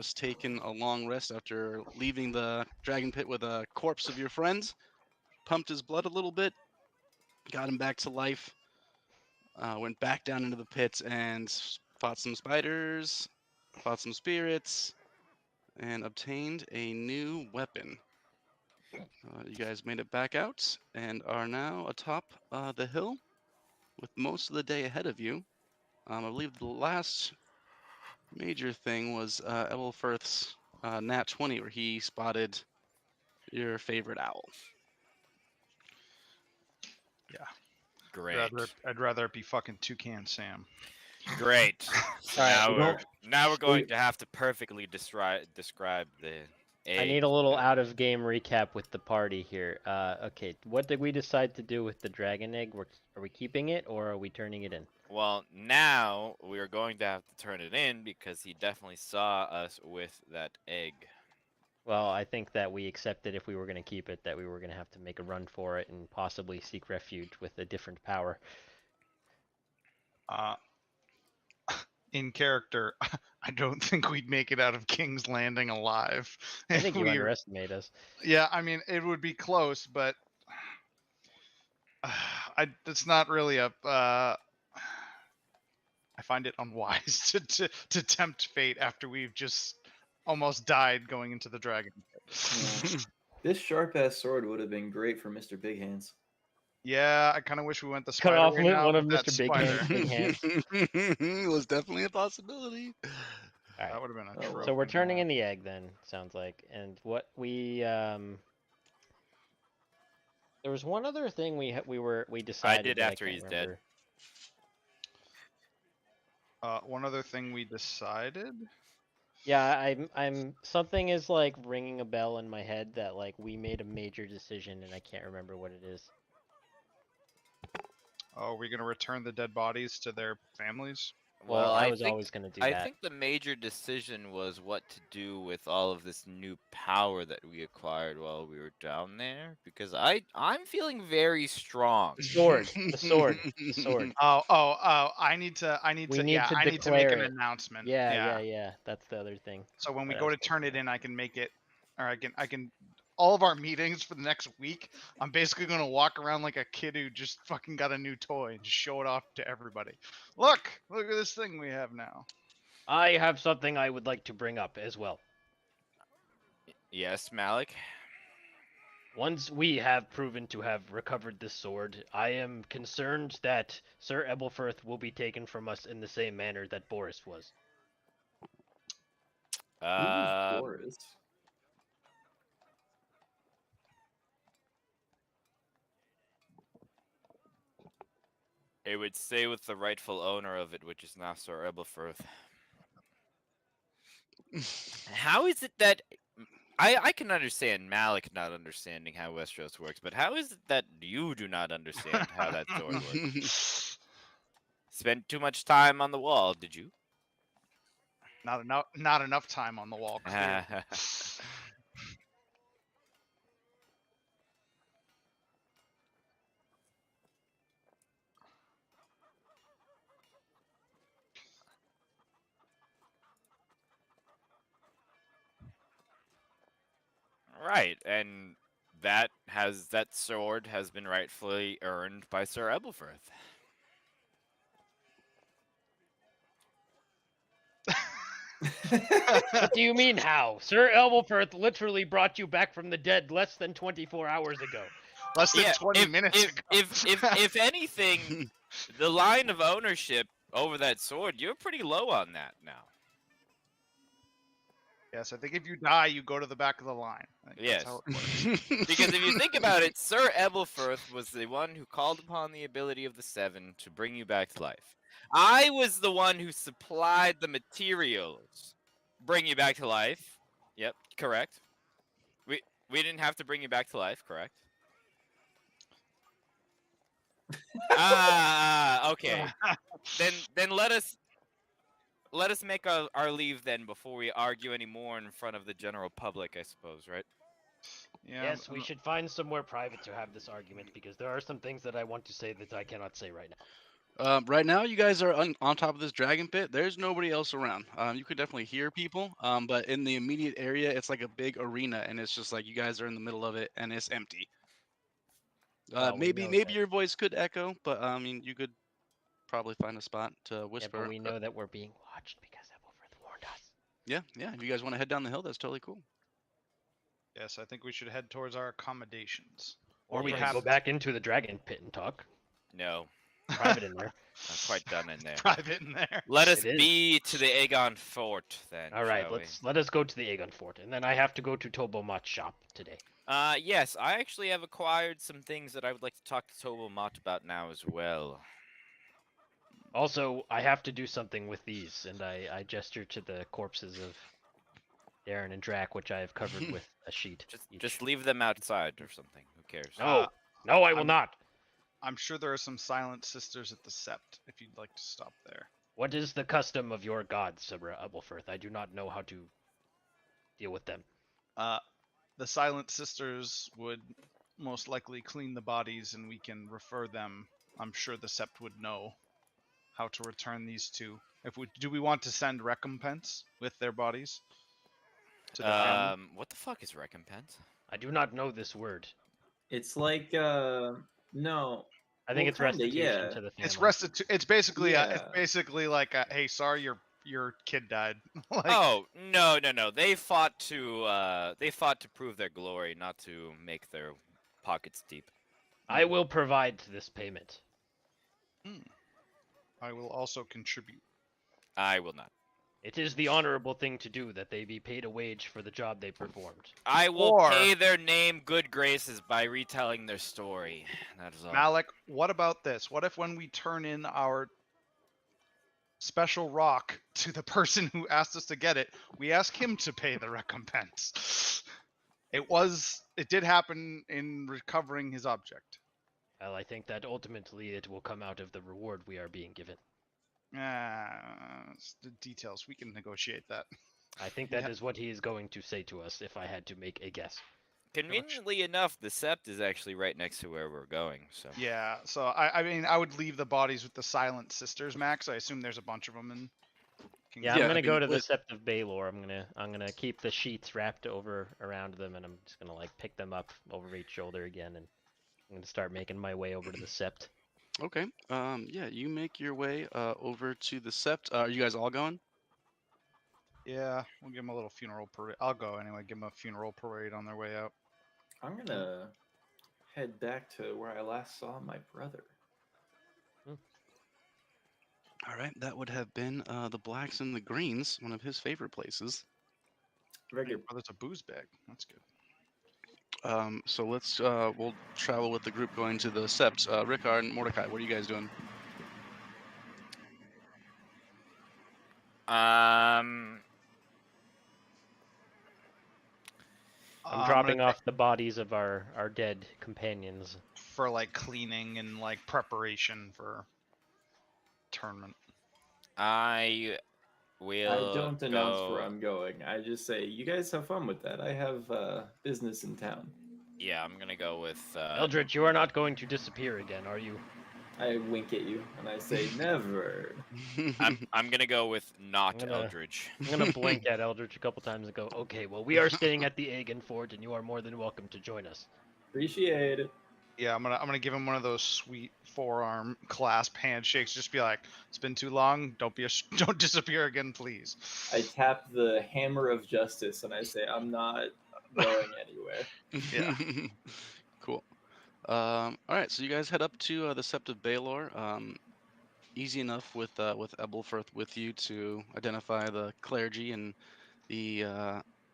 just taken a long rest after leaving the dragon pit with a corpse of your friend. Pumped his blood a little bit, got him back to life, went back down into the pits and fought some spiders, fought some spirits, and obtained a new weapon. You guys made it back out and are now atop the hill with most of the day ahead of you. I believe the last major thing was Ebelfirth's Nat 20, where he spotted your favorite owl. Yeah. Great. I'd rather it be fucking Toucan Sam. Great. All right, Now we're going to have to perfectly describe the egg. I need a little out-of-game recap with the party here. Okay, what did we decide to do with the dragon egg? Are we keeping it, or are we turning it in? Well, now we are going to have to turn it in because he definitely saw us with that egg. Well, I think that we accepted if we were going to keep it, that we were going to have to make a run for it and possibly seek refuge with a different power. In character, I don't think we'd make it out of King's Landing alive. I think you underestimate us. Yeah, I mean, it would be close, but it's not really a. I find it unwise to tempt fate after we've just almost died going into the dragon pit. Yeah. This sharp-ass sword would have been great for Mr. Big Hands. Yeah, I kind of wish we went the Cut spider off way now one of with that Mr. Big spider. Hands' big hands. It was definitely a possibility. All right. That would have been a trope. So we're turning in the egg then, sounds like. And what we there was one other thing we decided. I did after he's dead. One other thing we decided. Yeah, I'm something is like ringing a bell in my head that like we made a major decision and I can't remember what it is. Oh, are we gonna return the dead bodies to their families? Well, I was always going to do that. I think the major decision was what to do with all of this new power that we acquired while we were down there, because I'm feeling very strong. The sword. Oh! I need to make an announcement. Yeah. That's the other thing. So when we go to turn it in, I can make it, or I can. All of our meetings for the next week, I'm basically going to walk around like a kid who just fucking got a new toy and just show it off to everybody. Look at this thing we have now. I have something I would like to bring up as well. Yes, Malik? Once we have proven to have recovered this sword, I am concerned that Sir Ebelfirth will be taken from us in the same manner that Boris was. Who's Boris? It would stay with the rightful owner of it, which is now Sir Ebelfirth. How is it that... I can understand Malik not understanding how Westeros works, but how is it that you do not understand how that sword works? Spent too much time on the wall, did you? Not enough time on the wall. Clear. Right, and that sword has been rightfully earned by Sir Ebelfirth. What do you mean how? Sir Ebelfirth literally brought you back from the dead less than 24 hours ago. Less than 20 minutes ago. If anything, the line of ownership over that sword, you're pretty low on that now. Yes, I think if you die, you go to the back of the line. Yes. Because if you think about it, Sir Ebelfirth was the one who called upon the ability of the Seven to bring you back to life. I was the one who supplied the materials. Bring you back to life. Yep, correct. We didn't have to bring you back to life, correct? Okay. Then let us make our leave then before we argue any more in front of the general public, I suppose, right? Yeah, Yes, we should find somewhere private to have this argument because there are some things that I want to say that I cannot say right now. Right now, you guys are on top of this dragon pit. There's nobody else around. You could definitely hear people, but in the immediate area, it's like a big arena, and it's just like you guys are in the middle of it, and it's empty. Well, we Maybe know maybe that. your voice could echo, but I mean, you could probably find a spot to Yeah, whisper. but we know that we're being watched because Ethelfrith warned us. Yeah. If you guys want to head down the hill, that's totally cool. Yes, I think we should head towards our accommodations. Or we could perhaps go back into the dragon pit and talk. No, Private in there. I'm quite done in there. private in there. Let us It is. be to the Aegon Fort then. All right, shall we? let us go to the Aegon Fort, and then I have to go to Tobomot's shop today. Yes, I actually have acquired some things that I would like to talk to Tobo Mott about now as well. Also, I have to do something with these, and I gesture to the corpses of Darren and Drac, which I have covered with a sheet. Just leave them outside or something. Who cares? No, no, I will I'm- not. I'm sure there are some silent sisters at the Sept if you'd like to stop there. What is the custom of your gods, Sir Ebelfirth? I do not know how to deal with them. The silent sisters would most likely clean the bodies and we can refer them. I'm sure the Sept would know how to return these two. Do we want to send recompense with their bodies to the family? What the fuck is recompense? I do not know this word. It's like no. I think Well, it's kinda, restitution yeah. to the family. It's basically it's Yeah. basically like hey, sorry your kid died. Like, Oh no. They fought to prove their glory, not to make their pockets deep. I will provide this payment. I will also contribute. I will not. It is the honorable thing to do that they be paid a wage for the job they performed. I will Or- pay their name good graces by retelling their story. That is all. Malik, what about this? What if when we turn in our special rock to the person who asked us to get it, we ask him to pay the recompense? It did happen in recovering his object. Well, I think that ultimately it will come out of the reward we are being given. It's the details. We can negotiate that. I think that Yeah. is what he is going to say to us if I had to make a guess. Conveniently enough, the Sept is actually right next to where we're going. So Yeah, so I mean, I would leave the bodies with the Silent Sisters, Max. I assume there's a bunch of them in. Yeah, Yeah, I'm I gonna go mean, to the with- Sept of Baelor. I'm gonna keep the sheets wrapped over around them, and I'm just gonna like pick them up over each shoulder again, and I'm gonna start making my way over to the Sept. Okay. Yeah, you make your way over to the Sept. Are you guys all going? Yeah, we'll give them a little funeral parade. I'll go anyway. Give them a funeral parade on their way out. I'm gonna head back to where I last saw my brother. All right, that would have been the Blacks and the Greens, one of his favorite places. Very Your good. brother's a booze bag. That's good. So we'll travel with the group going to the Sept. Rickard and Mordecai, what are you guys doing? I'm I'm dropping gonna off the bodies of our dead companions. for like cleaning and like preparation for tournament. I will. I don't announce where go- I'm going. I just say, you guys have fun with that. I have business in town. Yeah, I'm gonna go with. Eldritch, you are not going to disappear again, are you? I wink at you and I say, never. I'm gonna go with not I'm gonna- Eldridge. I'm gonna blink at Eldritch a couple times and go, okay, well, we are staying at the Aegon Fort, and you are more than welcome to join us. Appreciate it. Yeah, I'm gonna give him one of those sweet forearm clasp handshakes. Just be like, it's been too long. Don't disappear again, please. I tap the hammer of justice and I say, I'm not going anywhere. Yeah. Cool. All right, so you guys head up to the Sept of Baelor. Easy enough with Ebelfirth with you to identify the clergy and the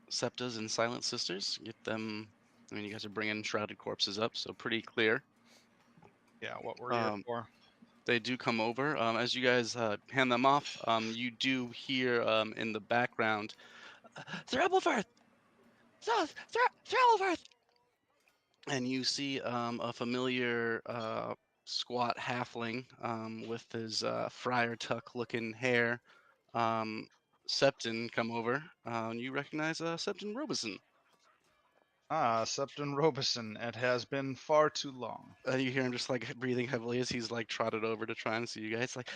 Septas and Silent Sisters. Get them. I mean, you guys are bringing shrouded corpses up, so pretty clear. Yeah, what we're here for. They do come over. As you guys hand them off, you do hear in the background, Sir Ebelfirth! Sir Ebelfirth! And you see a familiar squat halfling with his friar tuck looking hair, Septon, come over. And you recognize Septon Robeson. Ah, Septon Robeson, it has been far too long. You hear him just like breathing heavily as he's like trotted over to try and see you guys. Like,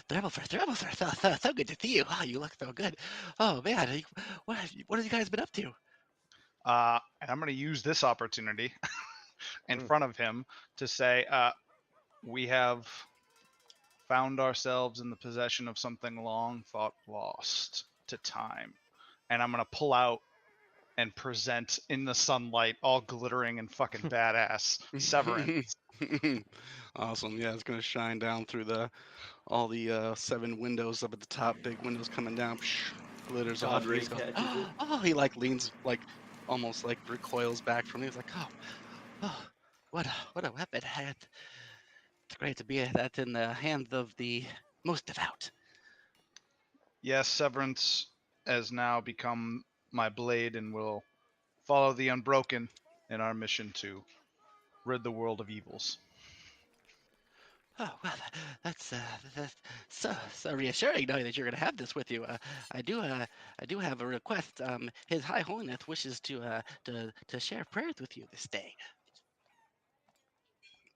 Threblethorth, so good to see you. Oh, you look so good. Oh man, what have you guys been up to? And I'm going to use this opportunity in front of him to say, we have found ourselves in the possession of something long thought lost to time. And I'm going to pull out and present in the sunlight, all glittering and fucking badass, Severance. Awesome. Yeah, it's gonna shine down through all the 7 windows up at the top, big windows coming down. Glitters off. Godric He goes, catches it. oh, he like leans like almost like recoils back from me. He's like, oh, what a weapon. It's great to be that in the hands of the most devout. Yes, Severance has now become my blade and will follow the Unbroken in our mission to rid the world of evils. Oh well, that's so reassuring knowing that you're gonna have this with you. I do have a request. His High Holiness wishes to share prayers with you this day.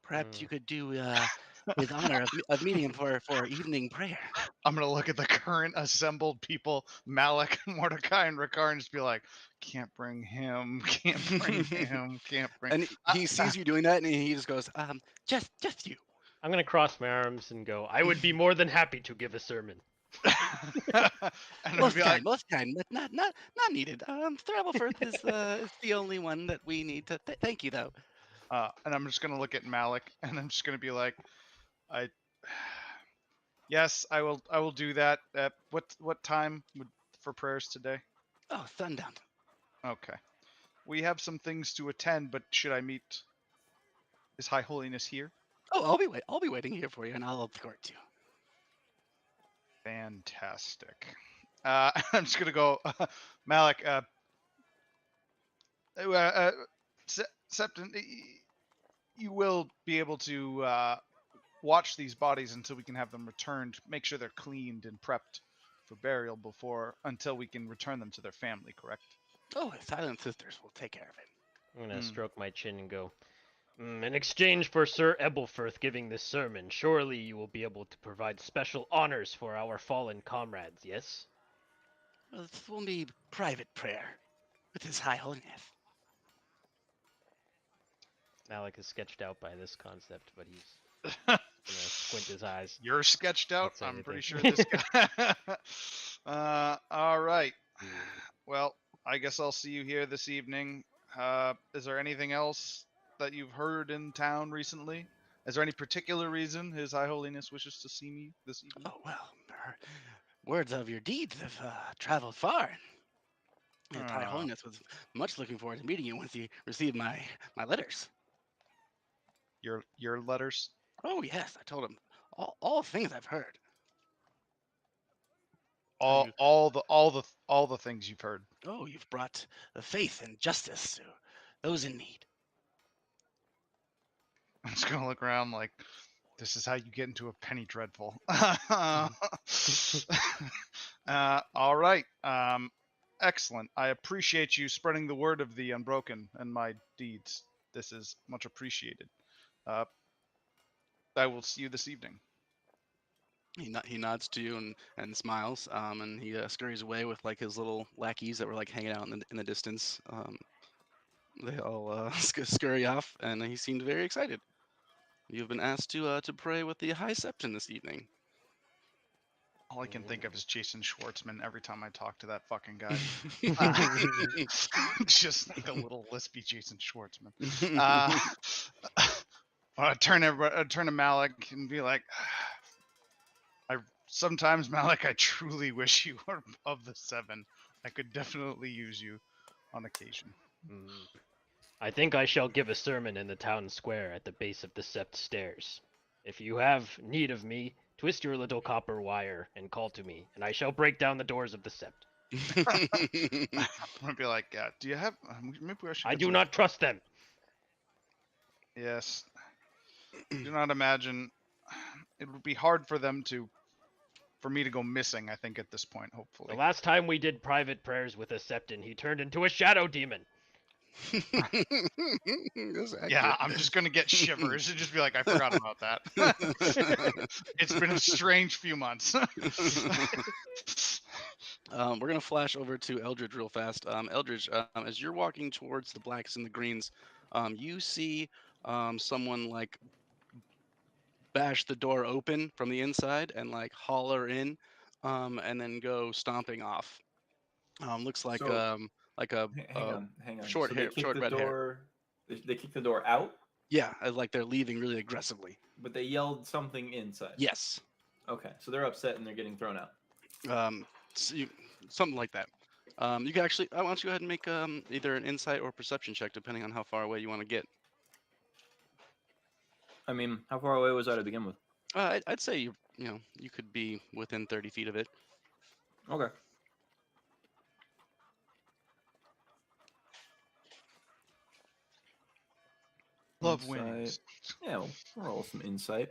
Perhaps you could do his honor of meeting him for evening prayer. I'm gonna look at the current assembled people, Malik, Mordecai, and Ricard, and just be like, can't bring him, can't bring him, can't bring. And he sees you doing that, and he just goes, just you. I'm gonna cross my arms and go. I would be more than happy to give a sermon. And I'll be like, Most kind, but not needed. Thrabblefirth is the only one that we need to. Thank you though. and I'm just gonna look at Malik, and I'm just gonna be like, yes, I will do that. What time for prayers today? Oh, sundown. Okay. We have some things to attend, but should I meet His High Holiness here? Oh, I'll be waiting here for you, and I'll escort you. Fantastic. I'm just gonna go, Malik. Septon, you will be able to watch these bodies until we can have them returned. Make sure they're cleaned and prepped for burial until we can return them to their family. Correct? Oh, the Silent Sisters will take care of it. I'm gonna stroke my chin and go. In exchange for Sir Ebelfirth giving this sermon, surely you will be able to provide special honors for our fallen comrades, yes? Well, this will be private prayer with His High Holiness. Malik is sketched out by this concept, but he's gonna squint his eyes. You're sketched out. Not I'm pretty sure anything. this guy. All right. Well, I guess I'll see you here this evening. Is there anything else that you've heard in town recently? Is there any particular reason His High Holiness wishes to see me this evening? Oh well, words of your deeds have traveled far. His High Holiness was much looking forward to meeting you once he received my letters. Your letters? Oh yes, I told him all things I've heard. All the things you've heard. Oh, you've brought the faith and justice to those in need. I'm just gonna look around like, this is how you get into a penny dreadful. All right. Excellent. I appreciate you spreading the word of the Unbroken and my deeds. This is much appreciated. I will see you this evening. He nods to you and smiles, and he scurries away with like his little lackeys that were like hanging out in the distance. They all scurry off, and he seemed very excited. You've been asked to pray with the High Septon this evening. All I can think of is Jason Schwartzman every time I talk to that fucking guy. Just like a little lispy Jason Schwartzman. I turn to Malik and be like, sometimes Malik, I truly wish you were of the 7. I could definitely use you on occasion. I think I shall give a sermon in the town square at the base of the Sept stairs. If you have need of me, twist your little copper wire and call to me, and I shall break down the doors of the Sept. I'm gonna be like, do you have? Maybe I should. I do not trust them. Yes. Do not imagine. It would be hard for me to go missing. I think at this point, hopefully. The last time we did private prayers with a Septon, he turned into a shadow demon. That's Yeah, accurate. I'm just gonna get shivers and just be like, I forgot about that. It's been a strange few months. We're gonna flash over to Eldridge real fast. Eldridge, as you're walking towards the blacks and the greens, you see someone like bash the door open from the inside and like holler in, and then go stomping off. Looks So like a, hang on, hang on. short So they hair, kicked short the red hair. door. They kicked the door out, Yeah, like they're leaving really aggressively. but they yelled something inside. Yes. Okay, so they're upset and they're getting thrown out. So something like that. You can actually. I want you to go ahead and make either an insight or perception check, depending on how far away you want to get. I mean, how far away was I to begin with? I'd say you could be within 30 feet of it. Okay. Love Insight. wins. Yeah, we'll roll some insight.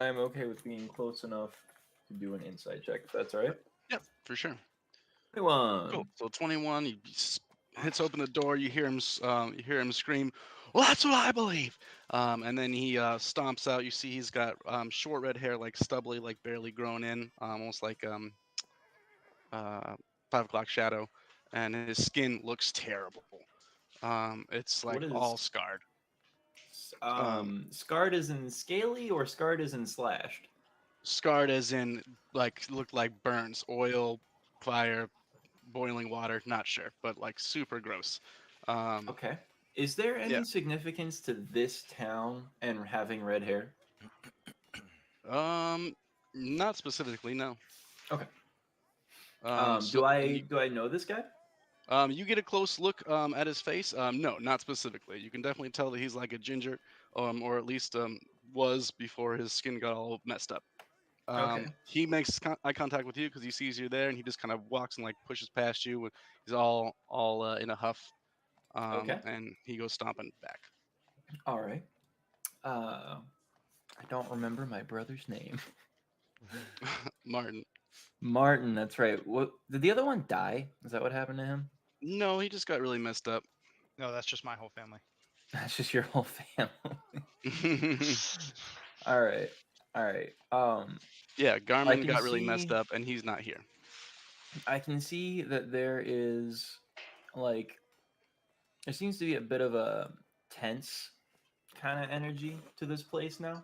I'm okay with being close enough to do an insight check, if that's all right. Yep, for sure. 21. Cool. So 21, he hits open the door. You hear him scream, "Well, that's what I believe!" And then he stomps out. You see he's got short red hair, like stubbly, like barely grown in, almost like 5 o'clock shadow, and his skin looks terrible. It's like What is all scarred. scarred as in scaly or scarred as in slashed? Scarred as in like looked like burns, oil, fire, boiling water. Not sure, but like super gross. Okay. Is there any Yeah. significance to this town and having red hair? Not specifically, no. Okay. So Do I know this guy? you get a close look at his face. No, not specifically. You can definitely tell that he's like a ginger, or at least was before his skin got all messed up. Okay. He makes eye contact with you because he sees you there, and he just kind of walks and like pushes past you. He's all in a huff, Okay. and he goes stomping back. All right. I don't remember my brother's name. Martin. Martin, that's right. What did the other one die? Is that what happened to him? No, he just got really messed up. No, that's just my whole family. That's just your whole family. All right. All right. Yeah, Garmin can got really messed see- up, and he's not here. I can see that there is like there seems to be a bit of a tense kind of energy to this place now.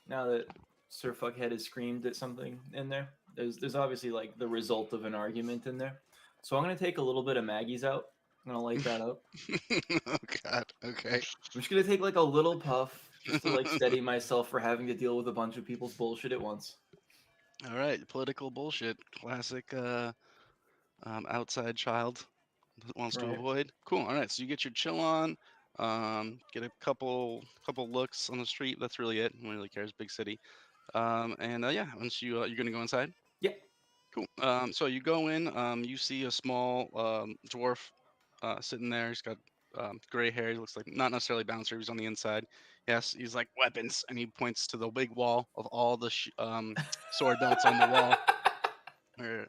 Now that Sir Fuckhead has screamed at something in there. There's obviously like the result of an argument in there. So I'm gonna take a little bit of Maggie's out. I'm gonna light that up. Oh God. Okay. I'm just gonna take like a little puff just to like steady myself for having to deal with a bunch of people's bullshit at once. All right. Political bullshit. Classic. Outside child that wants to Right. avoid. Cool. All right. So you get your chill on. Get a couple looks on the street. That's really it. No one really cares. Big city. And yeah. Once you're gonna go inside. Yeah. Cool. So you go in. You see a small dwarf sitting there. He's got gray hair. He looks like not necessarily bouncer. He's on the inside. Yes, he's like weapons, and he points to the big wall of all the sword belts on the wall. Where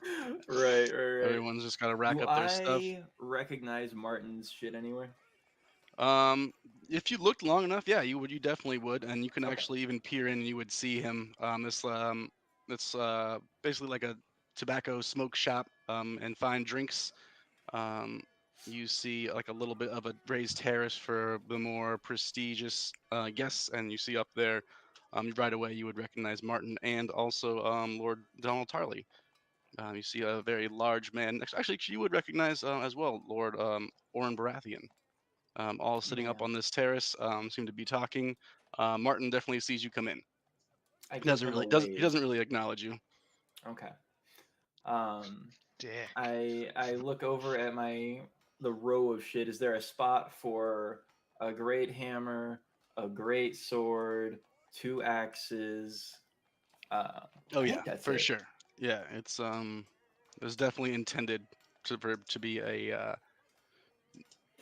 Right. everyone's just got to rack Do up their stuff. I recognize Martin's shit anywhere? If you looked long enough, yeah, you definitely would, and you can Okay. actually even peer in and you would see him. It's basically like a tobacco smoke shop and fine drinks. You see like a little bit of a raised terrace for the more prestigious guests, and you see up there, right away you would recognize Martin and also Lord Donald Tarley. You see a very large man. Actually, you would recognize as well Lord Oren Baratheon. All sitting up Yeah. on this terrace, seem to be talking. Martin definitely sees you come in. I He give doesn't him a really wave. he doesn't really acknowledge you. Okay. Dick. I look over at the row of shit. Is there a spot for a great hammer, a great sword, 2 axes? Oh I yeah, think that's for it. sure. Yeah, it was definitely intended to be a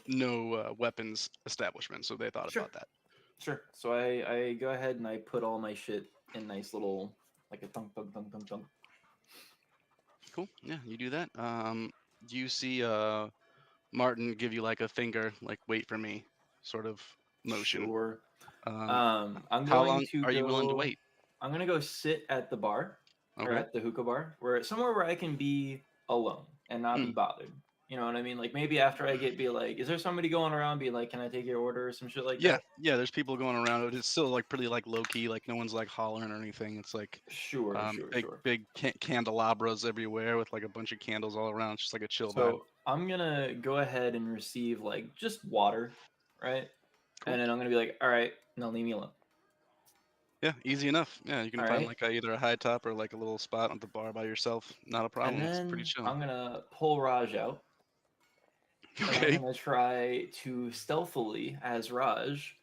no weapons establishment, so they thought Sure. about that. Sure. So I go ahead and I put all my shit in nice little like a thunk thunk thunk thunk thunk. Cool. Yeah, you do that. You see Martin give you like a finger, like wait for me, sort of motion. Sure. Um, I'm how going long to are you willing to go. wait? I'm gonna go sit at the bar or Okay. at the hookah bar, somewhere where I can be alone and not be Hmm. bothered. You know what I mean? Like maybe after I be like, is there somebody going around? Be like, can I take your order or some shit like Yeah, that? yeah. There's people going around. But it's still like pretty like low key. Like no one's like hollering or anything. It's like Sure, sure, big sure. big candelabras everywhere with like a bunch of candles all around. It's just like a chill vibe. So I'm gonna go ahead and receive like just water, right? Cool. And then I'm gonna be like, all right, now leave me alone. Yeah, easy enough. Yeah, you can All find right. like either a high top or like a little spot at the bar by yourself. Not a And problem. It's pretty then chill. I'm gonna pull Raj out. And I'm Okay. gonna try to stealthily, as Raj,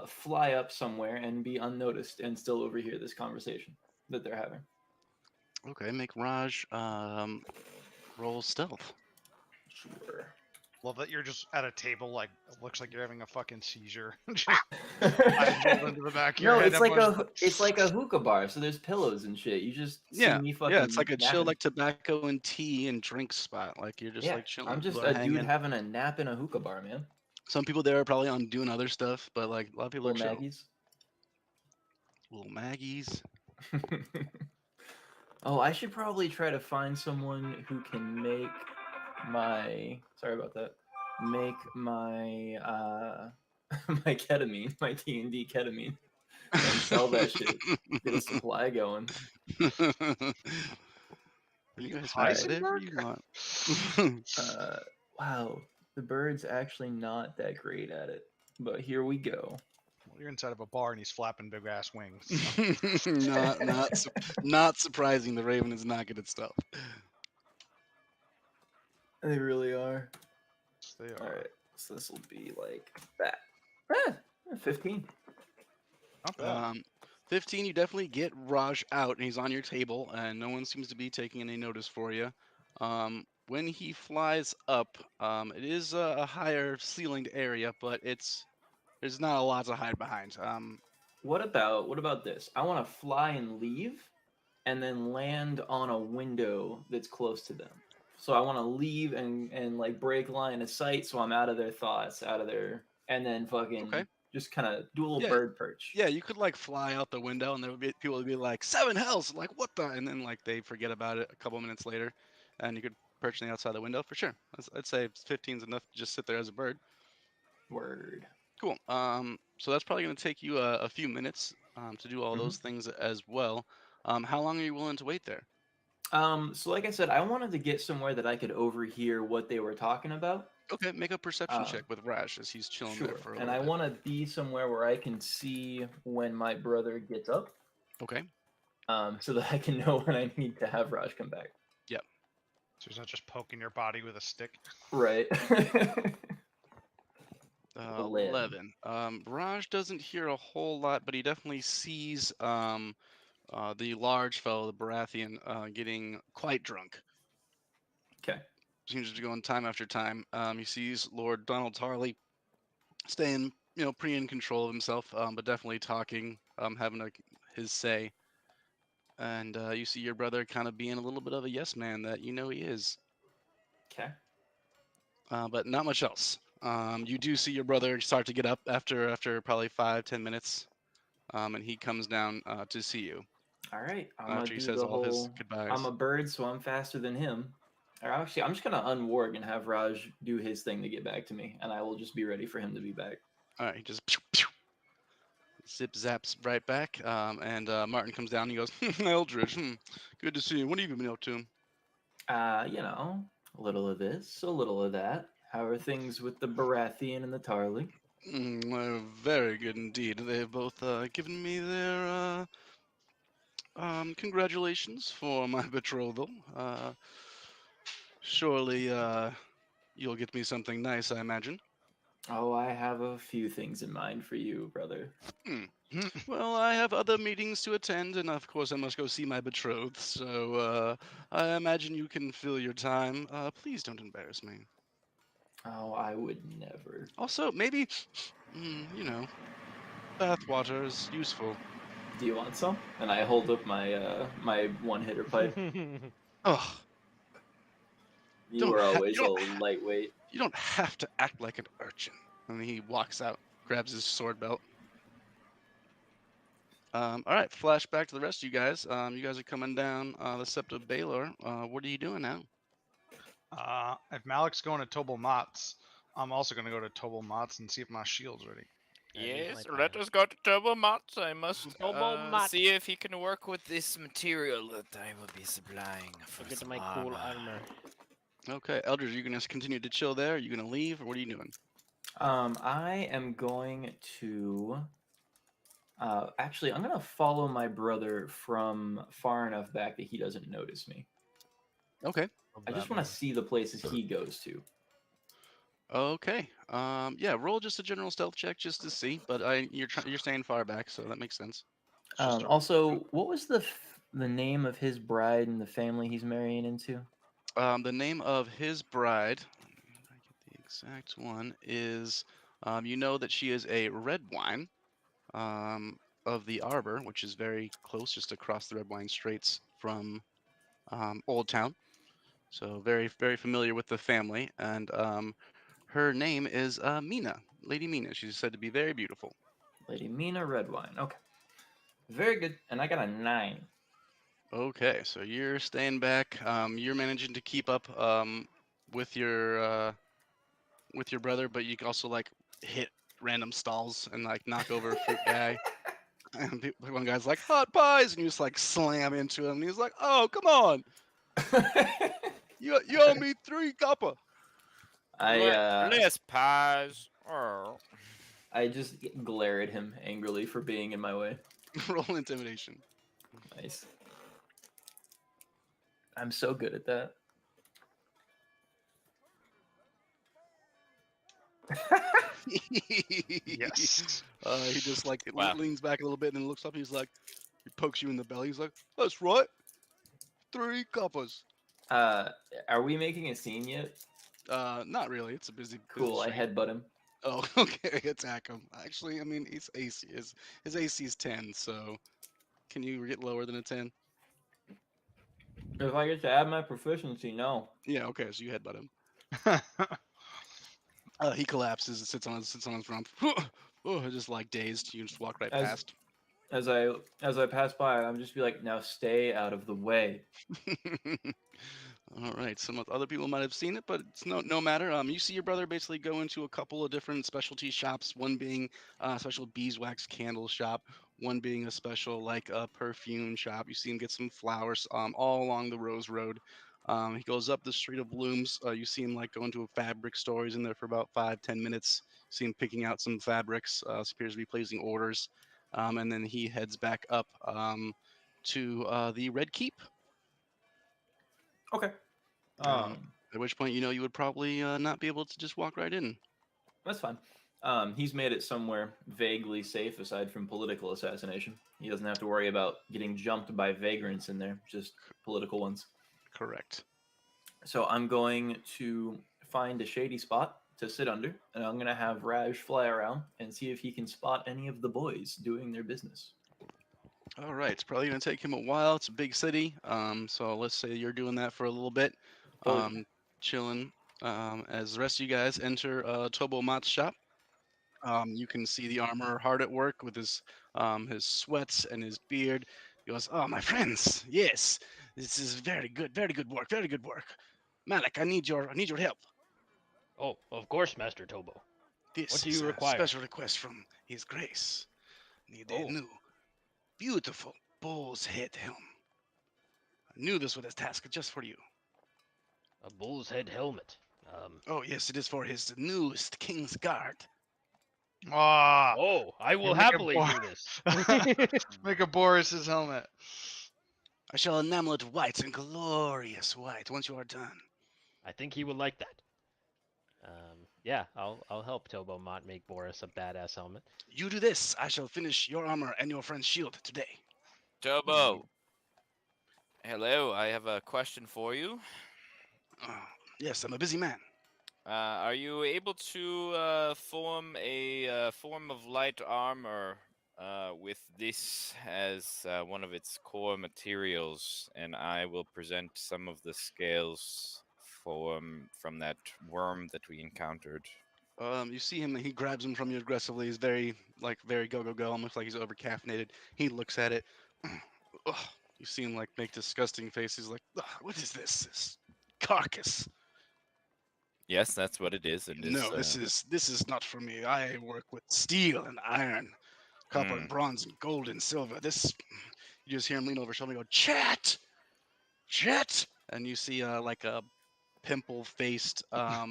fly up somewhere and be unnoticed and still overhear this conversation that they're having. Okay. Make Raj roll stealth. Sure. Love that you're just at a table, like it looks like you're having a fucking seizure. Just eyes rolled into the back of your No, head. it's like a hookah bar, so there's pillows and shit. You just see Yeah, me yeah. It's fucking like a chill napping. like tobacco and tea and drink spot. Like you're just Yeah, like chilling. I'm just People are a dude hanging. having a nap in a hookah bar, man. Some people there are probably on doing other stuff, but like a lot of people are Little chill. Maggies. Little Maggies. Oh, I should probably try to find someone who can make my. Sorry about that. Make my my ketamine, my DnD ketamine, and sell that shit. Get a supply going. Are you guys Alright. whatever you want? Wow, the bird's actually not that great at it, but here we go. Well, you're inside of a bar and he's flapping big ass wings. So. not surprising. The Raven is not good at stealth. They really are. Yes, they All are. right, so this will be like that. 15. Not bad. 15. You definitely get Raj out, and he's on your table, and no one seems to be taking any notice for you. When he flies up, it is a higher ceilinged area, but there's not a lot to hide behind. What about this? I want to fly and leave, and then land on a window that's close to them. So I want to leave and like break line of sight, so I'm out of their thoughts, out of their, and then fucking Okay. just kind of do a little Yeah. bird perch. Yeah, you could like fly out the window, and there would be people would be like 7 hells, like what the, and then like they forget about it a couple minutes later, and you could perch on the outside the window for sure. I'd say 15's enough to just sit there as a bird. Word. Cool. So that's probably going to take you a few minutes to do all those things as well. How long are you willing to wait there? So like I said, I wanted to get somewhere that I could overhear what they were talking about. Okay, make a perception check with Rash as he's chilling there Sure. for a And little I bit. want to be somewhere where I can see when my brother gets up, Okay. so that I can know when I need to have Raj come back. So he's not just poking your body with a stick. Right. 11. Raj doesn't hear a whole lot, but he definitely sees the large fellow, the Baratheon, getting quite drunk. Okay. Seems to be going time after time. He sees Lord Donald Tarley staying, pretty in control of himself, but definitely talking, having his say. And you see your brother kind of being a little bit of a yes man that he is. Okay. But not much else. You do see your brother start to get up after probably 5-10 minutes, and he comes down to see you All right. I'm gonna after he do says the all his whole. goodbyes. I'm a bird, so I'm faster than him. Or actually, I'm just gonna unwarg and have Raj do his thing to get back to me, and I will just be ready for him to be back. All right, he just zip zaps right back, and Martin comes down and he goes, Eldridge, good to see you. What have you been up to? A little of this, a little of that. How are things with the Baratheon and the Tarly? Very good indeed. They've both given me their congratulations for my betrothal. Surely you'll get me something nice, I imagine. Oh, I have a few things in mind for you, brother. Well, I have other meetings to attend, and of course I must go see my betrothed, so I imagine you can fill your time. Please don't embarrass me. Oh, I would never. Also, maybe, bathwater is useful. Do you want some? And I hold up my my one hitter pipe. Oh, You Don't were ha- always a lightweight. You don't have to act like an urchin. And he walks out, grabs his sword belt. All right, flashback to the rest of you guys. You guys are coming down the Sept of Baelor. What are you doing now? If Malik's going to Tobal Mott's, I'm also going to go to Tobal Mott's and see if my shield's ready. That is Yes, my let plan. us go to Turbo Mott. I must Turbo Mott. see if he can work with this material that I will be supplying for Look at some my cool armor. Okay, Eldridge, are you gonna continue to chill there? Are you gonna leave, or what are you doing? I am going to. Actually, I'm gonna follow my brother from far enough back that he doesn't notice me. Okay. I just want to see the places he goes to. Okay. Yeah. Roll just a general stealth check just to see, but you're staying far back, so that makes sense. It's just a- Also, what was the name of his bride and the family he's marrying into? The name of his bride, I get the exact one, is you know that she is a red wine of the Arbor, which is very close, just across the Red Wine Straits from Old Town. So very, very familiar with the family, and her name is Mina, Lady Mina. She's said to be very beautiful. Lady Mina Redwine. Okay, very good. And I got a 9. Okay, so you're staying back. You're managing to keep up with your brother, but you can also like hit random stalls and like knock over a fruit guy. And one guy's like hot pies, and you just like slam into him, and he's like, "Oh, come on, you owe me 3 copper." Less pies. Oh. I just glare at him angrily for being in my way. Roll intimidation. Nice. I'm so good at that. Yes. He just like Wow. leans back a little bit and then looks up. He's like, he pokes you in the belly. He's like, "That's right, 3 coppers." Are we making a scene yet? Not really. It's a busy Cool. I street. headbutt him. Oh, okay. Attack him. Actually, I mean, he's AC. His AC is 10. So, can you get lower than a 10? If I get to add my proficiency, no. Yeah. Okay. So you headbutt him. He collapses and sits on his rump. Oh, just like dazed. You just walk right As- past. As I pass by, I'm just be like, now stay out of the way. All right. Some other people might have seen it, but it's no matter. You see your brother basically go into a couple of different specialty shops. One being a special beeswax candle shop. One being a special like perfume shop. You see him get some flowers all along the Rose Road. He goes up the Street of Blooms. You see him like go into a fabric store. He's in there for about 5-10 minutes. See him picking out some fabrics. Appears to be placing orders. And then he heads back up to the Red Keep. Okay. At which point, you would probably not be able to just walk right in. That's fine. He's made it somewhere vaguely safe aside from political assassination. He doesn't have to worry about getting jumped by vagrants in there, just political ones. Correct. So I'm going to find a shady spot to sit under, and I'm going to have Raj fly around and see if he can spot any of the boys doing their business. All right. It's probably going to take him a while. It's a big city. So let's say you're doing that for a little bit, chilling. As the rest of you guys enter Tobo Mat's shop, you can see the armorer hard at work with his sweats and his beard. He goes, "Oh, my friends, yes, this is very good work, very good work. Malik, I need your help. Oh, of course, Master Tobo. This What do is you a require? special request from His Grace. Need a Oh. new, beautiful bull's head helm. I knew this was a task just for you. A bull's head helmet. Oh, yes, it is for his newest King's Guard. Ah, Oh, I will make it happily more- do this. make a Boris's helmet. I shall enamel it white and glorious white once you are done. I think he would like that. Yeah, I'll help Tobo Mott make Boris a badass helmet. You do this, I shall finish your armor and your friend's shield today. Tobo. Hello, I have a question for you. Yes, I'm a busy man. Are you able to form a form of light armor with this as one of its core materials? And I will present some of the scales from that worm that we encountered. You see him. He grabs him from you aggressively. He's very go, almost like he's over caffeinated. He looks at it. Ugh. You see him like make disgusting faces. Like, "Ugh, what is this? This carcass? Yes, that's what it is. And No, this is not for me. I work with steel and iron, copper and bronze and gold and silver. This." You just hear him lean over his shoulder and go, "Chet, Chet," and you see like a pimple-faced a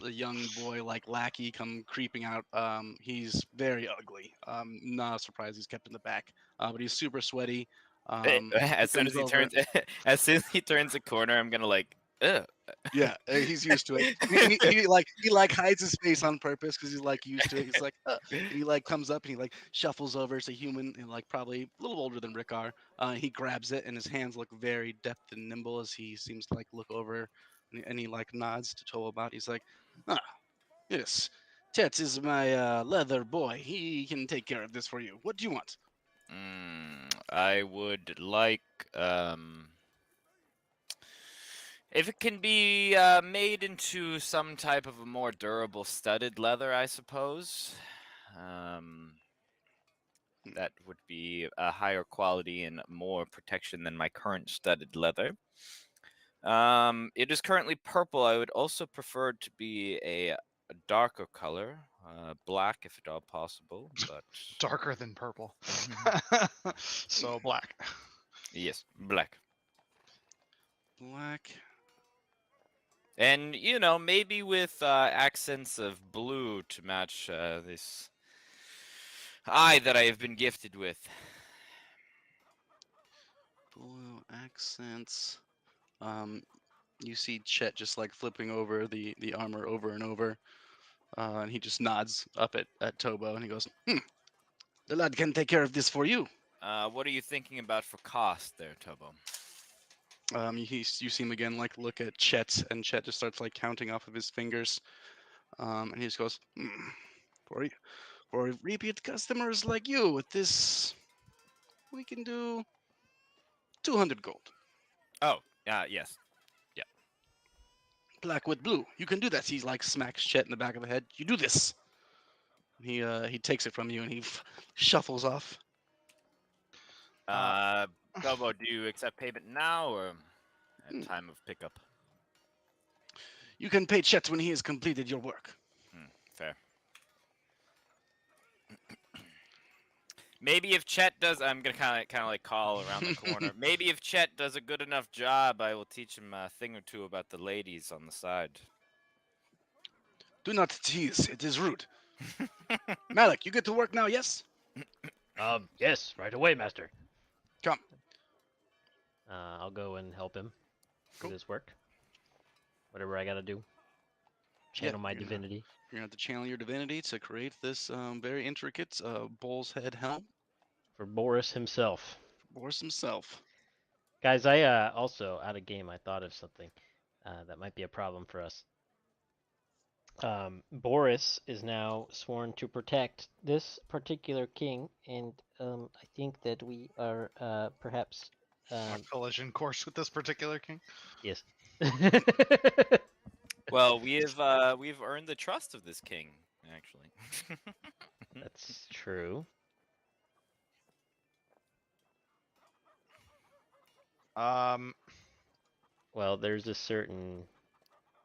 young boy like lackey come creeping out. He's very ugly. Not a surprise he's kept in the back, but he's super sweaty. as soon as comes he over- turns, as soon as he turns a corner, I'm gonna like, ugh. Yeah, he's used to it. He like hides his face on purpose because he's like used to it. He's like, and he like comes up and he like shuffles over. It's a human and like probably a little older than Rickar. He grabs it and his hands look very deft and nimble as he seems to like look over and he like nods to Toa about. He's like, ah, yes, Tet is my leather boy. He can take care of this for you. What do you want? I would like if it can be made into some type of a more durable studded leather, I suppose. That would be a higher quality and more protection than my current studded leather. It is currently purple. I would also prefer it to be a darker color, black if at all possible. But Darker than purple. So black. yes, black. Black. And, maybe with accents of blue to match this eye that I have been gifted with. Blue accents. You see Chet just like flipping over the armor over and over, and he just nods up at Tobo and he goes, "The lad can take care of this for you." What are you thinking about for cost there, Tobo? You see him again like look at Chet, and Chet just starts like counting off of his fingers, and he just goes, for repeat customers like you with this, we can do 200 gold. Oh, yes. Black with blue. You can do that. He like smacks Chet in the back of the head. You do this. He takes it from you and he shuffles off. Tobo, do you accept payment now or at time of pickup? You can pay Chet when he has completed your work. Fair. Maybe if Chet does, I'm gonna kind of like call around the corner. Maybe if Chet does a good enough job, I will teach him a thing or two about the ladies on the side. Do not tease. It is rude. Malik, you get to work now, yes? Yes, right away, master. Come. I'll go and help him Cool. with his work. Whatever I gotta do. Yeah, Channel my you're gonna- divinity. You're going to have to channel your divinity to create this very intricate bull's head helm For Boris himself. for Boris himself. Guys, I also, out of game, I thought of something that might be a problem for us. Boris is now sworn to protect this particular king, and I think that we are perhaps... A collision course with this particular king. yes. Well, we've earned the trust of this king, actually. That's true. Well, there's a certain,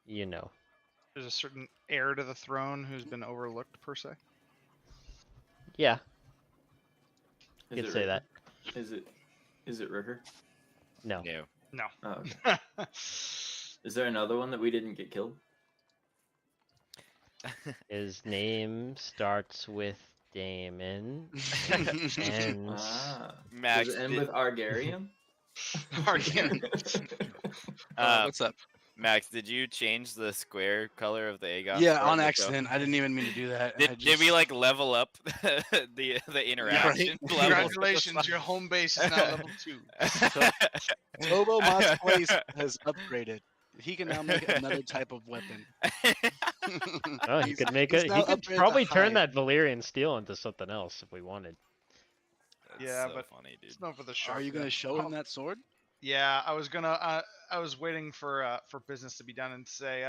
There's a certain heir to the throne who's been overlooked, per se. yeah, Is you could it say Ricker? that. Is it Ricker? No. No. No. Oh, okay. Is there another one that we didn't get killed? His name starts with Damon. And Ah. Max, Does it end did- with Argarium? Argan. What's up? Max, did you change the square color of the Aegon? Yeah, sword on to show- accident. I didn't even mean to do that. Did we like level up the interaction? levels? Congratulations, your home base is now level 2. Tobo Mott's place has upgraded. He can now make another type of weapon. oh, he He's- could make he's it. now He could upgraded to probably turn hide. that Valyrian steel into something else if we wanted. That's Yeah, so but funny, dude. It's known for the sharp. Are you going to show him that sword? Yeah, I was gonna. I was waiting for business to be done and say,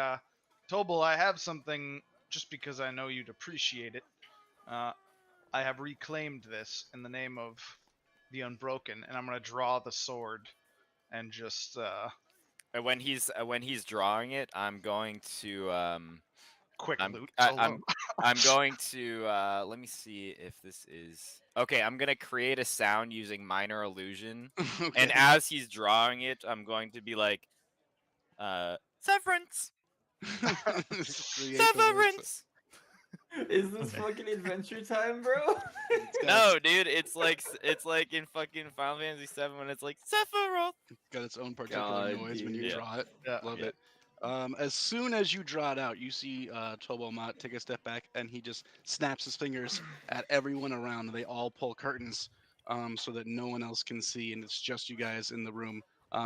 Tobal, I have something. Just because I know you'd appreciate it. Uh, I have reclaimed this in the name of the Unbroken, and I'm gonna draw the sword and just. When he's drawing it, I'm going to Quick I'm loot I, solo. I'm going to let me see if this is okay. I'm gonna create a sound using minor illusion, and Okay. as he's drawing it, I'm going to be like, severance, Create the words. severance. Is this fucking Adventure Time, bro? It's got No, dude, it's like in fucking Final Fantasy VII when it's like Sephiroth. got its own particular God, noise when you dude. Yeah. draw it. Yeah. Love Yeah. it. As soon as you draw it out, you see Tobomot take a step back and he just snaps his fingers at everyone around. And they all pull curtains so that no one else can see, and it's just you guys in the room.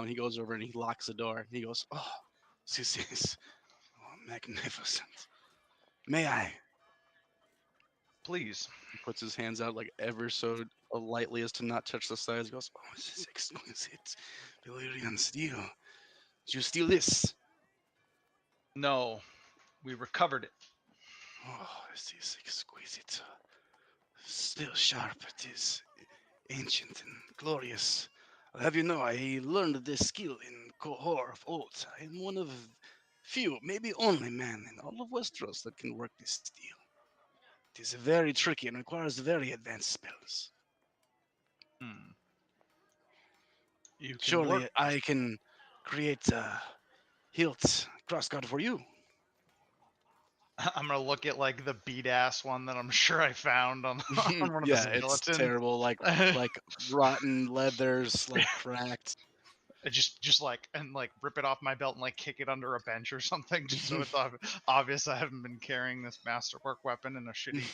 He goes over and he locks the door. He goes, "Oh, this is magnificent. May I?" Please. He puts his hands out like ever so lightly as to not touch the sides. He goes, "Oh, this is exquisite. Valyrian steel. Did you steal this?" No, we recovered it. Oh, this is exquisite. Still sharp. It is ancient and glorious. I'll have you know, I learned this skill in Kohor of old. I am one of few, maybe only man in all of Westeros that can work this steel. It is very tricky and requires very advanced spells. Hmm. You can work. Surely I can create a hilt crossguard for you. I'm gonna look at like the beat ass one that I'm sure I found on, on one of the Yeah, it's skeletons. terrible. Like rotten leathers, like cracked. I just like and like rip it off my belt and like kick it under a bench or something, just so it's obvious I haven't been carrying this masterwork weapon in a shitty.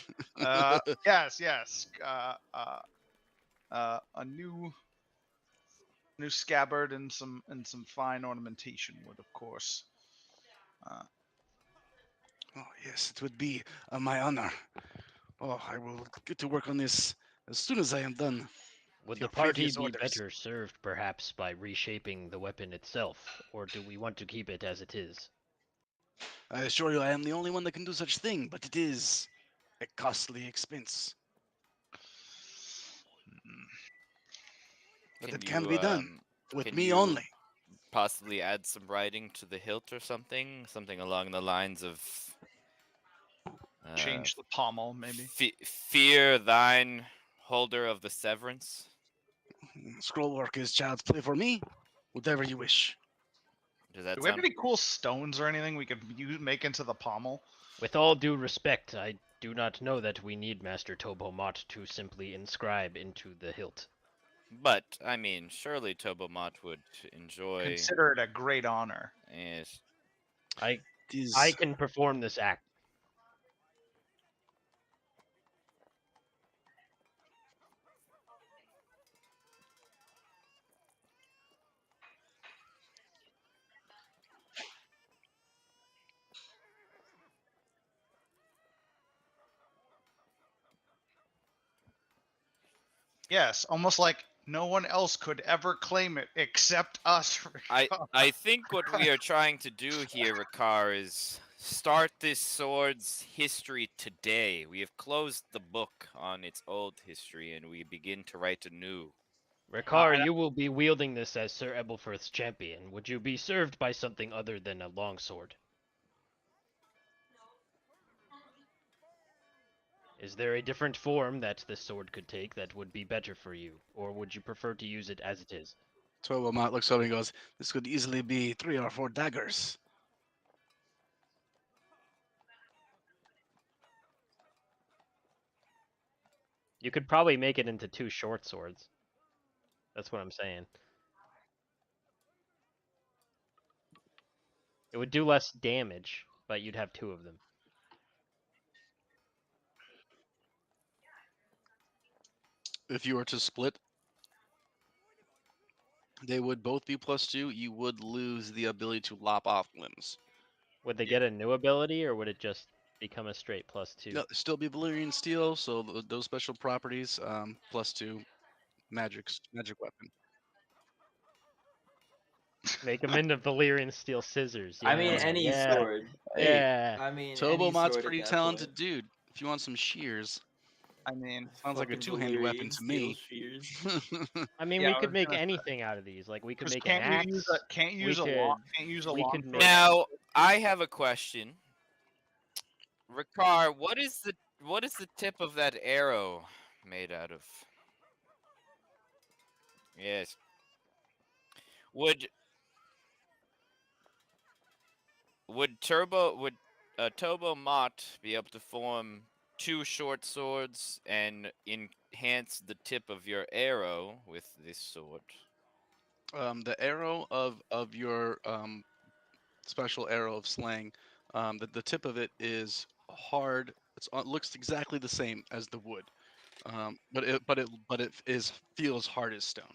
Yes. A new scabbard and some fine ornamentation would, of course. Uh, Oh yes, it would be my honor. Oh, I will get to work on this as soon as I am done. Would Your the party previous be orders. better served perhaps by reshaping the weapon itself, or do we want to keep it as it is? I assure you, I am the only one that can do such thing, but it is a costly expense. mm, But Can it can you be done with can me you only. possibly add some writing to the hilt or something along the lines of change the pommel, maybe. fear thine holder of the severance. Scroll work is child's play for me. Whatever you wish. Does that Do we have sound any cool stones or anything we could make into the pommel? With all due respect, I do not know that we need Master Tobomot to simply inscribe into the hilt. But I mean, surely Tobomot would enjoy. Consider it a great honor. Yes. I It is I can perform this act. Yes, almost like no one else could ever claim it except us. I think what we are trying to do here, Ricard, is start this sword's history today. We have closed the book on its old history, and we begin to write anew. Ricard, you will be wielding this as Sir Ebelfirth's champion. Would you be served by something other than a longsword? Is there a different form that this sword could take that would be better for you, or would you prefer to use it as it is? Tobomot looks over and goes, "This could easily be 3 or 4 daggers." You could probably make it into 2 short swords. That's what I'm saying. It would do less damage, but you'd have 2 of them. If you were to split, they would both be +2. You would lose the ability to lop off limbs. Would they Yeah. get a new ability, or would it just become a straight +2? No, still be Valyrian steel, so those special properties, +2, magic weapon. Make him into Valyrian steel scissors. I mean, yeah, any yeah, sword. Yeah. I mean, any Tobomot's sword at pretty that talented point. dude. If you want some shears, I mean, sounds like a Fucking two-handed weapon Valyrian to steel me. shears. I mean, yeah, we I could was make gonna say, anything out of these. Like we could 'cause make an axe. can't you we use a could- long can't you use a we long could sword? make- Now, I have a question. Ricard, what is the tip of that arrow made out of? Yes. Would Tobo Mott be able to form 2 short swords and enhance the tip of your arrow with this sword? The arrow of your special arrow of slaying, the tip of it is hard. It looks exactly the same as the wood, but it feels hard as stone.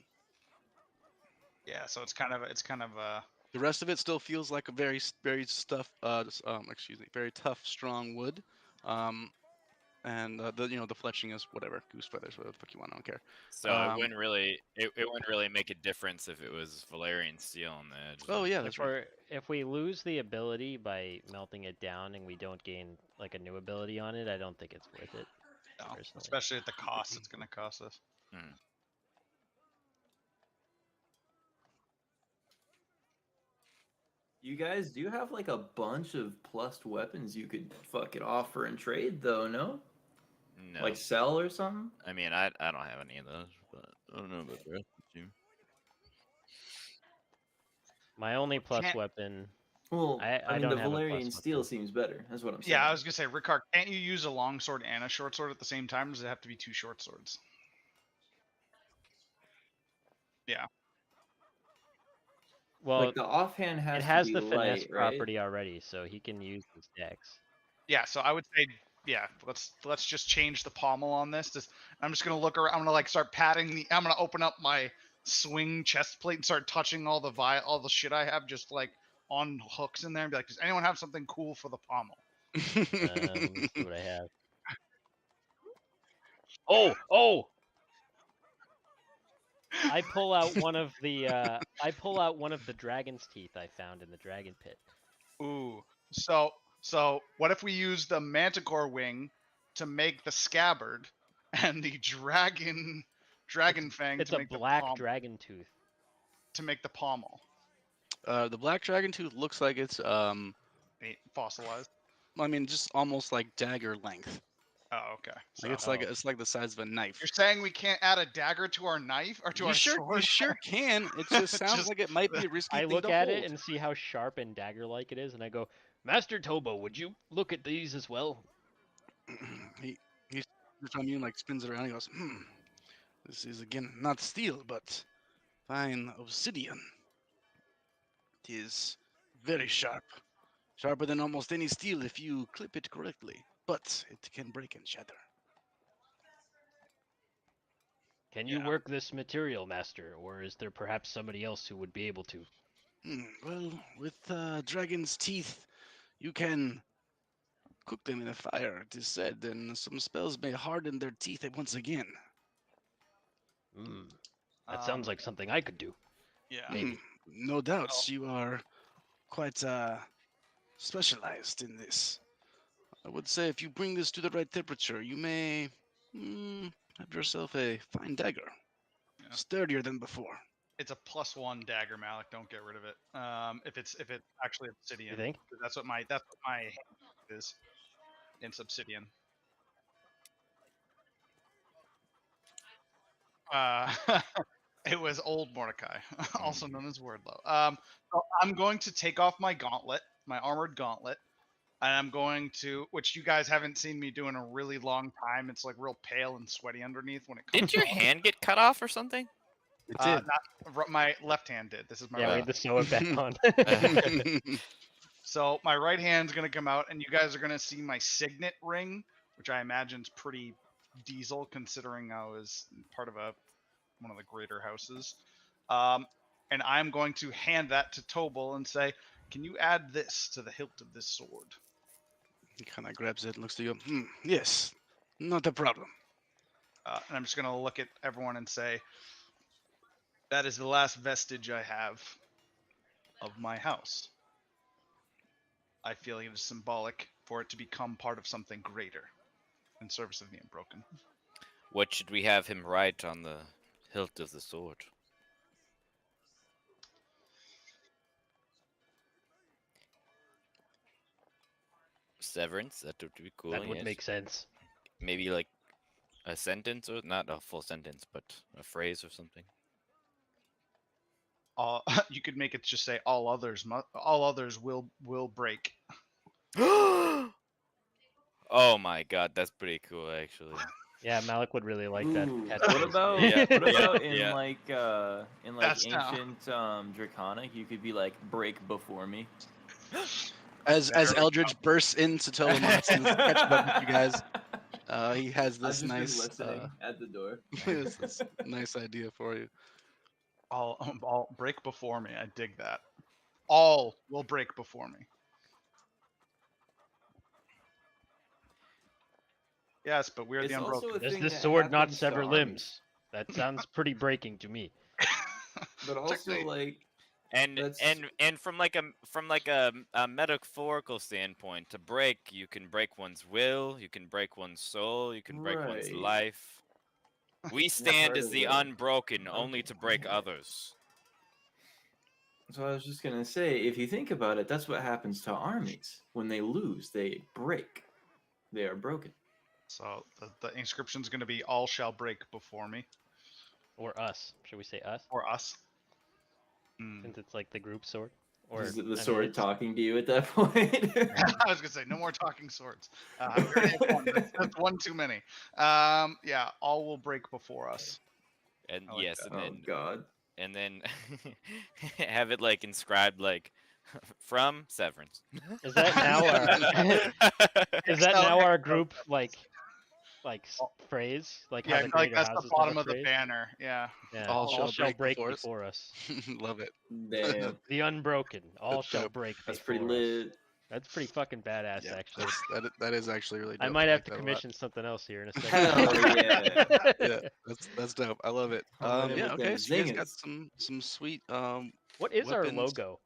Yeah, so it's kind of The rest of it still feels like a very very very tough, strong wood. And the fletching is whatever, goose feathers, whatever the fuck you want. I don't care. So it wouldn't really make a difference if it was Valerian steel on the edge. Oh then. yeah, that's right. If we lose the ability by melting it down and we don't gain like a new ability on it, I don't think it's worth it. no, Personally. especially at the cost it's gonna cost us. You guys do have like a bunch of plussed weapons you could fucking offer and trade, though, no? No. Like sell or something? I mean, I don't have any of those, but I don't know about the rest of you. My only plus Can't- weapon. Well, I I mean, don't the have a plus Valerian steel weapon. seems better. That's what I'm saying. Yeah, I was gonna say, Ricard, can't you use a long sword and a short sword at the same time? Or does it have to be 2 short swords? Well, like the offhand has it has to the be finesse light, right? property already, so he can use his dex. Yeah, so I would say, yeah, let's just change the pommel on this. I'm just gonna look around. I'm gonna like start patting the. I'm gonna open up my swing chest plate and start touching all the shit I have just like on hooks in there and be like, does anyone have something cool for the pommel? Let me see what I have. Oh! I pull out one of the dragon's teeth I found in the dragon pit. Ooh, so what if we use the manticore wing to make the scabbard and the dragon fang It's to a make black the dragon tooth. to make the pommel? The black dragon tooth looks like it's Fossilized. I mean, just almost like dagger length. Oh, okay. So Like it's like the size of a knife. you're saying we can't add a dagger to our knife or to our sword? You sure can. It just sounds Just- like it might be a risky I thing look to at hold. it and see how sharp and dagger-like it is, and I go, Master Tobo, would you look at these as well? he from you and like spins it around. He goes, this is again not steel, but fine obsidian. It is very sharp, sharper than almost any steel if you clip it correctly. But it can break and shatter. Can you Yeah. work this material, Master, or is there perhaps somebody else who would be able to? Well, with dragon's teeth, you can cook them in a fire, it is said, and some spells may harden their teeth once again. That sounds like something I could do. Yeah. Maybe. No doubts, you are quite specialized in this. I would say if you bring this to the right temperature, you may have yourself a fine dagger. Yeah. Sturdier than before. It's a +1 dagger, Malik. Don't get rid of it. If it's actually obsidian. You think? That's what my hand is. It's obsidian. It was old Mordecai, also known as Wordlow. So I'm going to take off my gauntlet, my armored gauntlet, and I'm going to, which you guys haven't seen me do in a really long time. It's like real pale and sweaty underneath when it comes. Didn't your off. hand get cut off or something? It did. My left hand did. This is my Yeah, we right. had to sew it back on. So my right hand's gonna come out, and you guys are gonna see my signet ring, which I imagine is pretty diesel, considering I was part of one of the greater houses. And I'm going to hand that to Tobal and say, "Can you add this to the hilt of this sword?" He kind of grabs it and looks to you. Yes, not a problem. And I'm just gonna look at everyone and say, "That is the last vestige I have of my house. I feel it is symbolic for it to become part of something greater in service of the Unbroken. What should we have him write on the hilt of the sword? Severance. That would be cool. That would yes. make sense. Maybe like a sentence, or not a full sentence, but a phrase or something. You could make it just say all others will break. Oh my god, that's pretty cool, actually. Yeah, Malik would really like that. Ooh, catchphrase. what about Yeah, what yeah, about in yeah. like That's now. ancient Draconic? You could be like break before me. As There we Eldridge bursts into Tolemons and catches up with you guys, he has I've this just been nice, listening at the door. this nice idea for you. All break before me. I dig that. All will break before me. Yes, but we're It's the also Unbroken. a Does thing this that sword not happens to sever armies. limbs? That sounds pretty breaking to me. But also Checkmate. like And That's- and from like a metaphorical standpoint, to break, you can break one's will, you can break one's soul, you can break one's Right. life. We stand part as of the it. unbroken, only to break others. So I was just gonna say, if you think about it, that's what happens to armies. When they lose, they break. They are broken. So the inscription's going to be all shall break before me, Or us. Should we say us? or us. Hmm. Since it's like the group sword. Or Is it I the mean, sword it's- talking to you at that point? I was gonna say no more talking swords. We already have one. That's one too many. Yeah, all will break before us. And I like yes, that. and Oh God. then have it like inscribed like from Severance. Is that now our is that No, now our no. group phrase? Like how Yeah, the like greater that's the houses have bottom a of the phrase? banner. Yeah. Yeah. All All shall shall break break before us. before us. Love it. Damn. The unbroken. All That's shall dope. break That's before pretty us. lit. That's pretty fucking badass, Yeah, actually. that is actually really dope. I might have like to that a lot. commission something else here in a second. Hell yeah. Yeah, that's dope. I love it. Coming in Yeah, with them okay. So you guys got zingers. some sweet What is our weapons. logo,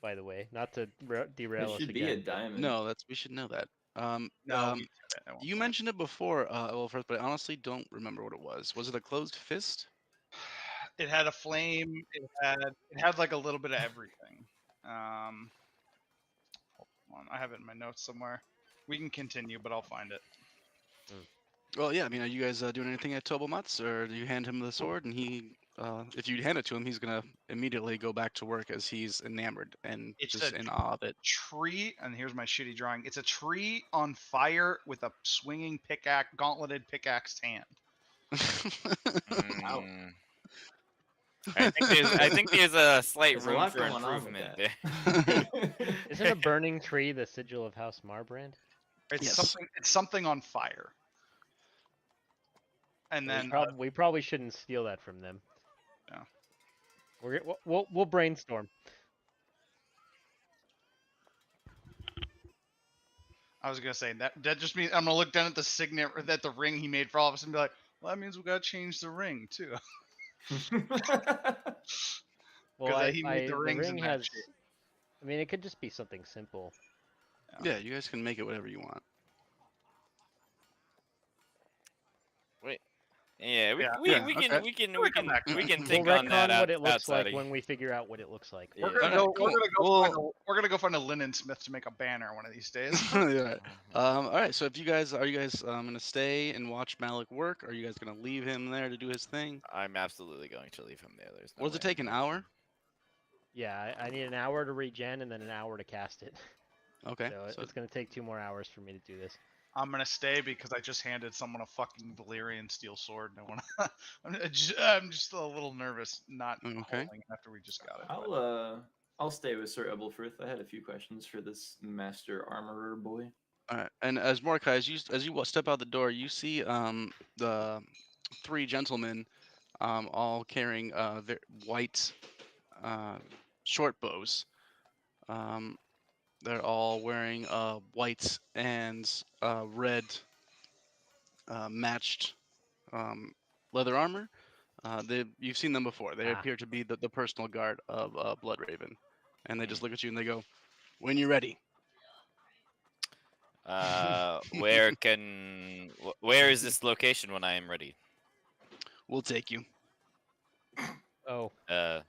by the way? Not to derail It us should be a again. diamond. No, we should know that. No, we did it at one You point. mentioned it before, first, but I honestly don't remember what it was. Was it a closed fist? It had a flame. It had like a little bit of everything. Hold on, I have it in my notes somewhere. We can continue, but I'll find it. Well, yeah. I mean, are you guys doing anything at Tobomat's, or do you hand him the sword and he? If you hand it to him, he's gonna immediately go back to work as he's enamored and It's just a in awe of it. Tree, and here's my shitty drawing. It's a tree on fire with a swinging pickaxe, gauntleted pickaxe hand. Mm. I think there's a slight There's a room lot for going on with improvement that. there. Isn't a burning tree the sigil of House Marbrand? It's Yes. something on fire. And then We probably shouldn't steal that from them. No. We'll brainstorm. I was gonna say that just means I'm gonna look down at the signet at the ring he made for all of us and be like, well, that means we gotta change the ring too. Well, he made the rings in ring that has. shape. I mean, it could just be something simple. Yeah, you guys can make it whatever you want. Yeah, we Yeah, can okay. we can We'll we come can back to we it. can We'll think on that retcon what it looks outside like of- when we figure out what it looks like. Yeah. We're gonna Alright, cool. we're gonna go find a linen smith to make a banner one of these days. Yeah. All right. So if you guys are you guys gonna stay and watch Malik work? Or are you guys gonna leave him there to do his thing? I'm absolutely going to leave him there. There's no What does it way. take? An hour? Yeah, I need an hour to regen and then an hour to cast it. Okay. So So it's gonna take 2 more hours for me to do this. I'm gonna stay because I just handed someone a fucking Valyrian steel sword. And I wanna. I'm just a little nervous not Okay. holding it after we just got it. but- I'll stay with Sir Ebelfrith. I had a few questions for this master armorer boy. all right. And as Mordecai, as you step out the door, you see the 3 gentlemen all carrying their white short bows. They're all wearing white and red matched leather armor. You've seen them before. They Ah. appear to be the personal guard of Bloodraven. And they just look at you and they go, "When you're ready." Where is this location when I am ready? We'll take you. Oh, Uh,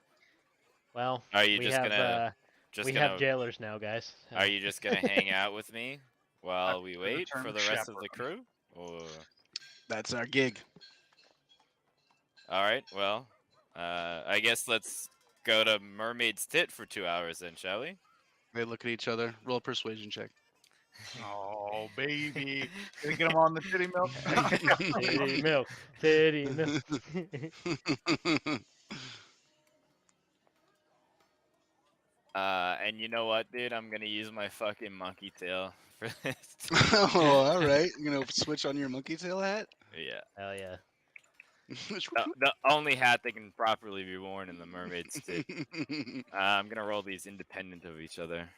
well, are you we just have gonna we have jailers now, guys. Are you just gonna hang out with me while we prefer the wait term for the rest of the chaperone. crew? Or That's our gig. all right, well, I guess let's go to Mermaid's Tit for 2 hours then, shall we? They look at each other. Roll a persuasion check. Oh, baby. Gonna get him on the titty milk? Titty milk, titty milk. And you know what, dude? I'm gonna use my fucking monkey tail for this. Oh, all right. You gonna switch on your monkey tail hat? Yeah. Hell yeah. The only hat that can properly be worn in the Mermaid's Tit. I'm gonna roll these independent of each other.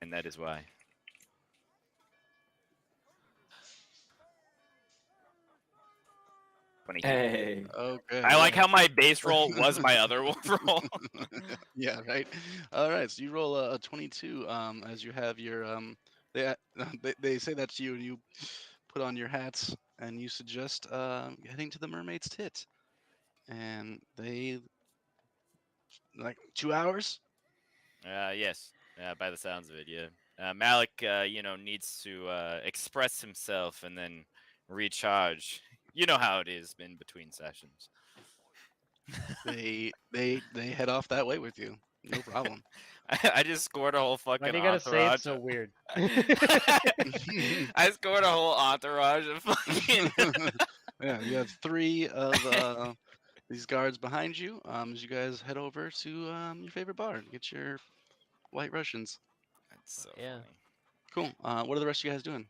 And that is why. Hey. Okay. I like yeah. how my base roll was my other roll. Yeah, right. All right, so you roll a 22 as you have your they say that to you and you put on your hats and you suggest heading to the Mermaid's Tit. And they like 2 hours? Yes. By the sounds of it, yeah. Malik, needs to express himself and then recharge. You know how it is in between sessions. They head off that way with you. No problem. I just scored a whole fucking Why do you gotta say entourage. it so weird? I scored a whole entourage of fucking. Yeah, you have 3 of these guards behind you as you guys head over to your favorite bar to get your White Russians. That's so Yeah. Cool. What are the rest of you guys doing?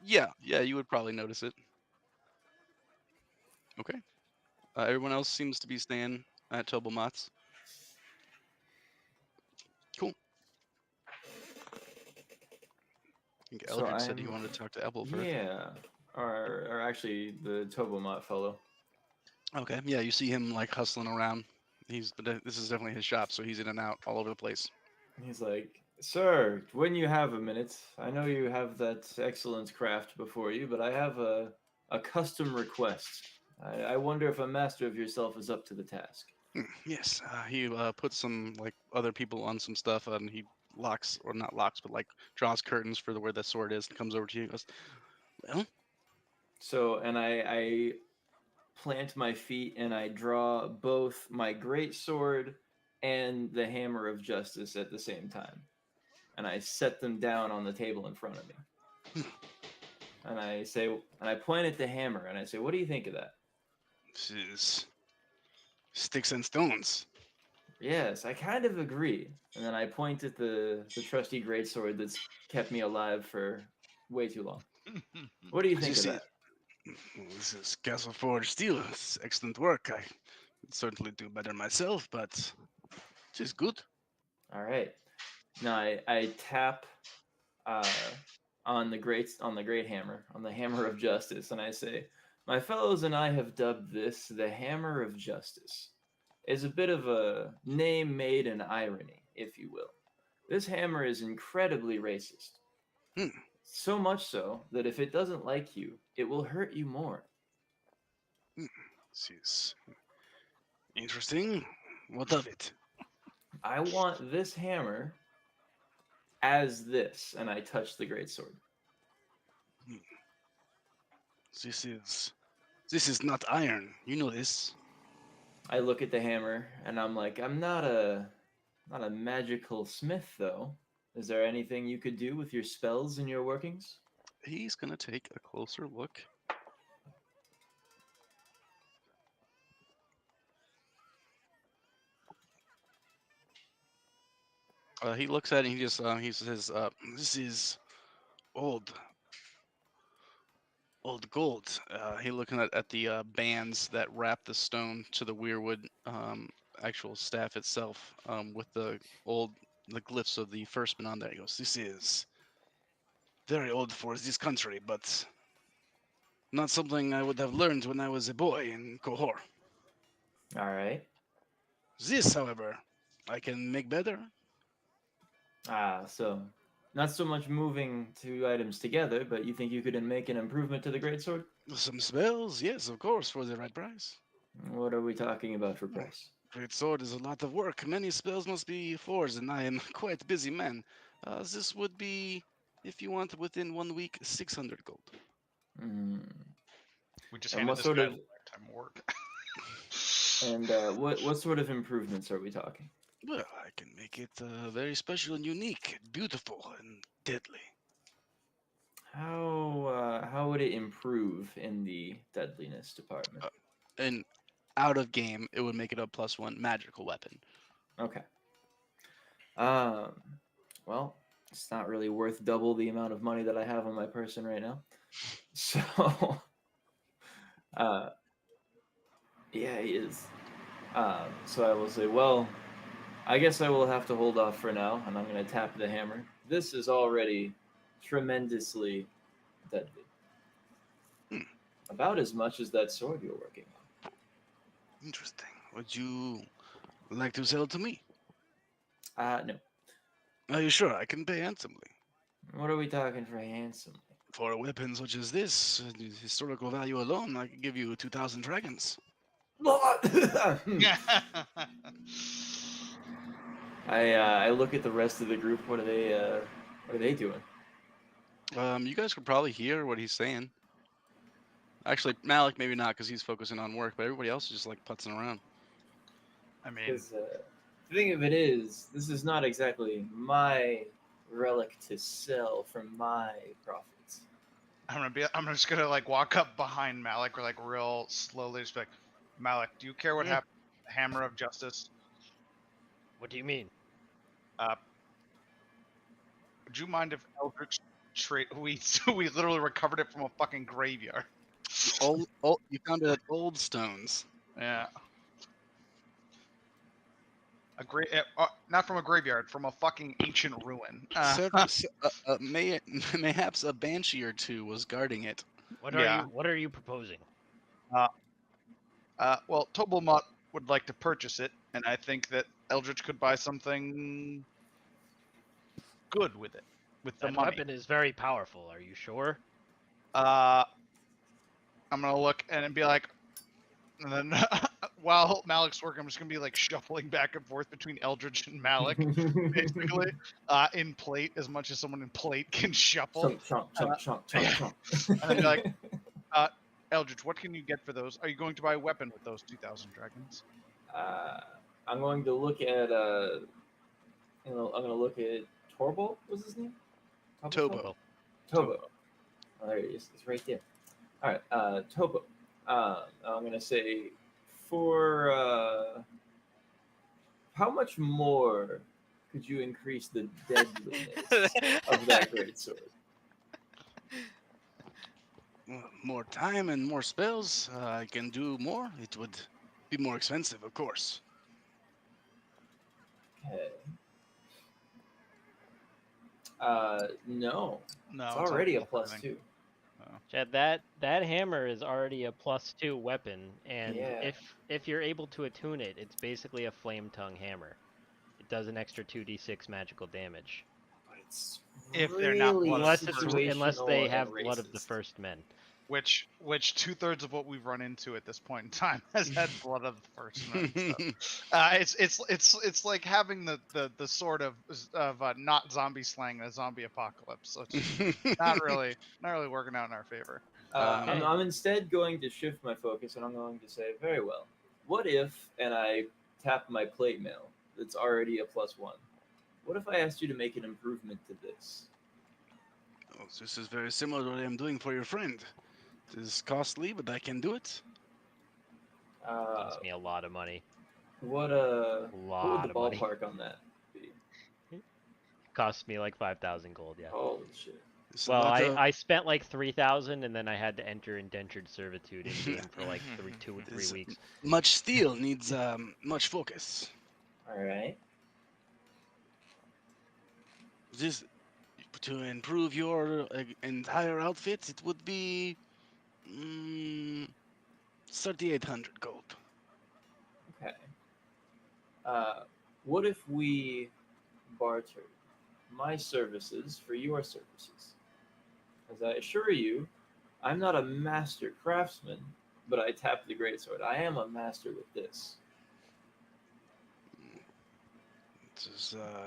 Yeah, you would probably notice it. Okay. Everyone else seems to be staying at Tobomat's. Cool. I think So Eldred said he I'm- wanted to talk to Ebelfirth. Yeah. Or actually the Tobomot fellow. Okay. Yeah, you see him like hustling around. This is definitely his shop, so he's in and out all over the place. He's like, "Sir, when you have a minute, I know you have that excellent craft before you, but I have a custom request. I wonder if a master of yourself is up to the task." Yes. He puts some like other people on some stuff, and he locks or not locks, but like draws curtains for where the sword is, and comes over to you. And goes, "Well, So, and I plant my feet and I draw both my great sword and the hammer of justice at the same time. And I set them down on the table in front of me. And I say, and I point at the hammer and I say, "What do you think of that?" this is sticks and stones." "Yes, I kind of agree." And then I point at the trusty greatsword that's kept me alive for way too long. "What do you think of that?" This is Castle Forge steel. It's excellent work. I could certainly do better myself, but it is good. All right. Now I tap on the great hammer, on the hammer of justice, and I say, "My fellows and I have dubbed this the Hammer of Justice. It's a bit of a name made in irony, if you will. This hammer is incredibly racist. Hmm. So much so that if it doesn't like you, it will hurt you more. This is interesting. What of it? I want this hammer as this," and I touch the greatsword. This is not iron. You know this. I look at the hammer and I'm like, "I'm not a magical smith though. Is there anything you could do with your spells and your workings?" He's gonna take a closer look. He looks at it. And he says, "This is old, old gold." He looking at the bands that wrap the stone to the weirwood actual staff itself, with the glyphs of the firstman on there. He goes, "This is very old for this country, but not something I would have learned when I was a boy in Kohor." All right. This, however, I can make better. So not so much moving two items together, but you think you could make an improvement to the greatsword? Some spells, yes, of course, for the right price. What are we talking about for price? Great sword is a lot of work. Many spells must be forged, and I am quite a busy man. This would be, if you want, within 1 week, 600 gold. Mm. We just And handed what this sort guy a of lifetime work. and what sort of improvements are we talking? Well, I can make it very special and unique, beautiful and deadly. How would it improve in the deadliness department? And out of game, it would make it a +1 magical weapon. Okay. Um, well, it's not really worth double the amount of money that I have on my person right now. So, uh, yeah, he is. So I will say, well, I guess I will have to hold off for now, and I'm going to tap the hammer. This is already tremendously deadly. Hmm. About as much as that sword you're working on. Interesting. Would you like to sell it to me? No. Are you sure? I can pay handsomely. What are we talking for handsomely? For a weapon such as this, historical value alone, I could give you 2,000 dragons. I look at the rest of the group. What are they doing? You guys could probably hear what he's saying. Actually, Malik maybe not because he's focusing on work, but everybody else is just like putzing around. I mean, Because the thing of it is, this is not exactly my relic to sell for my profits. I'm just gonna like walk up behind Malik or like real slowly, just be like, Malik, do you care what Yeah. happened to the Hammer of Justice? What do you mean? Would you mind if Eldritch we literally recovered it from a fucking graveyard? You found it at Old Stones. Yeah. Not from a graveyard, from a fucking ancient ruin. Mayhaps a banshee or two was guarding it. What Yeah. are you proposing? Well, Tobelmot would like to purchase it, and I think that Eldritch could buy something good with it, with the That money. weapon is very powerful. Are you sure? I'm gonna look and be like, and then while Malik's working, I'm just gonna be like shuffling back and forth between Eldritch and Malik, basically, in plate as much as someone in plate can shuffle. Chunk. And then be like, Eldritch, what can you get for those? Are you going to buy a weapon with those 2,000 dragons? I'm going to look at I'm gonna look at Torbo. What's his name? Tobo. Tobo. Oh, there he is. It's right there. All right, Tobo. I'm gonna say for how much more could you increase the deadliness of that great sword? More time and more spells. I can do more. It would be more expensive, of course. Okay. No. No, It's already a plus +2. Chad, that hammer is already a +2 weapon, and Yeah. if you're able to attune it, it's basically a flame tongue hammer. It does an extra 2d6 magical damage. But it's If they're not really blood Unless situational they and have blood of the racist. first men. which 2/3 of what we've run into at this point in time has had blood of the first men. So. It's like having the sort of not zombie slang in a zombie apocalypse. So it's not really working out in our favor. Okay. I'm instead going to shift my focus, and I'm going to say, very well. What if, and I tap my plate mail that's already a +1. What if I asked you to make an improvement to this? Oh, this is very similar to what I'm doing for your friend. It is costly, but I can do it. Cost me a lot of money. What would the ballpark on that be? Cost me like 5,000 gold. Yeah. Holy shit! It's a Well, lot of- I spent like 3,000, and then I had to enter indentured servitude in game for like 2 or 3 Is- weeks. much steel needs much focus. All right. This to improve your entire outfit, it would be 3,800 gold. What if we bartered my services for your services? As I assure you, I'm not a master craftsman, but I tap the greatsword. I am a master with this.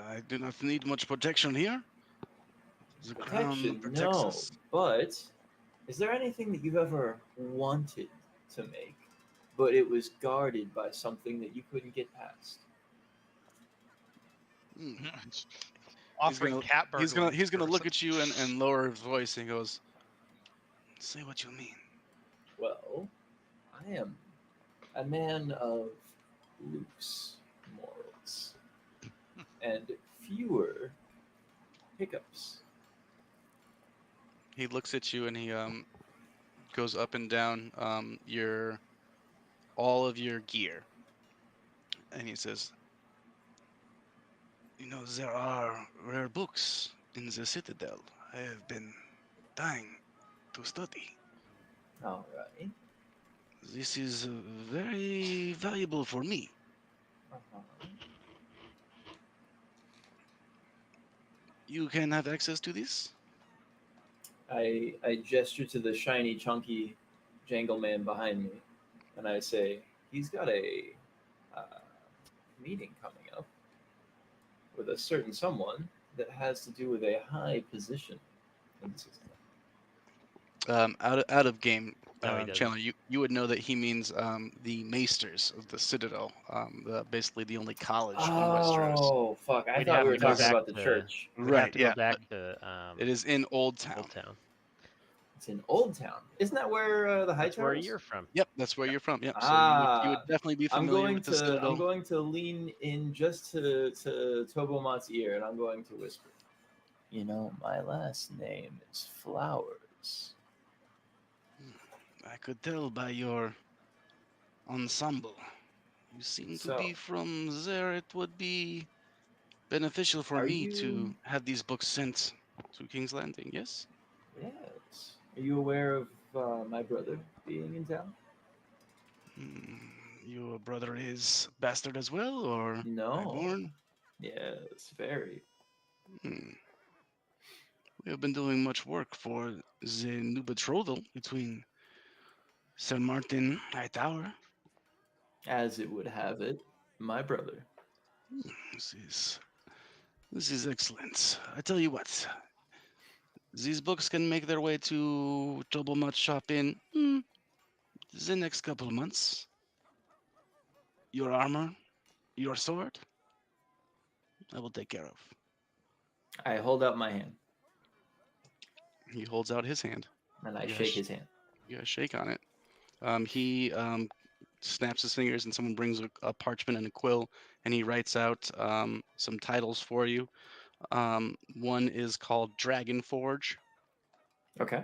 I do not need much protection here. The crown Protection, protects no. us. But is there anything that you've ever wanted to make, but it was guarded by something that you couldn't get past? Hmm. Offering cat burglary. He's gonna look person. at you and lower his voice and he goes, "Say what you mean." Well, I am a man of loose morals and fewer hiccups. He looks at you and he goes up and down your all of your gear, and he says, "You know there are rare books in the citadel. I have been dying to study. All right. This is very valuable for me. Uh-huh. You can have access to this." I gesture to the shiny, chunky Jangle Man behind me, and I say, he's got a meeting coming up with a certain someone that has to do with a high position in the system. Out of game, No, he doesn't. Chandler, you would know that he means the maesters of the Citadel, basically the only college in Westeros. Oh, fuck. I We'd thought have we were to go talking back about the to- church. We'd have Right, to go yeah, back but to it is in Old Town. Old Town. It's in Old Town. Isn't that where the That's where Hightower is? you're from. Yep, that's where you're from. Yep, so you would Ah, definitely be I'm familiar going with the to Citadel. I'm going to lean in just to Tobomat's ear, and I'm going to whisper. You know, my last name is Flowers. I could tell by your ensemble. You seem to So, be from there. It would be beneficial for are me you? to have these books sent to King's Landing. Yes. Yes. Are you aware of my brother being in town? Hmm, your brother is bastard as well, or No. highborn? Yes, very. Hmm. We have been doing much work for the new betrothal between Sir Martin Hightower. As it would have it, my brother. This is this is excellent. I tell you what, these books can make their way to Tobelmut's shop in the next couple of months. Your armor, your sword, I will take care of. I hold out my hand He holds out his hand. and I Yeah, shake his hand. You gotta shake on it. He snaps his fingers, and someone brings a parchment and a quill, and he writes out some titles for you. One is called Dragon Forge. Okay.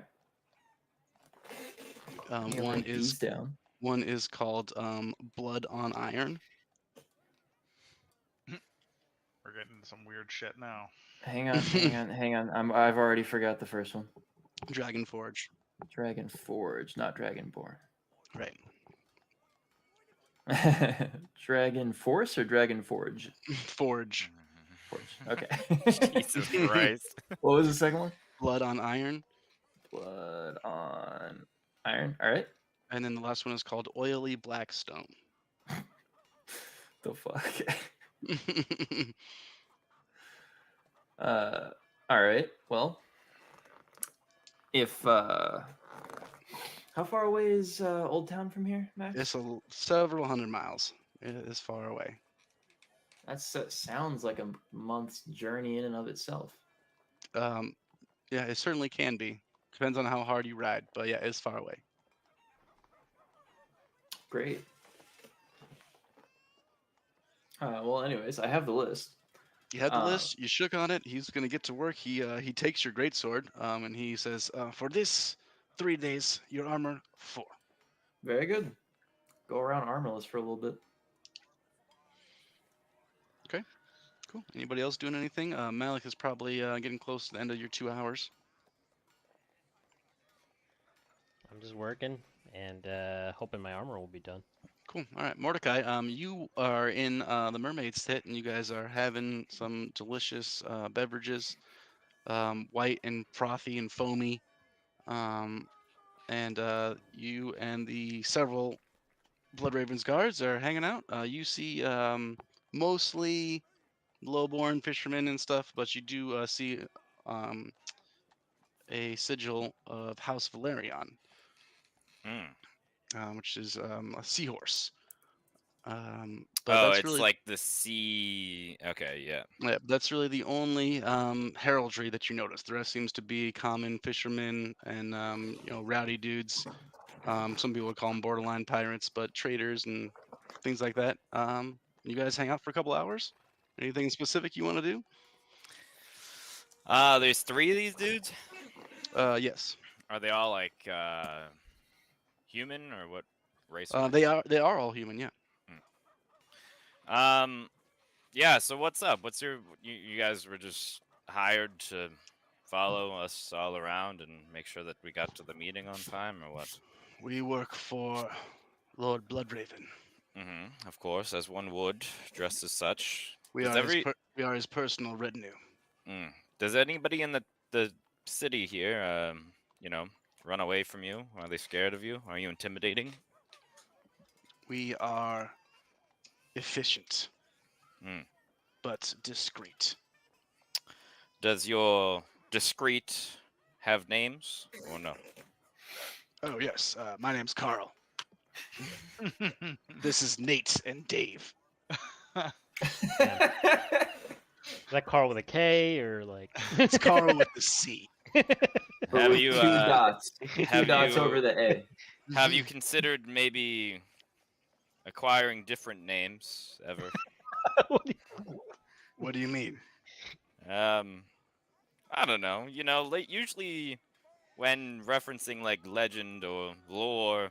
I'm gonna One write is these down. one is called Blood on Iron. We're getting some weird shit now. Hang on. I've already forgot the first one. Dragon Forge. Dragon Forge, not Dragonborn. Right. Dragon Force or Dragon Forge? Forge. Forge. Okay. Jesus Christ. What was the second one? Blood on Iron. Blood on Iron. All right. And then the last one is called Oily Blackstone. The fuck. All right. Well, if how far away is Old Town from here, Max? It's several hundred miles. It is far away. That sounds like a month's journey in and of itself. Yeah, it certainly can be. Depends on how hard you ride, but yeah, it's far away. Great. Well, anyways, I have the list. You had the list. You shook on it. He's gonna get to work. He takes your greatsword, and he says, "For this 3 days, your armor 4." Very good. Go around armorless for a little bit. Cool. Anybody else doing anything? Malik is probably getting close to the end of your 2 hours. I'm just working and hoping my armor will be done. Cool. All right, Mordecai. You are in the Mermaid's Tit, and you guys are having some delicious beverages, white and frothy and foamy. And you and the several Blood Ravens guards are hanging out. You see mostly lowborn fishermen and stuff, but you do see um, a sigil of House Valerion, Mm. which is a seahorse. But Oh, that's it's really like the sea. Okay, yeah. yeah, that's really the only heraldry that you notice. The rest seems to be common fishermen and rowdy dudes. Some people would call them borderline pirates, but traders and things like that. You guys hang out for a couple hours. Anything specific you want to do? There's 3 of these dudes. Yes. Are they all like human or what race are They are all human. Yeah. they? Yeah. So what's up? What's you guys were just hired to follow us all around and make sure that we got to the meeting on time, or what? We work for Lord Bloodraven. Of course, as one would, dressed as such. We Does are his personal retinue. Does anybody in the city here, run away from you? Are they scared of you? Are you intimidating? We are efficient, Mm. but discreet. Does your discreet have names or no? Oh yes, my name's Carl. This is Nate and Dave. Is that Carl with a K or like? It's Carl with the C. But Have with you, two dots. Two have dots you- over the A. Have you considered maybe acquiring different names ever? What do you mean? I don't know. Usually when referencing like legend or lore,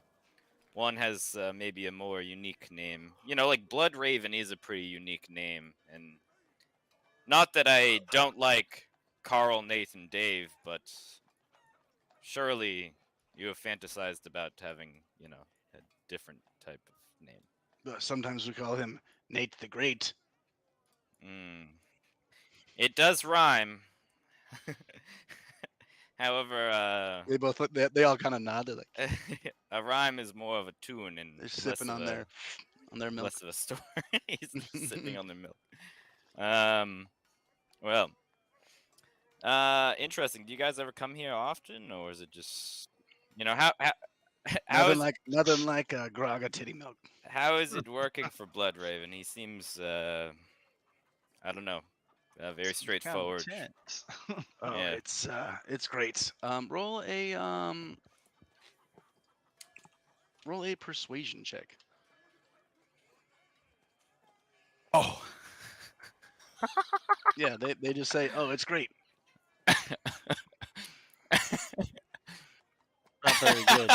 one has maybe a more unique name. Like Blood Raven is a pretty unique name, and not that I don't like Carl, Nathan, Dave, but surely you have fantasized about having, a different type of name. Sometimes we call him Nate the Great. It does rhyme. However, They all kind of nod. They're like a rhyme is more of a tune and they're less sipping of on their milk. less of a story. He's sipping on their milk. Well, interesting. Do you guys ever come here often, or is it just, how Nothing like a grog of titty milk. how is it working for Blood Raven? He seems, I don't know, very straightforward. Oh, Yeah. it's great. Roll a persuasion check. Oh. Yeah, they just say, "Oh, it's great." Not very good.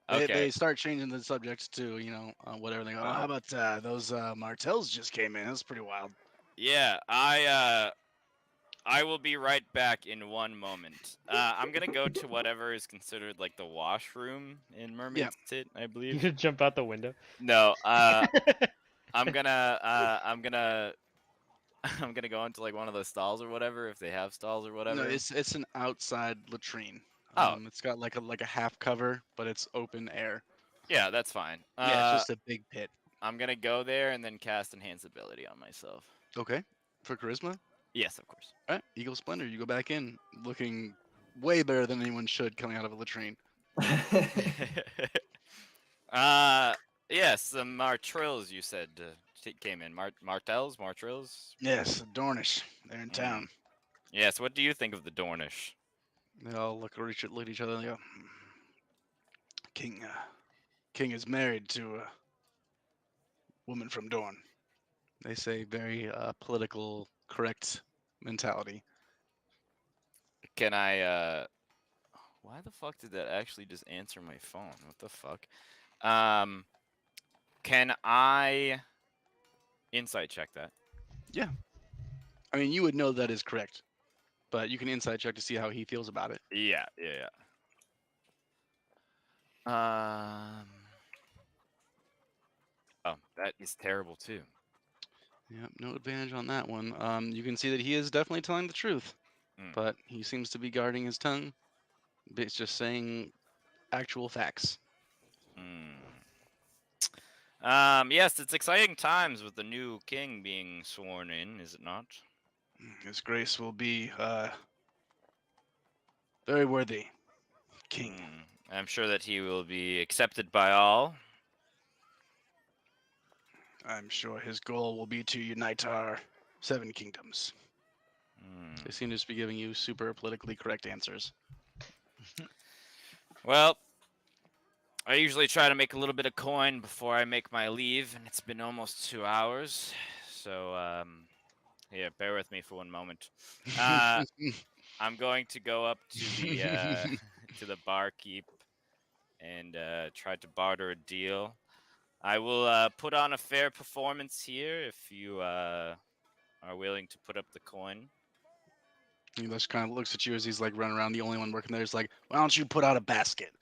Okay. They start changing the subjects to whatever they go. Oh, how about those Martells just came in? That's pretty wild. Yeah, I will be right back in one moment. I'm gonna go to whatever is considered like the washroom in Mermaid's Tit, I You believe. could jump out the window. No, I'm gonna go into like one of those stalls or whatever, if they have stalls or whatever. No, it's an outside latrine. Oh. It's got like a half cover, but it's open air. Yeah, that's fine. Yeah, it's just a big pit. I'm gonna go there and then cast Enhance Ability on myself. Okay, for charisma. Yes, of course. All right, Eagle Splendor, you go back in, looking way better than anyone should coming out of a latrine. Yes, the Martrills you said came in. Martrills? Yes, Dornish. They're in town. Yes, what do you think of the Dornish? They all look at each other and they go, King is married to a woman from Dorne. They say very political correct mentality. Can I, why the fuck did that actually just answer my phone? What the fuck? Can I insight check that? Yeah. I mean, you would know that is correct, but you can insight check to see how he feels about it. Yeah. Oh, that is terrible too. Yep, no advantage on that one. You can see that he is definitely telling the truth, Mm. but he seems to be guarding his tongue. It's just saying actual facts. Yes, it's exciting times with the new king being sworn in, is it not? His grace will be very worthy king. I'm sure that he will be accepted by all. I'm sure his goal will be to unite our 7 kingdoms. They seem to just be giving you super politically correct answers. Well, I usually try to make a little bit of coin before I make my leave, and it's been almost 2 hours. So, yeah, bear with me for one moment. I'm going to go up to the to the barkeep and try to barter a deal. I will put on a fair performance here if you are willing to put up the coin. He just kind of looks at you as he's like running around. The only one working there is like, why don't you put out a basket?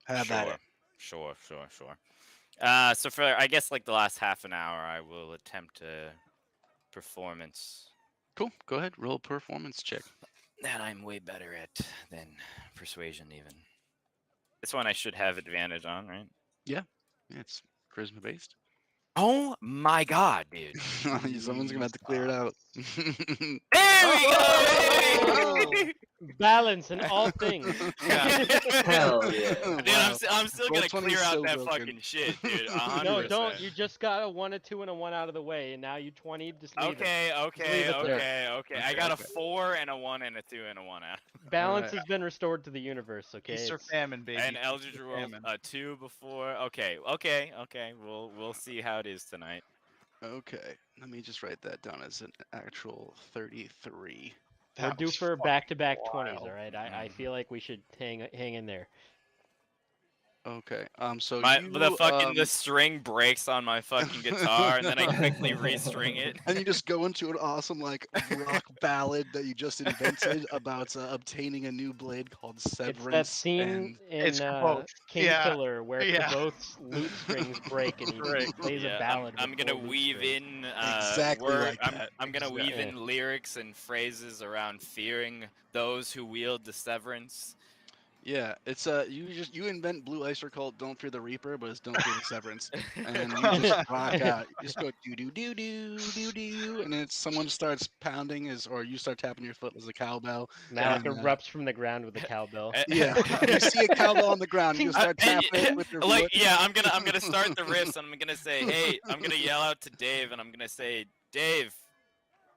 Have Sure. at it. Sure. So for I guess like the last half an hour, I will attempt a performance Cool. Go ahead. Roll a performance check. that I'm way better at than persuasion even. This one I should have advantage on, right? Yeah, it's charisma based. Oh my god, dude. Someone's gonna have to clear it out. There we go! Oh! Balance in all things. Hell yeah. Dude, Wow. I'm still Roll gonna 20 clear is out so that broken. fucking shit, dude. No, 100%. don't. You just got a 1, a 2, and a 1 out of the way, and now you 20. Just leave it. Okay. Leave it there. I got a 4 and a 1 and a 2 and a 1 out. Balance Alright. has been restored to the universe. Okay. Feast or It's- famine, baby. And Eldridge Feast or rolled famine. a 2 before. Okay. We'll see how it is tonight. Okay, let me just write that down as an actual 33. We're That due was for fucking back-to-back 20s. wild. All right. I Mhm. feel like we should hang in there. Okay, so The fucking you, string breaks on my fucking guitar, and then I quickly restring it. and you just go into an awesome like rock ballad that you just invented about obtaining a new blade called It's Severance. that scene It's in both. King Yeah, Killer where yeah. both lute strings break and he Break. plays a ballad. I'm with gonna 4 lute weave strings. in Exactly like that. I'm gonna weave Exactly. in lyrics and phrases around fearing those who wield the severance. Yeah, it's you invent Blue Oyster Cult Don't Fear the Reaper, but it's Don't Fear the Severance, and you just rock out. You just go do do do do do do, and then someone starts pounding or you start tapping your foot as a cowbell. Malik and, erupts from the ground with a cowbell. Yeah, you see a cowbell on the ground, you just start tapping it with your Like foot. yeah, I'm gonna start the riffs and I'm gonna say, hey, I'm gonna yell out to Dave and I'm gonna say, Dave,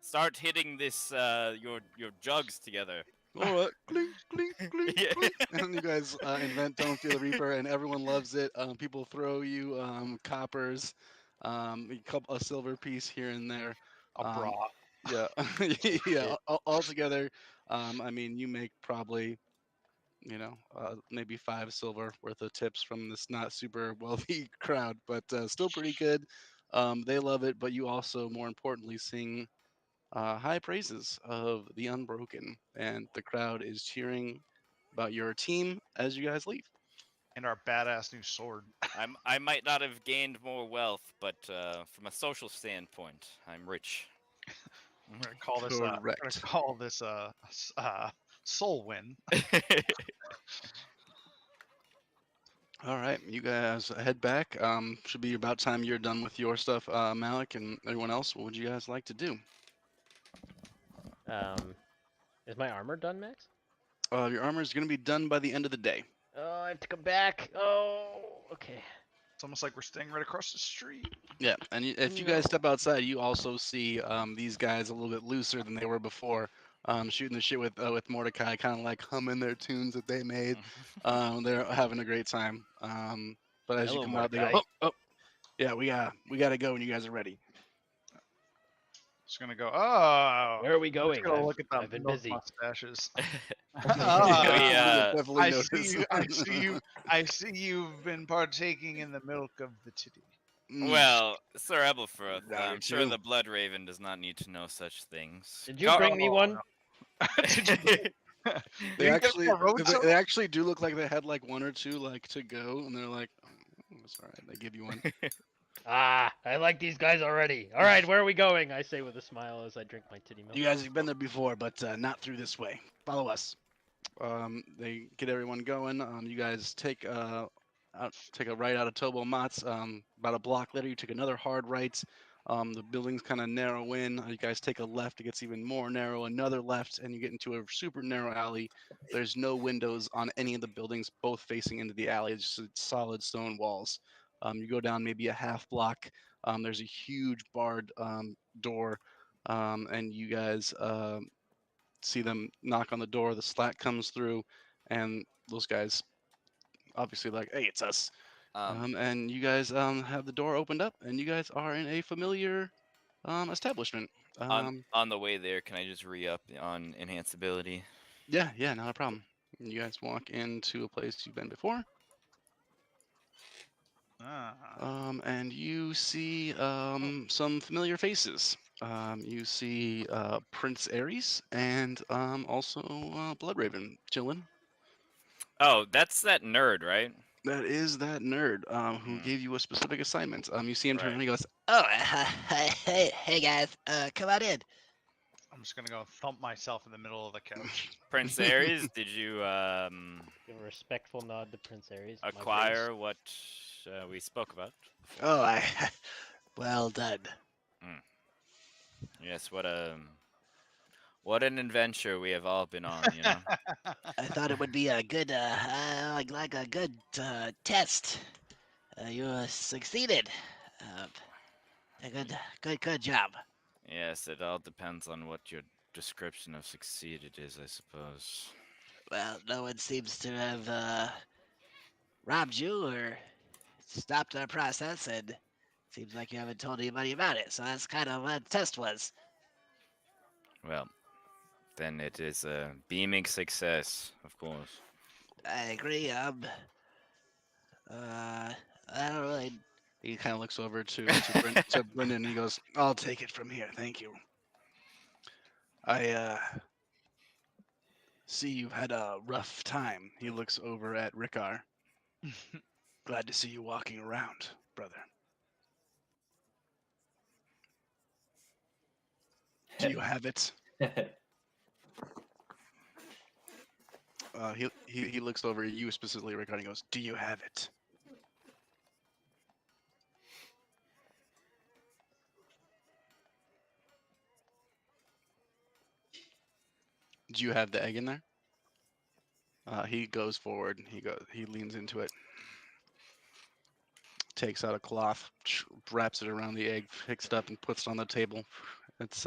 start hitting this your jugs together. All right, clink, clink, clink, Yeah. clink. And you guys invent Don't Fear the Reaper, and everyone loves it. People throw you coppers, a silver piece here and there. A bra. Yeah, yeah. All together, I mean, you make probably, maybe 5 silver worth of tips from this not super wealthy crowd, but still pretty good. They love it, but you also, more importantly, sing high praises of the Unbroken, and the crowd is cheering about your team as you guys leave. And our badass new sword. I might not have gained more wealth, but from a social standpoint, I'm rich. I'm gonna call this. I'm gonna Correct. call this soul win. All right, you guys head back. Should be about time you're done with your stuff, Malik, and everyone else. What would you guys like to do? Is my armor done, Max? Your armor is going to be done by the end of the day. Oh, I have to come back. Oh, okay. It's almost like we're staying right across the street. Yeah, and if you guys step outside, you also see these guys a little bit looser than they were before, shooting the shit with Mordecai, kind of like humming their tunes that they made. They're having a great time. But as you Hello, come out, they go, Mordecai. oh, yeah, we gotta go when you guys are ready. Just gonna go. Oh, Where are we going? Let's go look at I've the been milk busy. mustaches. Yeah, Definitely I noticed. see you. I see you. I see you've been partaking in the milk of the titty. well, Sir Ebelfirth, That I'm or sure two. the Blood Raven does not need to know such things. Did you bring me one? Did you They You think there's actually, more road they, zone? they actually do look like they had like one or two like to go, and they're like, oh, it's all right. They give you one. Ah, I like these guys already. All right, where are we going? I say with a smile as I drink my titty milk. You guys have been there before, but not through this way. Follow us. They get everyone going. You guys take take a right out of Tobo Mats. About a block later, you take another hard right. The buildings kind of narrow in. You guys take a left. It gets even more narrow. Another left, and you get into a super narrow alley. There's no windows on any of the buildings, both facing into the alley. It's just solid stone walls. You go down maybe a half block. There's a huge barred door, and you guys see them knock on the door. The slat comes through, and those guys obviously like, hey, it's us. And you guys have the door opened up, and you guys are in a familiar establishment. On the way there, can I just re-up on enhance ability? Yeah, not a problem. You guys walk into a place you've been before, and you see some familiar faces. You see Prince Ares and also Bloodraven chilling. Oh, that's that nerd, right? That is that nerd who Mm, gave you a specific assignment. You see him turn right. around. He goes, Oh, hey guys, come on in. I'm just gonna go thump myself in the middle of the couch. Prince Ares, did you Give a respectful nod to Prince Ares. my prince. acquire what we spoke about? Oh, well done. Yes, what an adventure we have all been on, you know. I thought it would be a good, like a good test. You succeeded. A good job. Yes, it all depends on what your description of succeeded is, I suppose. Well, no one seems to have robbed you or stopped our process, and seems like you haven't told anybody about it. So that's kind of what the test was. Well, then it is a beaming success, of course. I agree. I don't really. he kind of looks over to to Brendan, and he goes, "I'll take it from here, thank you. I see you've had a rough time." He looks over at Rickar. Glad to see you walking around, brother. Do you have it? He looks over at you specifically, Rickar, and he goes, "Do you have it?" Do you have the egg in there? He goes forward. He leans into it, takes out a cloth, wraps it around the egg, picks it up, and puts it on the table. It's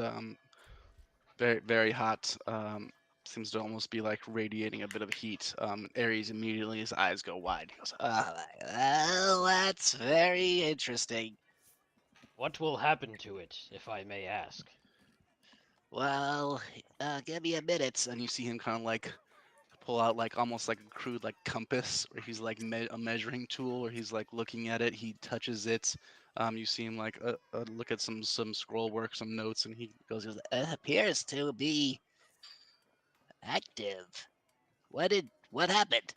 very hot. Seems to almost be like radiating a bit of heat. Ares immediately, his eyes go wide. He goes, Well, that's very interesting. What will happen to it, if I may ask? Well, give me a minute. and you see him kind of like pull out like almost like a crude like compass, where he's like a measuring tool, or he's like looking at it. He touches it. You see him like look at some scroll work, some notes, and he goes, It appears to be active. What happened?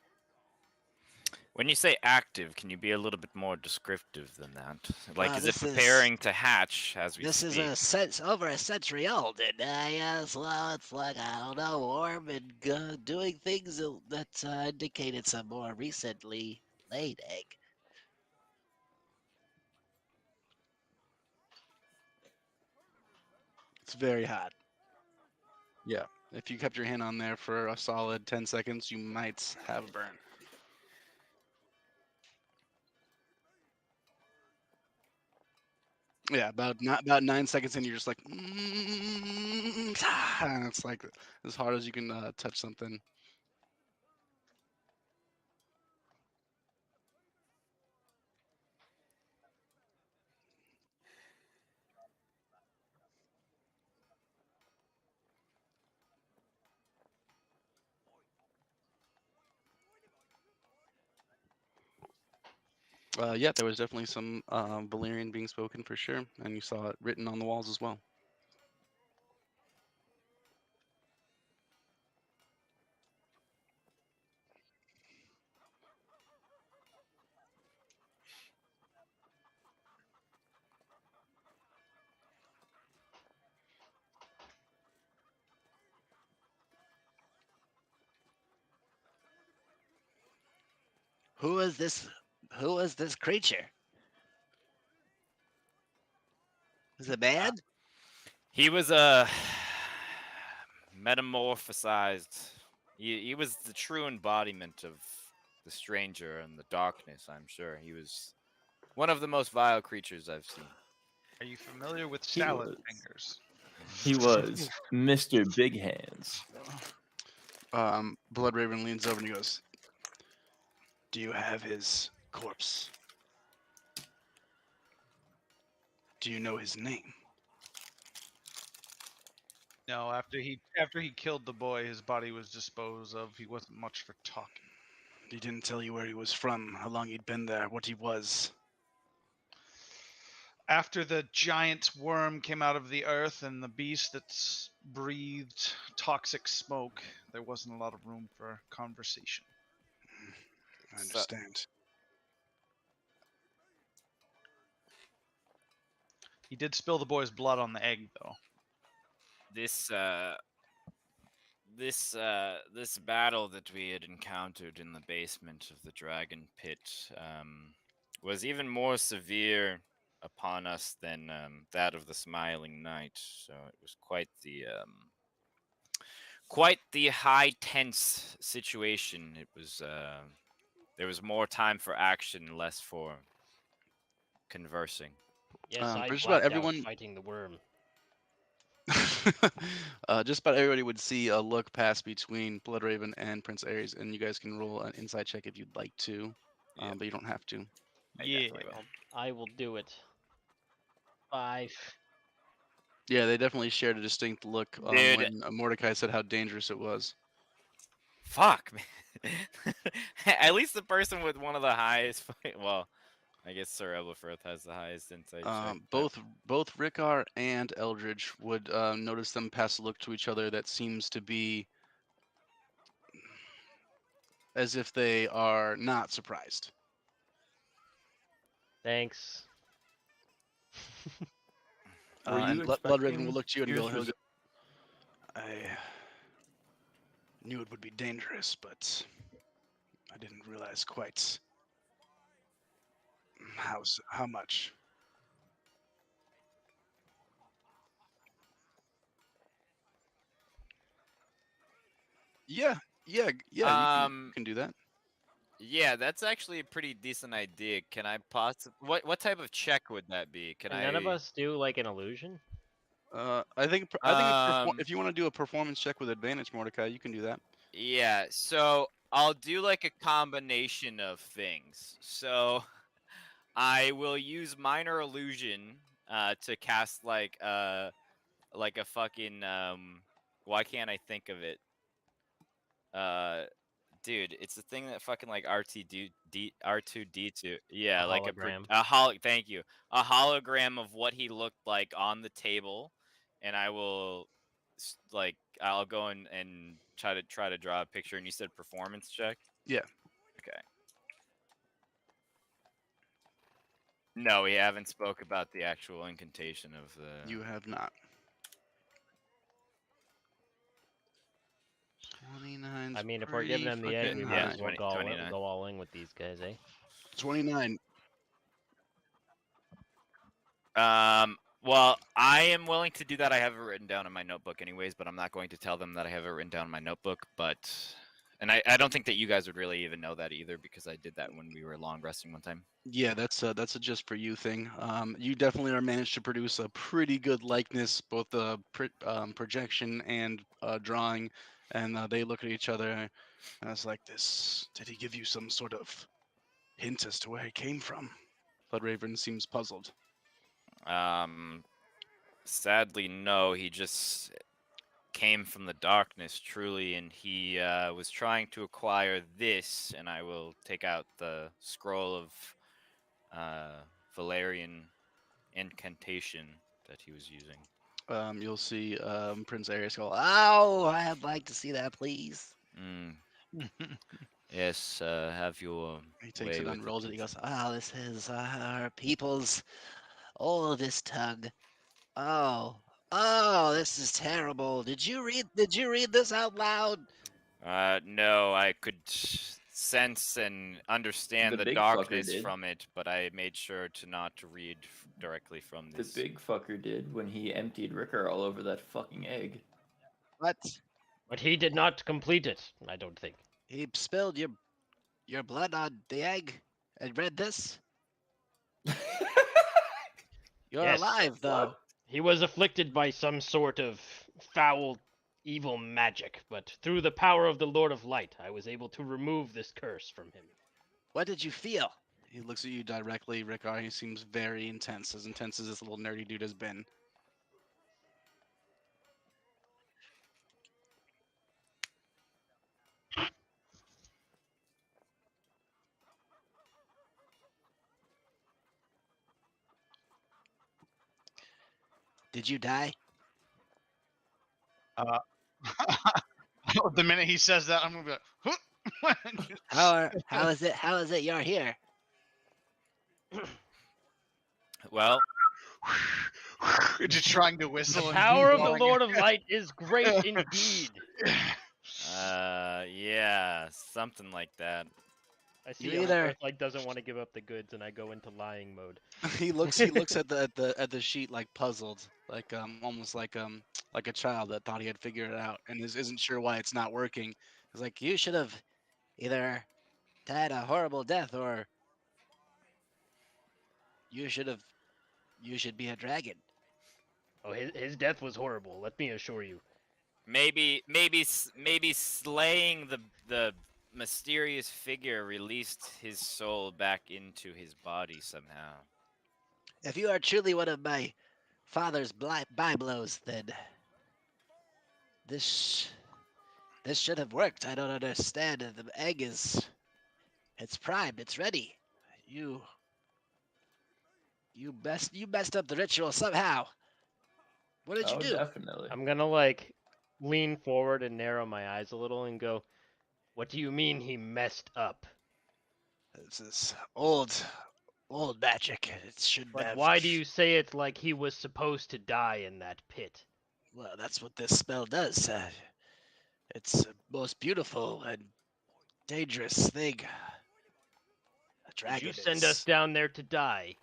When you say active, can you be a little bit more descriptive than that? Like, is it this is- preparing to hatch as we This speak? is over a century old, and yes, well, it's like I don't know, warm and doing things that indicated some more recently laid egg. "It's very hot." Yeah. If you kept your hand on there for a solid 10 seconds, you might have a burn. Yeah, about 9 seconds in, you're just like, and it's like as hard as you can touch something. Yeah, there was definitely some Valyrian being spoken for sure, and you saw it written on the walls as well. Who is this? Who is this creature? Is it man? He was metamorphosized. He was the true embodiment of the stranger and the darkness. I'm sure he was one of the most vile creatures I've seen. Are you familiar with He salad was. fingers? He was Mr. Big Hands. Bloodraven leans over and he goes, "Do you have his corpse? Do you know his name?" No, after he killed the boy, his body was disposed of. He wasn't much for talking. He didn't tell you where he was from, how long he'd been there, what he was. After the giant worm came out of the earth and the beast that's breathed toxic smoke, there wasn't a lot of room for conversation. I So- understand. He did spill the boy's blood on the egg, though. This this battle that we had encountered in the basement of the dragon pit was even more severe upon us than that of the Smiling Knight. So it was quite the high tense situation. It was there was more time for action, less for conversing. Yes, I for just blacked about out everyone, fighting the worm. just about everybody would see a look pass between Bloodraven and Prince Ares, and you guys can roll an insight check if you'd like to, Yeah. but you don't have to. I Yeah. definitely will. I will do it. 5. Yeah, they definitely shared a distinct look Dude. when Mordecai said how dangerous it was. Fuck, man. At least the person with one of the highest. Well, I guess Sir Eblifirth has the highest insight check. but- Both Rickar and Eldridge would notice them pass a look to each other that seems to be as if they are not surprised. Thanks. Were you And Bloodraven expecting will look to you and Pierce he'll was- go, "I knew it would be dangerous, but I didn't realize quite how much." Yeah, yeah, yeah. You can do that. Yeah, that's actually a pretty decent idea. Can I what type of check would that be? Can Can I none of us do like an illusion? I think if you want to do a performance check with advantage, Mordecai, you can do that. Yeah, so I'll do like a combination of things. So I will use minor illusion to cast like a fucking why can't I think of it? Dude, it's the thing that fucking like R2D2. Yeah, A like hologram. thank you. A hologram of what he looked like on the table, and I will like I'll go and try to draw a picture. And you said performance check? Yeah. Okay. No, we haven't spoke about the actual incantation of the. You have not. 29. I mean, if we're giving them the egg, we might Yeah, as well 29. go all in with these guys, eh? 29. Well, I am willing to do that. I have it written down in my notebook, anyways, but I'm not going to tell them that I have it written down in my notebook. And I don't think that you guys would really even know that either, because I did that when we were long resting one time. Yeah, that's a just for you thing. You definitely are managed to produce a pretty good likeness, both the projection and drawing, and they look at each other. And I was like, "This. Did he give you some sort of hint as to where he came from?" Bloodraven seems puzzled. Sadly, no. He just came from the darkness, truly, and he was trying to acquire this. And I will take out the scroll of Valerian incantation that he was using. You'll see Prince Ares go, Oh, I'd like to see that, please. Mm. Yes, have your he takes way it, with unrolls it. He goes, Oh, this is our people's oldest tongue. Oh, this is terrible. Did you read this out loud? No, I could sense and understand The the big fucker darkness did. from it, but I made sure to not read directly from The this. big fucker did when he emptied Ricker all over that fucking egg. What? But he did not complete it, I don't think. He spilled your blood on the egg and read this? You're Yes. alive, though. He was afflicted by some sort of foul, evil magic, but through the power of the Lord of Light, I was able to remove this curse from him. What did you feel? He looks at you directly, Rickar. He seems very intense as this little nerdy dude has been. Did you die? The minute he says that, I'm gonna be like, "Huh?" How is it you're here? Well, Just trying to whistle. The and power of the blowing Lord it. of Light is great indeed. yeah, something like that. I see You either- Earth like doesn't want to give up the goods, and I go into lying mode. He looks at the sheet like puzzled, like almost like a child that thought he had figured it out and isn't sure why it's not working. It's like you should have either died a horrible death or you should be a dragon. Oh, his death was horrible. Let me assure you. Maybe slaying the mysterious figure released his soul back into his body somehow. If you are truly one of my father's byblos, then this should have worked. I don't understand. The egg it's primed. It's ready. You messed up the ritual somehow. What did you do? Definitely. I'm gonna like lean forward and narrow my eyes a little and go, "What do you mean he messed up? This is old magic. It should But have. why do you say it like he was supposed to die in that pit?" Well, that's what this spell does. It's the most beautiful and dangerous thing. A Did dragon you send is. us down there to die?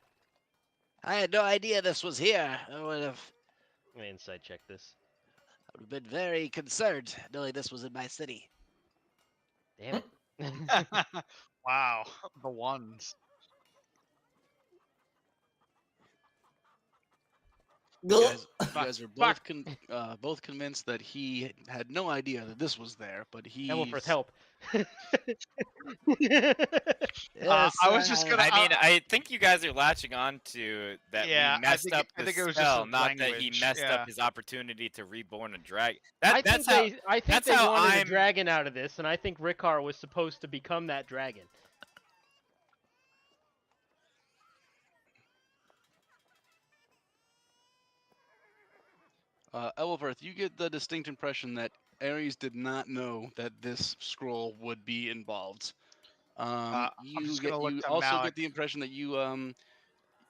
I had no idea this was here. I would have Let me insight check this. been very concerned knowing this was in my city. Damn it. Wow, the ones. You guys are both convinced that he had no idea that this was there, but he. Emelforth, help. Yes, I was just gonna- I mean, I think you guys are latching on to that Yeah, we messed think up I the think it was just spell, a not that he language, messed yeah. up his opportunity to reborn a dragon. I That's think how. that's they how wanted a I'm- dragon out of this, and I think Rickar was supposed to become that dragon. Elverth, you get the distinct impression that Ares did not know that this scroll would be involved. I'm just gonna look You to also Malik. get the impression that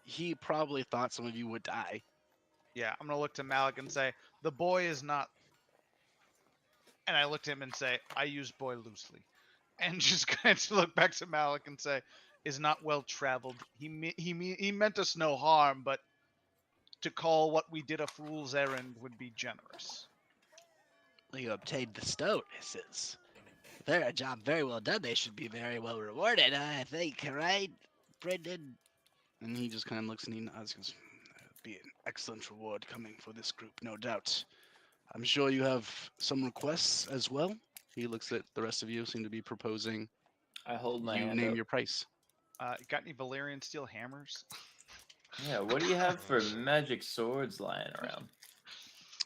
he probably thought some of you would die. Yeah, I'm gonna look to Malik and say, the boy is not. And I look to him and say, I use boy loosely. And just going to look back to Malik and say, is not well traveled. He meant us no harm, but to call what we did a fool's errand would be generous. Well, you obtained the stone. This is a job very well done. They should be very well rewarded, I think, right, Brendan? And he just kind of looks and he nods. Goes, "Be an excellent reward coming for this group, no doubt. I'm sure you have some requests as well." He looks at the rest of you, seem to be proposing. I hold my You hand name up. your price. Got any Valyrian steel hammers? Yeah, what do you have for magic swords lying around?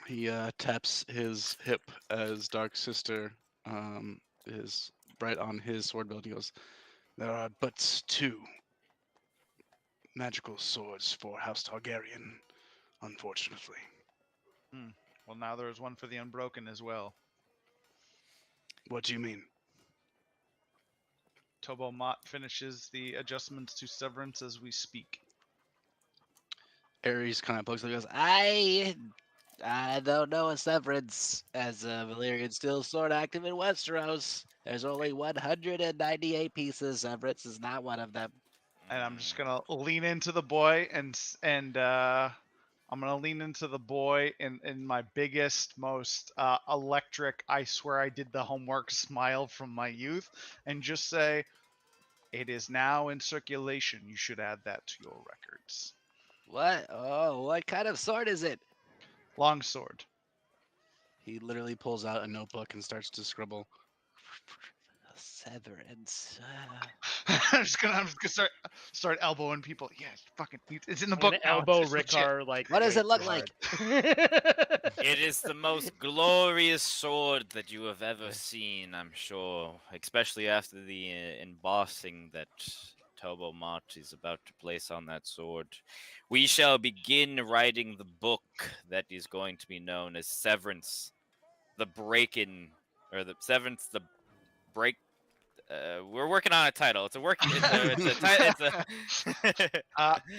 He taps his hip as Dark Sister is right on his sword belt. He goes, "There are but 2 magical swords for House Targaryen, unfortunately." Well, now there's one for the Unbroken as well. What do you mean? Tobo Mott finishes the adjustments to Severance as we speak. Ares kind of pokes and goes, I don't know a severance, as Valyrian's still sword active in Westeros. There's only 198 pieces. Severance is not one of them. And I'm just gonna lean into the boy and I'm gonna lean into the boy in my biggest, most electric, I swear I did the homework smile from my youth, and just say, "It is now in circulation. You should add that to your records." What? Oh, what kind of sword is it? Longsword. He literally pulls out a notebook and starts to scribble. Severance. I'm just gonna start elbowing people. Yeah, fucking, it's in the I'm book gonna now. elbow It's legit. Rickar like. What does way it look too like? hard. It is the most glorious sword that you have ever seen, I'm sure, especially after the embossing that Tobo Mott is about to place on that sword. We shall begin writing the book that is going to be known as Severance, the Break-In, or the Severance, the Break. We're working on a title. It's a work.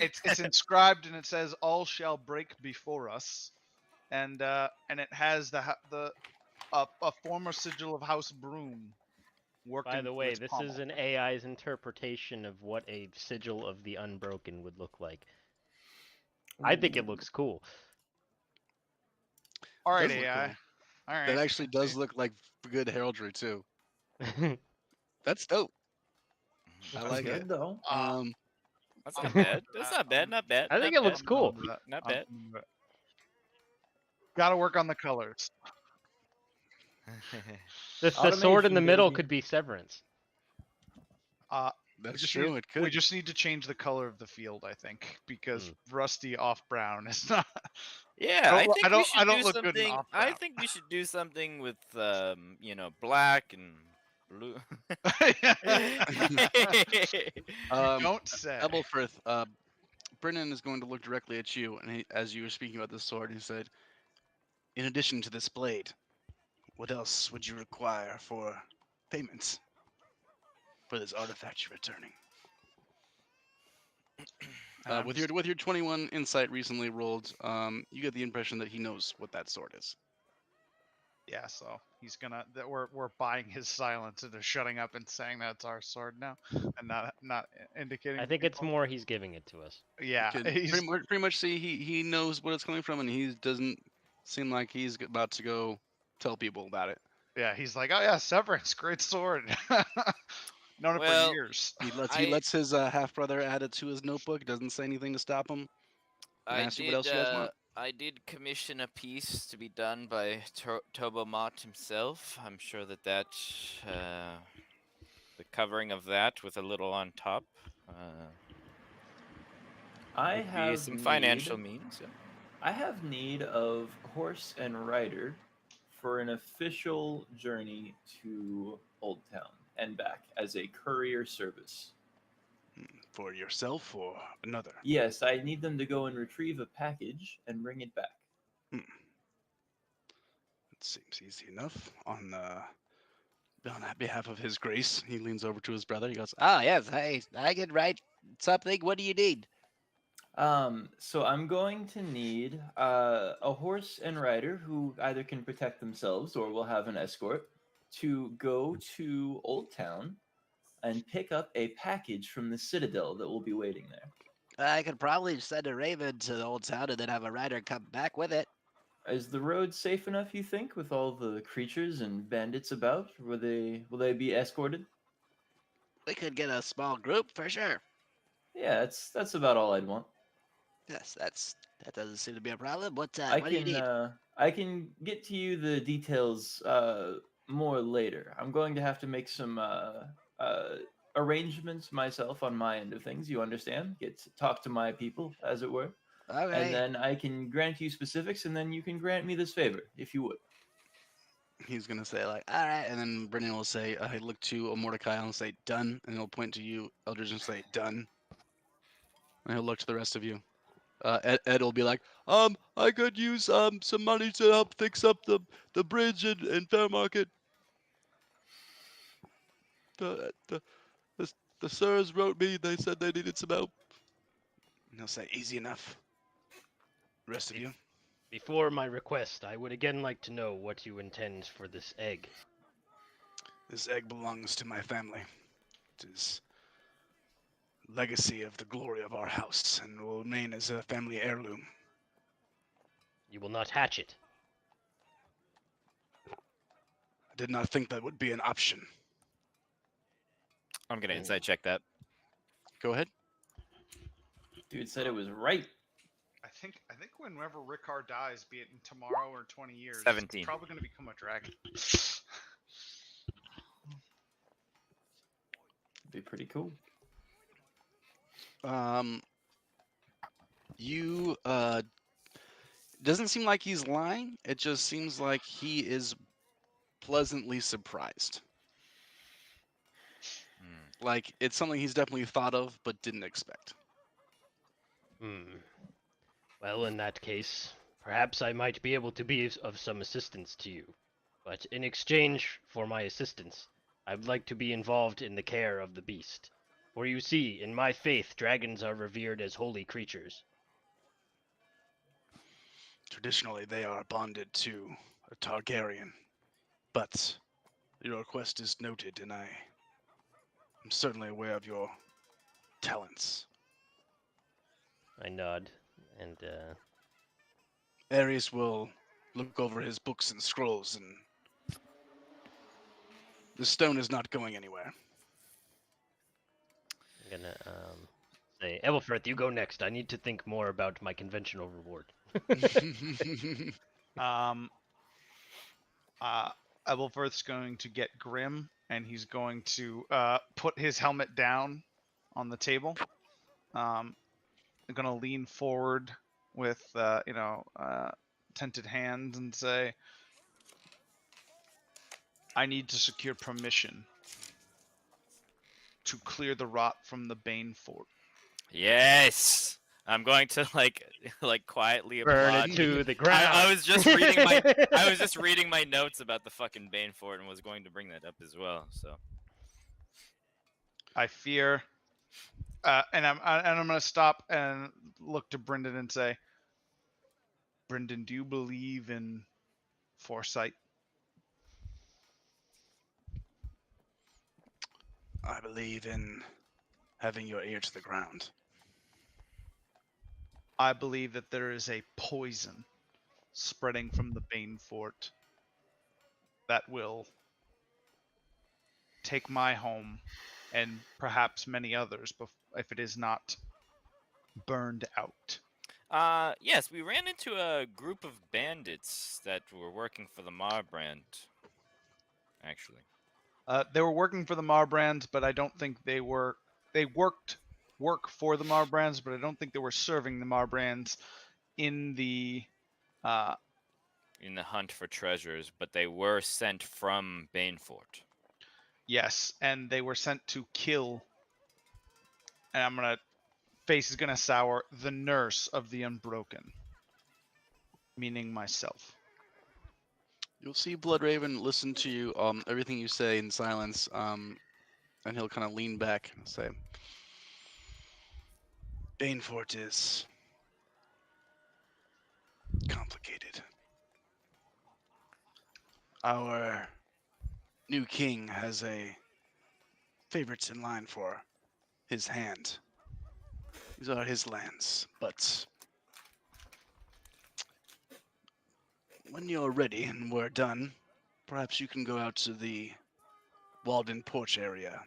It's inscribed and it says, "All shall break before us," and it has the a former sigil of House Broom. Worked By into the way, its this pommel. is an AI's interpretation of what a sigil of the Unbroken would look like. I think it looks cool. All right, Does look AI. cool. All right. That actually does see. look like good heraldry too. That's dope. I Sounds like good it. though. That's not bad. That's not bad. Not bad. I think not it looks bad, cool. Not bad. Got to work on the colors. The sword in Automation, the middle baby. could be Severance. That's just true. need- It could. We just need to change the color of the field, I think, because rusty off brown is not. Yeah, I I think we don't- should I don't do look good in something. off I brown. think we should do something with black and blue. Don't say. Ebelfrith, Brennan is going to look directly at you, and as you were speaking about the sword, he said, "In addition to this blade, what else would you require for payments for this artifact you're returning?" I'm With just- your 21 insight recently rolled, you get the impression that he knows what that sword is. Yeah, so he's gonna. That we're buying his silence into shutting up and saying that's our sword now, and not indicating. I to think it's people. more he's giving it to us. Yeah, You can he's pretty much see he knows what it's coming from, and he doesn't seem like he's about to go tell people about it. he's like, oh yeah, Severance, great sword. Known it for Well, years. He lets his half brother add it to his notebook. Doesn't say anything to stop him. And I ask you what did. else you guys want. I did commission a piece to be done by Tobo Mott himself. I'm sure that the covering of that with a little on top. I Would be have some need, financial means. Yeah. I have need of horse and rider for an official journey to Old Town and back as a courier service. For yourself or another? Yes, I need them to go and retrieve a package and bring it back. It seems easy enough. On behalf of His Grace, he leans over to his brother. He goes, Oh, yes. Hey, I can write something. What do you need? So I'm going to need a horse and rider who either can protect themselves or will have an escort to go to Old Town and pick up a package from the Citadel that will be waiting there. I could probably send a raven to the Old Town and then have a rider come back with it. Is the road safe enough, you think, with all the creatures and bandits about? Will they be escorted? We could get a small group for sure. Yeah, that's about all I'd want. Yes, that doesn't seem to be a problem. What I do you can need? I can get to you the details more later. I'm going to have to make some arrangements myself on my end of things. You understand? Get to talk to my people, as it were, and Okay. then I can grant you specifics, and then you can grant me this favor, if you would. he's gonna say like, all right, and then Brennan will say, I look to Mordecai and say, done, and he'll point to you, Eldridge, and say, done. And he'll look to the rest of you. Ed will be like, I could use some money to help fix up the bridge in Fairmarket. The sirs wrote me. They said they needed some help. And he'll say, easy enough. The rest of you. Before my request, I would again like to know what you intend for this egg. This egg belongs to my family. It is legacy of the glory of our house and will remain as a family heirloom. You will not hatch it. I did not think that would be an option. I'm gonna Oh. insight check that. Go ahead. Dude said it was right. I think whenever Rickard dies, be it in tomorrow or 20 years, 17. it's probably going to become a dragon. Be pretty cool. You doesn't seem like he's lying. It just seems like he is pleasantly surprised. Like it's something he's definitely thought of but didn't expect. Well, in that case, perhaps I might be able to be of some assistance to you. But in exchange for my assistance, I would like to be involved in the care of the beast. For you see, in my faith, dragons are revered as holy creatures. Traditionally, they are bonded to a Targaryen, but your request is noted, and I am certainly aware of your talents. I nod, and Ares will look over his books and scrolls, and the stone is not going anywhere. I'm gonna say, Evelfirth, you go next. I need to think more about my conventional reward. Ebelfirth's going to get grim, and he's going to put his helmet down on the table. I'm going to lean forward with, tented hands and say, I need to secure permission to clear the rot from the Bane Fort. Yes. I'm going to like quietly Burn applaud. it to the ground. I was just reading my I was just reading my notes about the fucking Bane Fort and was going to bring that up as well. So I fear, and I'm going to stop and look to Brendan and say, Brendan, do you believe in foresight? I believe in having your ear to the ground. I believe that there is a poison spreading from the Bane Fort that will take my home and perhaps many others if it is not burned out. yes, we ran into a group of bandits that were working for the Marbrand. Actually, They were working for the Marbrands, but I don't think they worked for the Marbrands, but I don't think they were serving the Marbrands in the hunt for treasures, but they were sent from Banefort. Yes, and they were sent to kill, and face is gonna sour, the nurse of the Unbroken, meaning myself. You'll see Bloodraven listen to you, everything you say in silence, and he'll kind of lean back and say, Banefort is complicated. Our new king has a favorites in line for his hand. These are his lands, but when you're ready and we're done, perhaps you can go out to the Walden Porch area.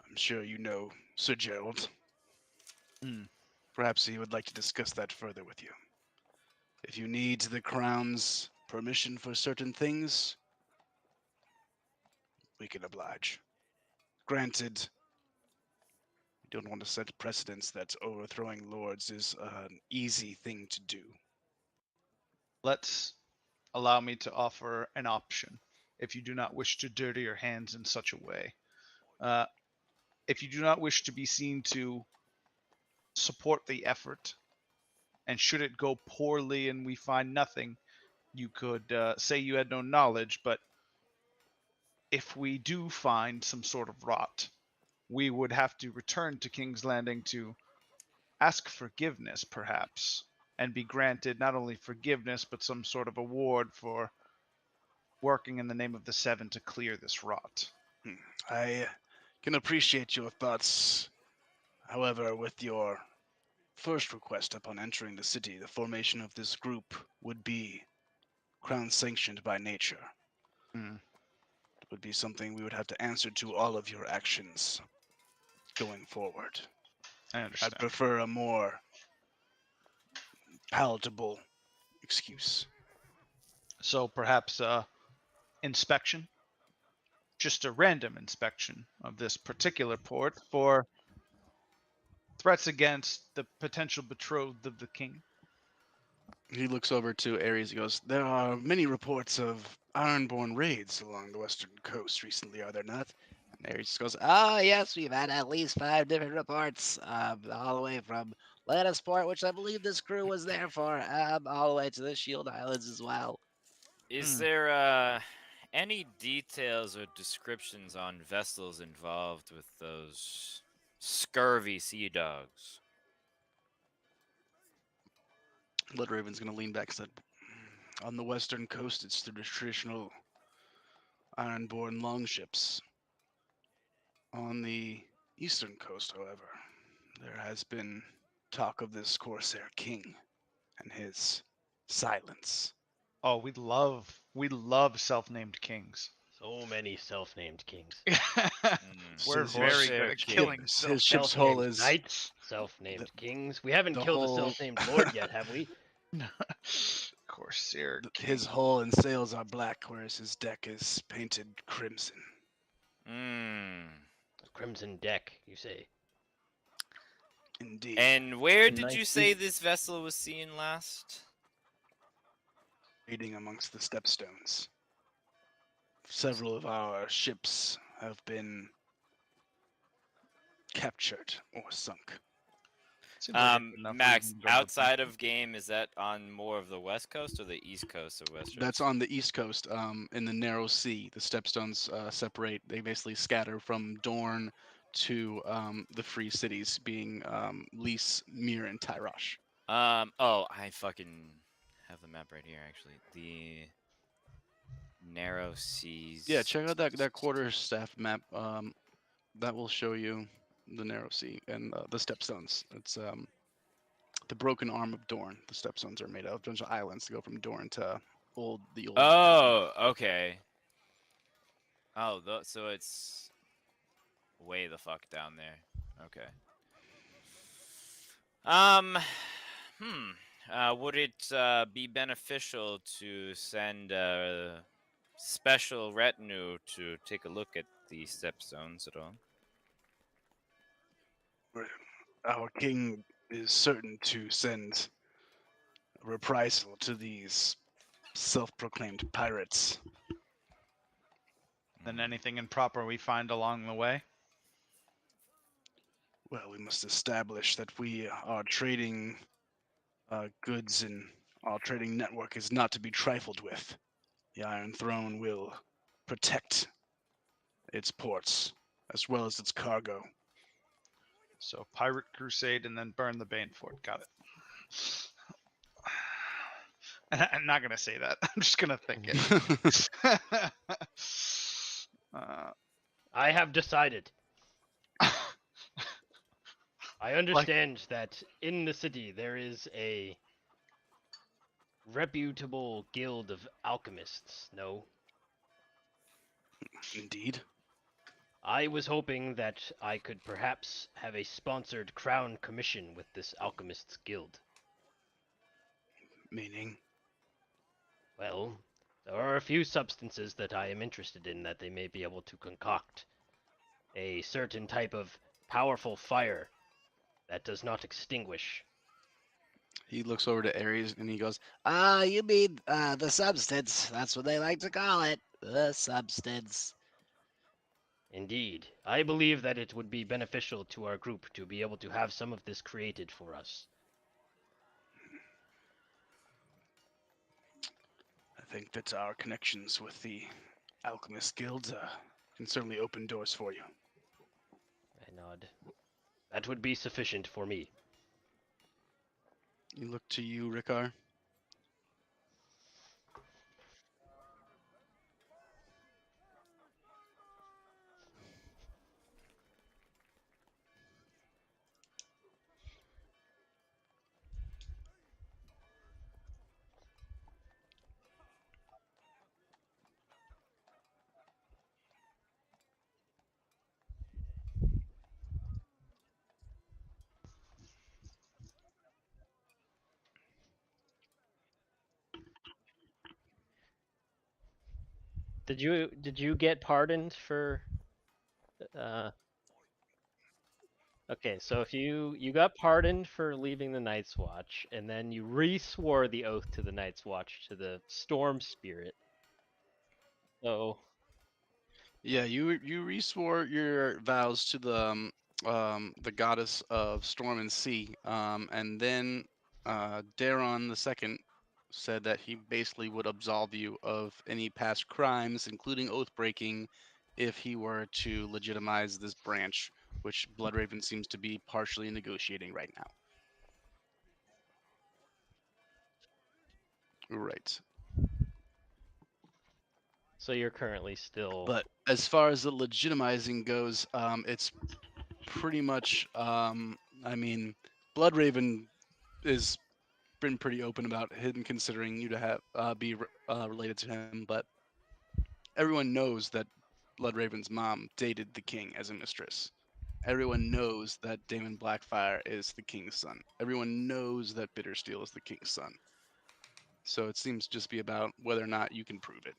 I'm sure you know Sir Gerald. Perhaps he would like to discuss that further with you. If you need the crown's permission for certain things, we can oblige. Granted, we don't want to set precedents that overthrowing lords is an easy thing to do. Allow me to offer an option if you do not wish to dirty your hands in such a way. If you do not wish to be seen to support the effort, and should it go poorly and we find nothing, you could say you had no knowledge, but if we do find some sort of rot, we would have to return to King's Landing to ask forgiveness, perhaps, and be granted not only forgiveness but some sort of award for working in the name of the Seven to clear this rot. I can appreciate your thoughts. However, with your first request upon entering the city, the formation of this group would be crown sanctioned by nature. Hmm. It would be something we would have to answer to all of your actions going forward. I understand. I'd prefer a more palatable excuse. So perhaps inspection, just a random inspection of this particular port for threats against the potential betrothed of the king. He looks over to Ares and goes, "There are many reports of Ironborn raids along the western coast recently, are there not?" And Ares goes, Oh, yes, we've had at least 5 different reports, all the way from Lannisport, which I believe this crew was there for, all the way to the Shield Islands as well. Is Hmm. there any details or descriptions on vessels involved with those scurvy sea dogs? Bloodraven's going to lean back and said, "On the western coast, it's the traditional Ironborn longships. On the eastern coast, however, there has been talk of this Corsair King and his silence." Oh, we love self-named kings. So many self-named kings. We're His very Corsair good at King. killing His ship's hull Self-named is knights, self-named kings. We haven't the killed a whole- self-named lord yet, have we? Corsair King. his hull and sails are black, whereas his deck is painted crimson. Mm. Crimson deck, you say? Indeed, And where A did you nice say view. this vessel was seen last? raiding amongst the stepstones. Several of our ships have been captured or sunk. Seems like it's enough Max, reason to go to the outside bunker. of game, is that on more of the west coast or the east coast of Westeros? That's on the east coast, in the narrow sea. The stepstones separate. They basically scatter from Dorne to the free cities, being Lys, Mir, and Tyrosh. Oh, I fucking have the map right here, actually. The narrow seas. Yeah, check out that quarterstaff map. That will show you the narrow sea and the stepstones. It's the broken arm of Dorne. The stepstones are made of bunch of islands to go from Dorne to the old. Oh, okay. Oh, so it's way the fuck down there. Okay. Would it be beneficial to send a special retinue to take a look at the stepstones at all? Our king is certain to send a reprisal to these self-proclaimed pirates. Then anything improper we find along the way. Well, we must establish that we are trading goods, and our trading network is not to be trifled with. The Iron Throne will protect its ports as well as its cargo. So pirate crusade and then burn the Banefort. Got it. I'm not gonna say that. I'm just gonna think it. I have decided. I understand that in the city there is a reputable guild of alchemists, no? Indeed. I was hoping that I could perhaps have a sponsored crown commission with this alchemists guild. Meaning? Well, there are a few substances that I am interested in that they may be able to concoct. A certain type of powerful fire that does not extinguish. He looks over to Ares and he goes, You mean, the substance. That's what they like to call it. The substance. Indeed, I believe that it would be beneficial to our group to be able to have some of this created for us. I think that our connections with the Alchemist Guild can certainly open doors for you. I nod. That would be sufficient for me. You look to you, Ricard. Did you get pardoned for uh okay, so if you got pardoned for leaving the Night's Watch and then you re-swore the oath to the Night's Watch to the Storm Spirit. So Yeah, you reswore your vows to the goddess of storm and sea, and then Daron the second said that he basically would absolve you of any past crimes, including oath breaking, if he were to legitimize this branch, which Bloodraven seems to be partially negotiating right now. Right. so you're currently still But as far as the legitimizing goes, it's pretty much, I mean, Bloodraven is been pretty open about him considering you to have related to him, but everyone knows that Bloodraven's mom dated the king as a mistress. Everyone knows that Daemon Blackfire is the king's son. Everyone knows that Bittersteel is the king's son. So it seems to just be about whether or not you can prove it.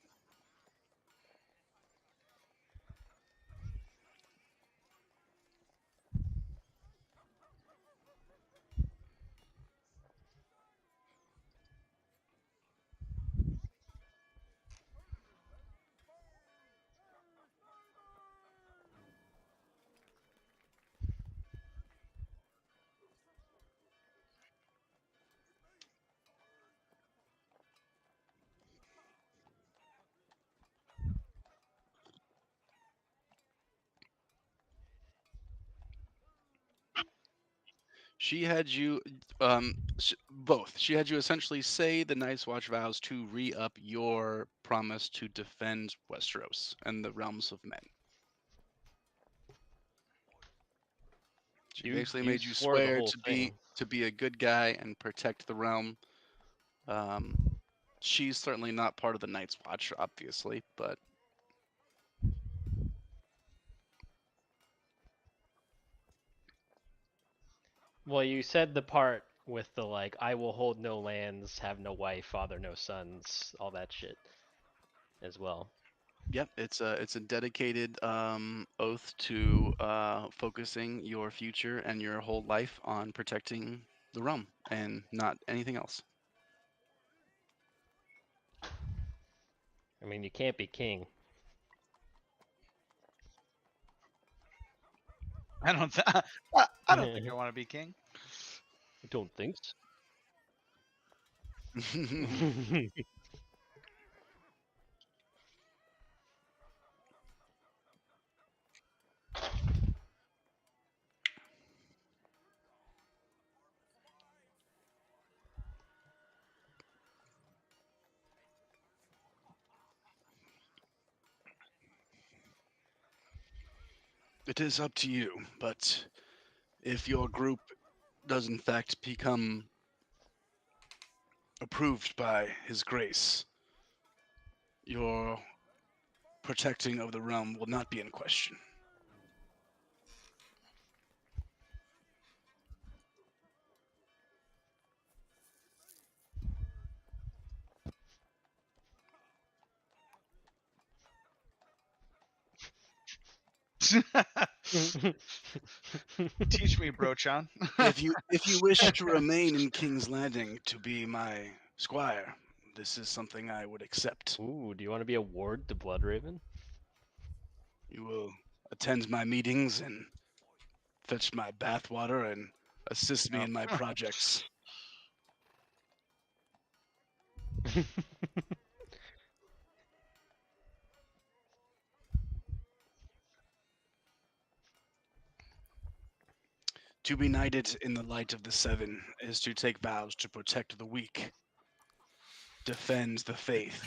She had you, both. She had you essentially say the Night's Watch vows to re-up your promise to defend Westeros and the realms of men. She basically you made you swore the swear whole thing. to be a good guy and protect the realm. Um, she's certainly not part of the Night's Watch, obviously, but Well, you said the part with the like I will hold no lands, have no wife, father no sons, all that shit as well. yep, it's a dedicated oath to focusing your future and your whole life on protecting the realm and not anything else. I mean, you can't be king. I don't. I don't think I want to be king. I don't think so. It is up to you, but if your group does in fact become approved by His Grace, your protecting of the realm will not be in question. Teach me, Brochan. If you wish to remain in King's Landing to be my squire, this is something I would accept. Ooh, do you want to be a ward to Bloodraven? You will attend my meetings and fetch my bathwater and assist me No. in my projects. To be knighted in the light of the seven is to take vows to protect the weak, defend the faith,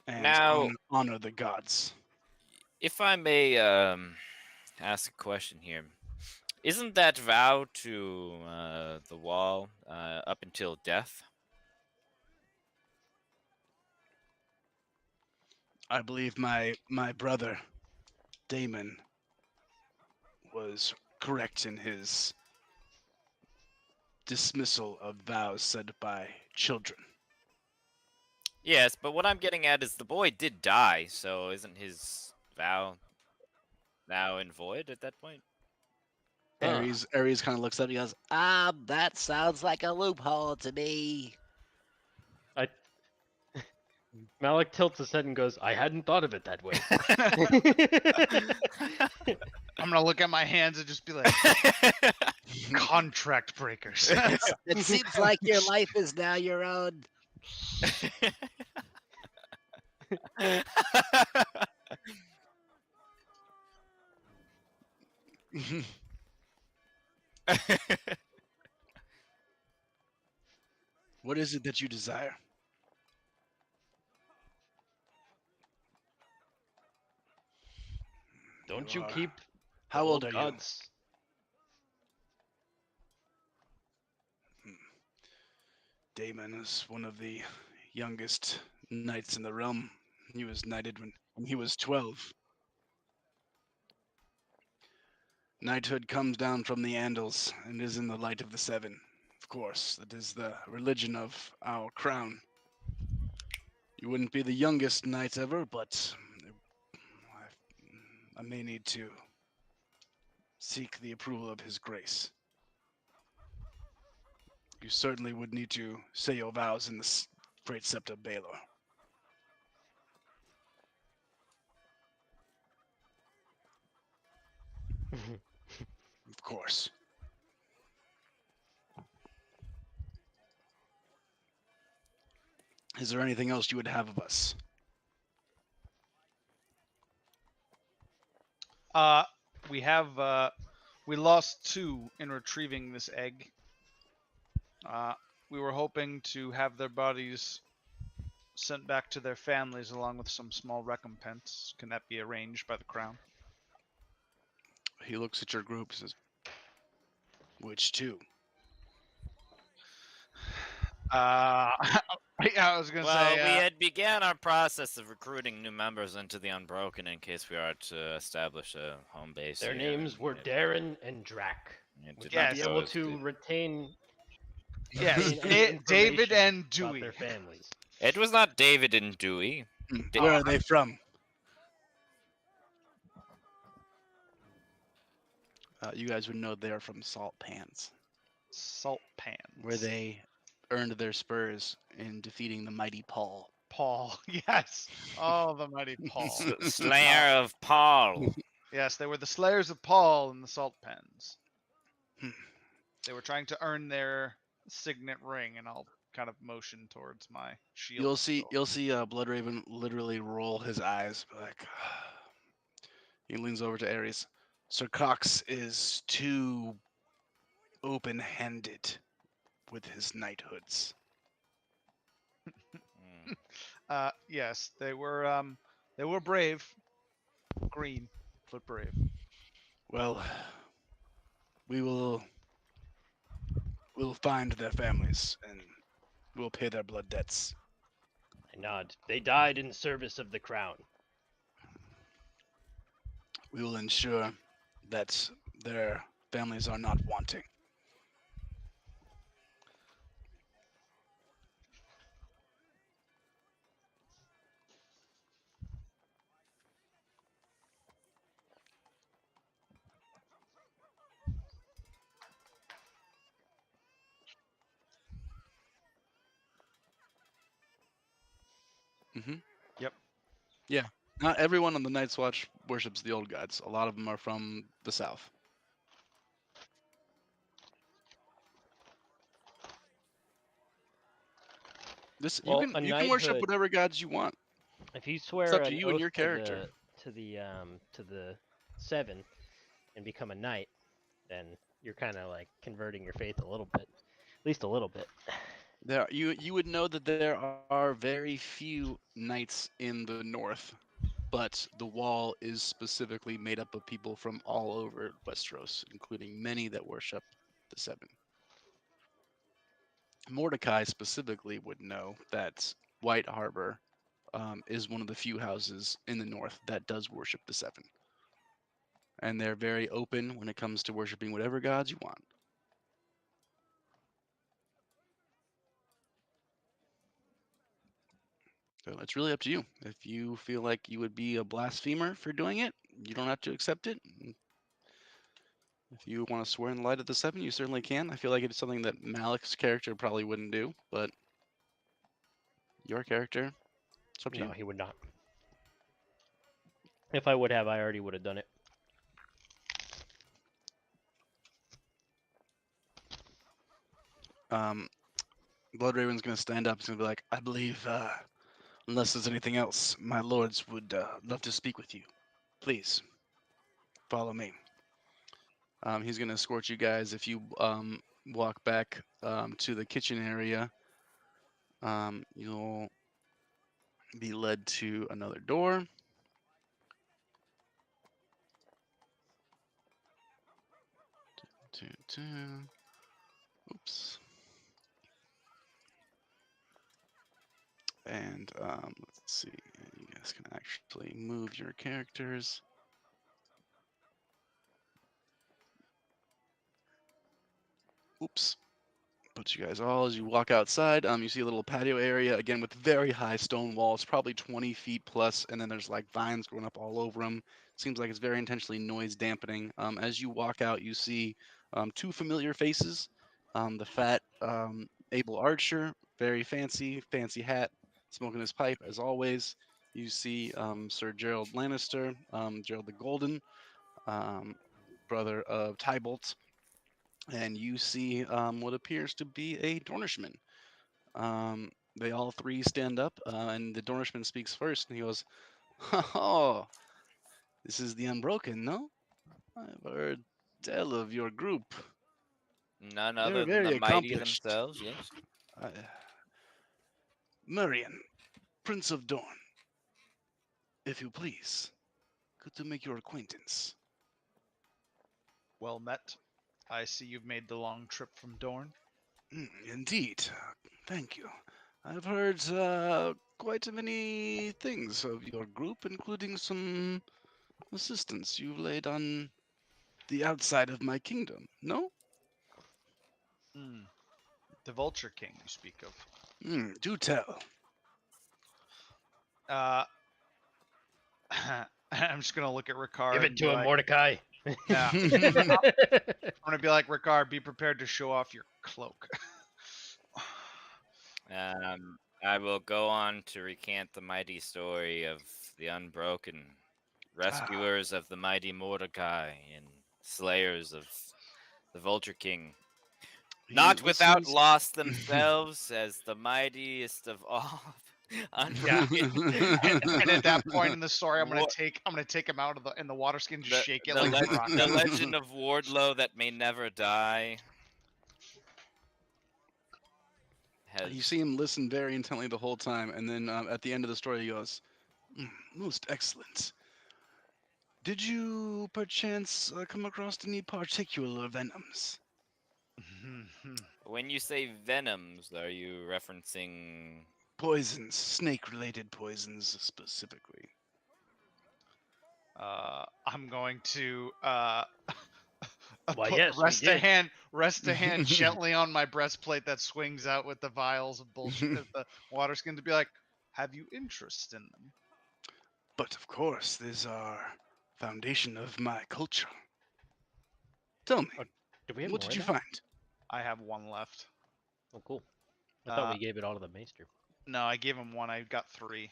and Now- honor the gods. If I may ask a question here, isn't that vow to the wall up until death? I believe my brother, Damon, was correct in his dismissal of vows said by children. Yes, but what I'm getting at is the boy did die, so isn't his vow now in void at that point? Ares kind of looks up and he goes, That sounds like a loophole to me. Malik tilts his head and goes, I hadn't thought of it that way. I'm gonna look at my hands and just be like, contract breakers. It seems like your life is now your own. What is it that you desire? Don't You you are- keep How the old are you? gods? Damon is one of the youngest knights in the realm. He was knighted when he was 12. Knighthood comes down from the Andals and is in the light of the seven. Of course, that is the religion of our crown. You wouldn't be the youngest knight ever, but I may need to seek the approval of his grace. You certainly would need to say your vows in the Great Sept of Baelor. Of course. Is there anything else you would have of us? We lost 2 in retrieving this egg. We were hoping to have their bodies sent back to their families along with some small recompense. Can that be arranged by the crown? He looks at your group and says, which two? Yeah, I was gonna Well, say. we had began our process of recruiting new members into the Unbroken in case we are to establish a home base. Their here, names and were it- Darren and Drac. it did Would not you Yes. be able go as to the- retain Yes, any David information and about Dewey. their families? It was not David and Dewey. Where are they from? You guys would know they're from Salt Pans, Salt pans. where they earned their spurs in defeating the mighty Paul. Paul. Yes. Oh, the mighty Paul. Slayer of Paul. Yes, they were the slayers of Paul in the salt pens. Hmm. They were trying to earn their signet ring, and I'll kind of motion towards my shield. You'll see Bloodraven literally roll his eyes, like he leans over to Ares. Sir Cox is too open-handed with his knighthoods. Mm. Yes, they were brave. Green, but brave. Well, we'll find their families and we'll pay their blood debts. I nod. They died in service of the crown. We will ensure that their families are not wanting. Mm-hmm. Yep. Yeah. Not everyone on the Night's Watch worships the old gods. A lot of them are from the south. This Well, you a can worship knighthood- whatever gods you want. If you swear up to an you and your oath character. to the seven and become a knight, then you're kind of like converting your faith a little bit, at least a little bit. You would know that there are very few knights in the north, but the wall is specifically made up of people from all over Westeros, including many that worship the Seven. Mordecai specifically would know that White Harbor is one of the few houses in the north that does worship the Seven. And they're very open when it comes to worshiping whatever gods you want. So it's really up to you. If you feel like you would be a blasphemer for doing it, you don't have to accept it. If you want to swear in the light of the Seven, you certainly can. I feel like it's something that Malik's character probably wouldn't do, but your character, it's up to No, you. he would not. If I would have, I already would have done it. Bloodraven's going to stand up. He's going to be like, I believe, unless there's anything else, my lords would love to speak with you. Please, follow me. He's going to escort you guys. If you walk back to the kitchen area, you'll be led to another door. Oops. And let's see, you guys can actually move your characters. Oops. Put you guys all as you walk outside. You see a little patio area again with very high stone walls, probably 20 feet plus, and then there's like vines growing up all over them. Seems like it's very intentionally noise dampening. As you walk out, you see two familiar faces. The fat Abel Archer, very fancy hat, smoking his pipe as always. You see Sir Gerald Lannister, Gerald the Golden, brother of Tybalt, and you see what appears to be a Dornishman. They all three stand up, and the Dornishman speaks first, and he goes, "Oh, this is the Unbroken, no? I've heard tell of your group. None They're other than the very mighty accomplished. themselves, yes. Uh, Merian, Prince of Dorne, if you please. Good to make your acquaintance." Well met. I see you've made the long trip from Dorne. Indeed. Thank you. I've heard quite many things of your group, including some assistance you've laid on the outside of my kingdom, no? The Vulture King you speak of. Do tell. I'm just gonna look at Ricard. Give it and to be him, like, Mordecai. Yeah. I'm gonna be like, Ricard, be prepared to show off your cloak. I will go on to recant the mighty story of the Unbroken, rescuers of the mighty Mordecai, and slayers of the Vulture King. Not without loss themselves, as the mightiest of all Unbroken. and at that point in the story, I'm gonna take him out of the in the water skin, just shake it like a rock. The legend of Wardlow that may never die. You see him listen very intently the whole time, and then at the end of the story, he goes, "Most excellent. Did you perchance come across any particular venoms?" When you say venoms, are you referencing Poisons, snake-related poisons specifically. I'm going to Why, yes, we rest a did. hand gently on my breastplate that swings out with the vials of bullshit, the water skin, to be like, have you interest in them? But of course, these are foundation of my culture. Tell me, Do we have what more did you of that? find? I have one left. Oh, cool. I thought Uh, we gave it all to the maester. No, I gave him one. I got 3.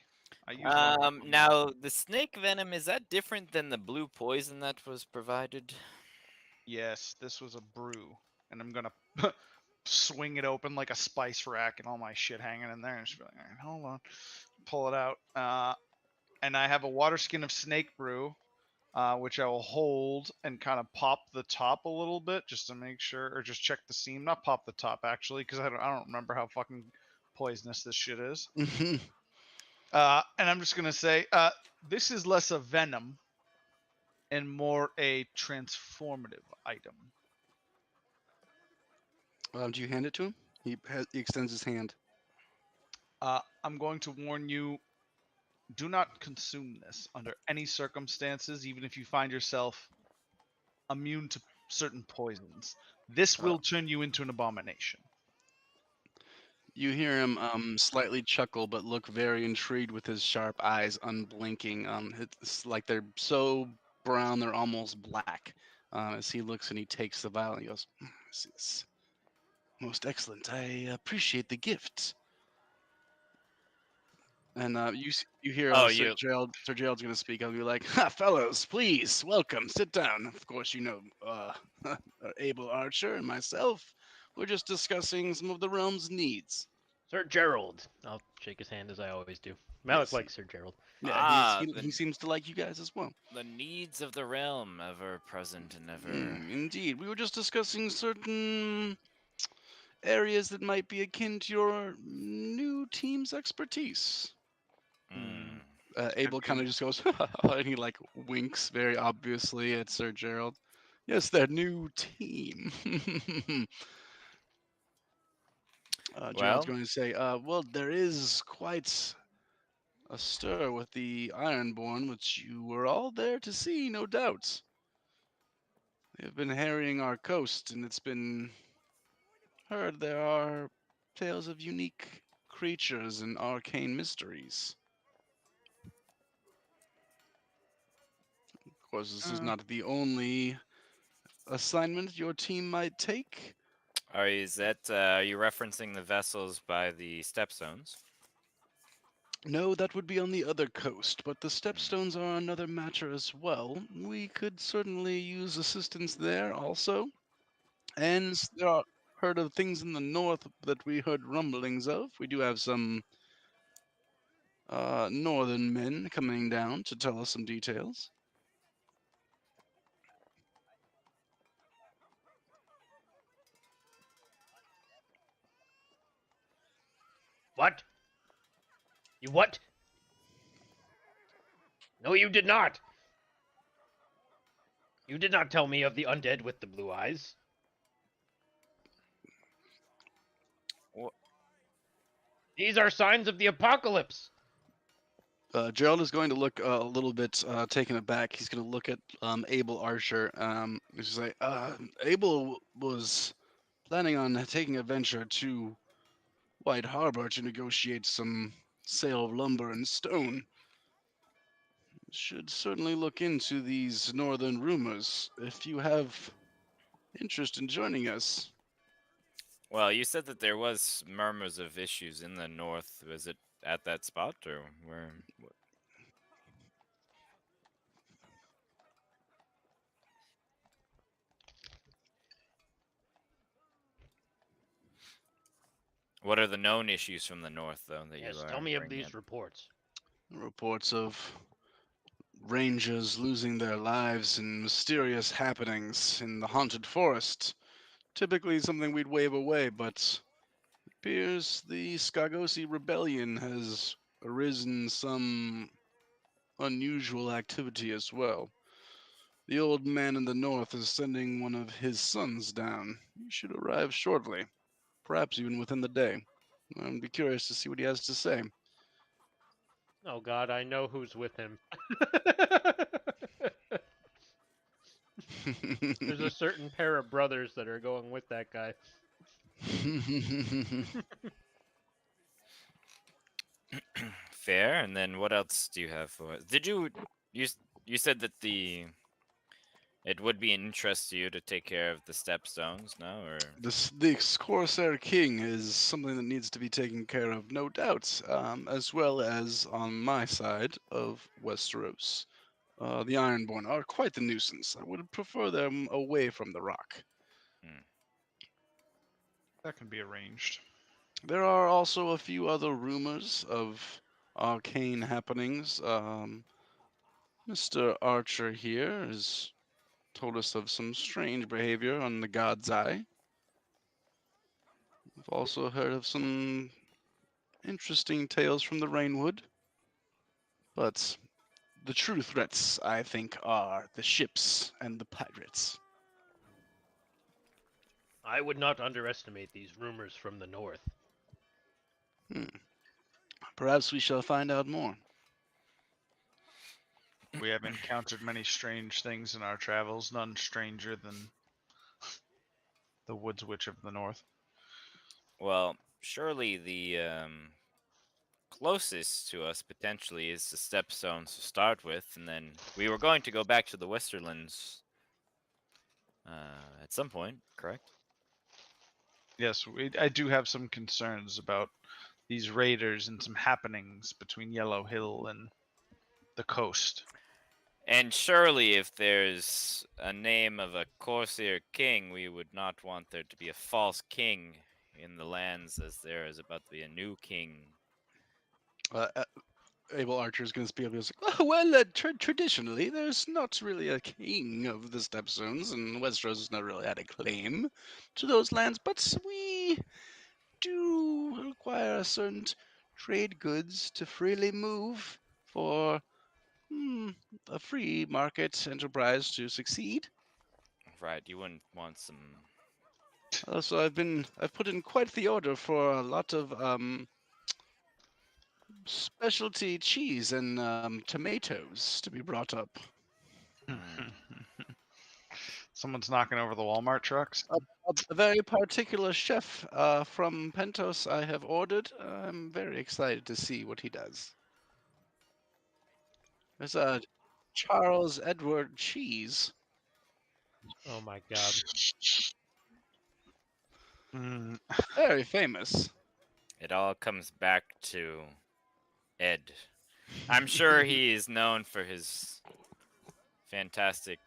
I used all of them. now the snake venom, is that different than the blue poison that was provided? Yes, this was a brew, and I'm gonna swing it open like a spice rack and all my shit hanging in there, and just be like, all right, hold on, pull it out. And I have a water skin of snake brew, which I will hold and kind of pop the top a little bit just to make sure, or just check the seam. Not pop the top actually, because I don't remember how fucking poisonous this shit is. Mhm. And I'm just gonna say, this is less a venom and more a transformative item. Do you hand it to him? He extends his hand. I'm going to warn you, do not consume this under any circumstances, even if you find yourself immune to certain poisons. This will turn you into an abomination. You hear him slightly chuckle, but look very intrigued with his sharp eyes unblinking. It's like they're so brown they're almost black. As he looks and he takes the vial, and he goes, "This is most excellent. I appreciate the gift." And you hear Oh, Sir you. Gerald. Sir Gerald's gonna speak. I'll be like, "Ha, fellows, please welcome. Sit down. Of course, you know Abel Archer and myself. We're just discussing some of the realm's needs." Sir Gerald. I'll shake his hand as I always do. Malik Yes, likes Sir Gerald. Yeah, Ah, he seems to like you guys as well. the needs of the realm, ever present and ever. Indeed, we were just discussing certain areas that might be akin to your new team's expertise. Mm. Abel kind of just goes, and he like winks very obviously at Sir Gerald. Yes, their new team. Gerald's Well, going to say, well, there is quite a stir with the Ironborn, which you were all there to see, no doubt. They've been harrying our coast, and it's been heard there are tales of unique creatures and arcane mysteries. Of course, this is not the only assignment your team might take. are you referencing the vessels by the stepstones? No, that would be on the other coast, but the stepstones are another matter as well. We could certainly use assistance there also. And there are heard of things in the north that we heard rumblings of. We do have some northern men coming down to tell us some details. What? You what? No, you did not. You did not tell me of the undead with the blue eyes. Wha- These are signs of the apocalypse. Gerald is going to look a little bit taken aback. He's going to look at Abel Archer. He's like, Abel was planning on taking a venture to White Harbor to negotiate some sale of lumber and stone. Should certainly look into these northern rumors if you have interest in joining us. Well, you said that there was murmurs of issues in the north. Was it at that spot or where? What are the known issues from the north, though, that Yes, you are tell me of bringing these in? reports. Reports of rangers losing their lives and mysterious happenings in the haunted forest. Typically something we'd wave away, but it appears the Skagosi rebellion has arisen some unusual activity as well. The old man in the north is sending one of his sons down. He should arrive shortly, perhaps even within the day. I'd be curious to see what he has to say. Oh God, I know who's with him. There's a certain pair of brothers that are going with that guy. Fair. And then what else do you have for us? Did you said that it would be an interest to you to take care of the stepstones, no? Or The Corsair King is something that needs to be taken care of, no doubt, as well as on my side of Westeros. The Ironborn are quite the nuisance. I would prefer them away from the rock. That can be arranged. There are also a few other rumors of arcane happenings. Mr. Archer here has told us of some strange behavior on the God's Eye. We've also heard of some interesting tales from the Rainwood. But the true threats, I think, are the ships and the pirates. I would not underestimate these rumors from the north. Perhaps we shall find out more. We have encountered many strange things in our travels, none stranger than the Woods Witch of the North. Well, surely the closest to us potentially is the Stepstones to start with, and then we were going to go back to the Westerlands at some point, correct? Yes, I do have some concerns about these raiders and some happenings between Yellow Hill and the coast. And surely, if there's a name of a Corsair king, we would not want there to be a false king in the lands, as there is about to be a new king. Abel Archer is going to speak up. He's like, oh, well, traditionally, there's not really a king of the Stepstones, and Westeros has not really had a claim to those lands, but we do require a certain trade goods to freely move for a free market enterprise to succeed. Right, you wouldn't want some. So I've put in quite the order for a lot of specialty cheese and tomatoes to be brought up. Someone's knocking over the Walmart trucks. A very particular chef from Pentos I have ordered. I'm very excited to see what he does. There's a Charles Edward cheese. Oh my god. Very famous. It all comes back to Ed. I'm sure he is known for his fantastic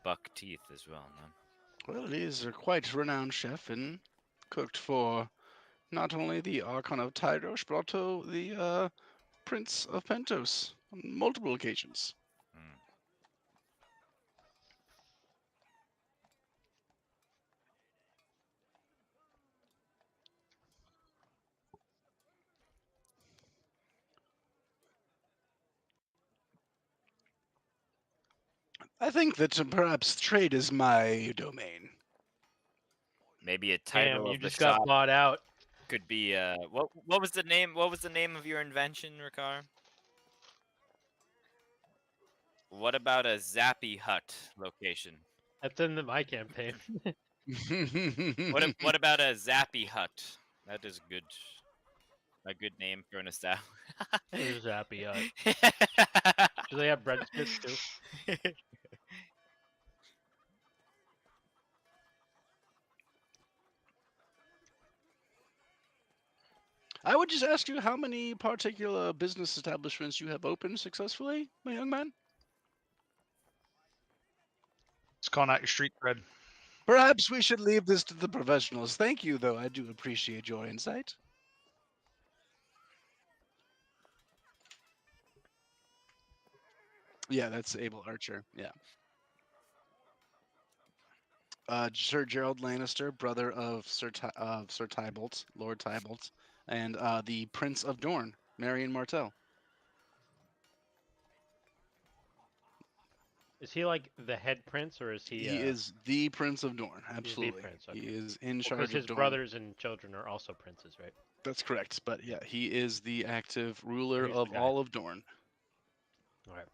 buck teeth as well, no? Well, he is a quite renowned chef and cooked for not only the Archon of Tyrosh, but also the Prince of Pentos on multiple occasions. I think that perhaps trade is my domain. Maybe a Damn, title you of the just got shop bought out. could be what was the name? What was the name of your invention, Ricard? What about a Zappy Hut location? That's in my campaign. What about a Zappy Hut? That is a good name for an establishment. There's Zappy Hut. Do they have breadsticks too? I would just ask you how many particular business establishments you have opened successfully, my young man? It's calling out your street cred. Perhaps we should leave this to the professionals. Thank you, though. I do appreciate your insight. Yeah, that's Abel Archer. Yeah. Sir Gerald Lannister, brother of Sir Tybalt, Lord Tybalt, and the Prince of Dorne, Marion Martell. Is he like the head prince, or is he? He is the Prince of Dorne. He's the Absolutely. prince, okay. He is in Because charge of his Dorne. brothers and children are also princes, right? That's correct. But yeah, he is the active ruler He's the of guy. all of Dorne. All right.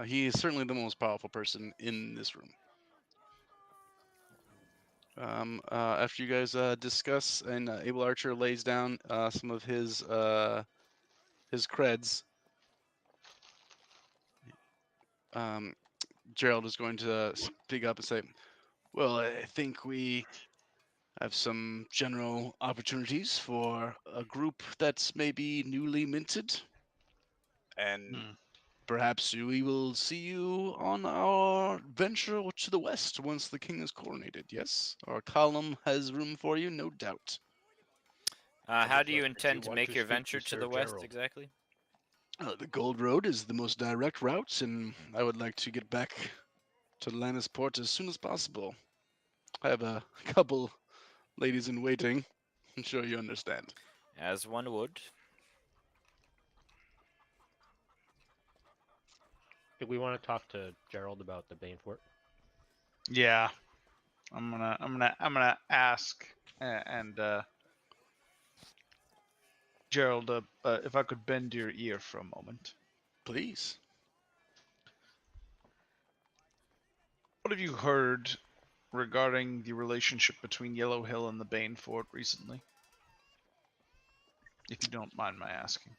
He is certainly the most powerful person in this room. After you guys discuss and Abel Archer lays down some of his creds, Gerald is going to speak up and say, well, I think we have some general opportunities for a group that's maybe newly minted. And perhaps we will see you on our venture to the west once the king is coronated. Yes, our column has room for you, no doubt. How do you Would intend to want make to your speak to venture to Sir the west Gerald? exactly? The Gold Road is the most direct route, and I would like to get back to Lannisport as soon as possible. I have a couple ladies in waiting. I'm sure you understand. As one would. Do we want to talk to Gerald about the Bane Fort? Yeah, I'm gonna ask and Gerald, if I could bend your ear for a moment. Please. What have you heard regarding the relationship between Yellow Hill and the Bane Fort recently? If you don't mind my asking.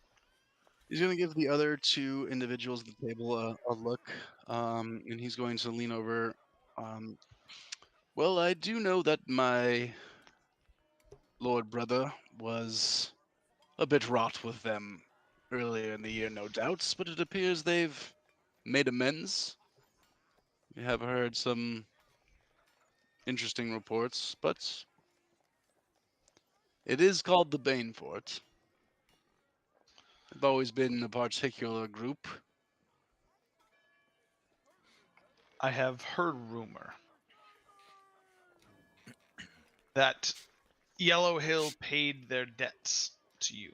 He's going to give the other two individuals at the table a look, and he's going to lean over. Well, I do know that my lord brother was a bit wrought with them earlier in the year, no doubts, but it appears they've made amends. We have heard some interesting reports, but it is called the Bane Fort. They've always been a particular group. I have heard rumor that Yellow Hill paid their debts to you.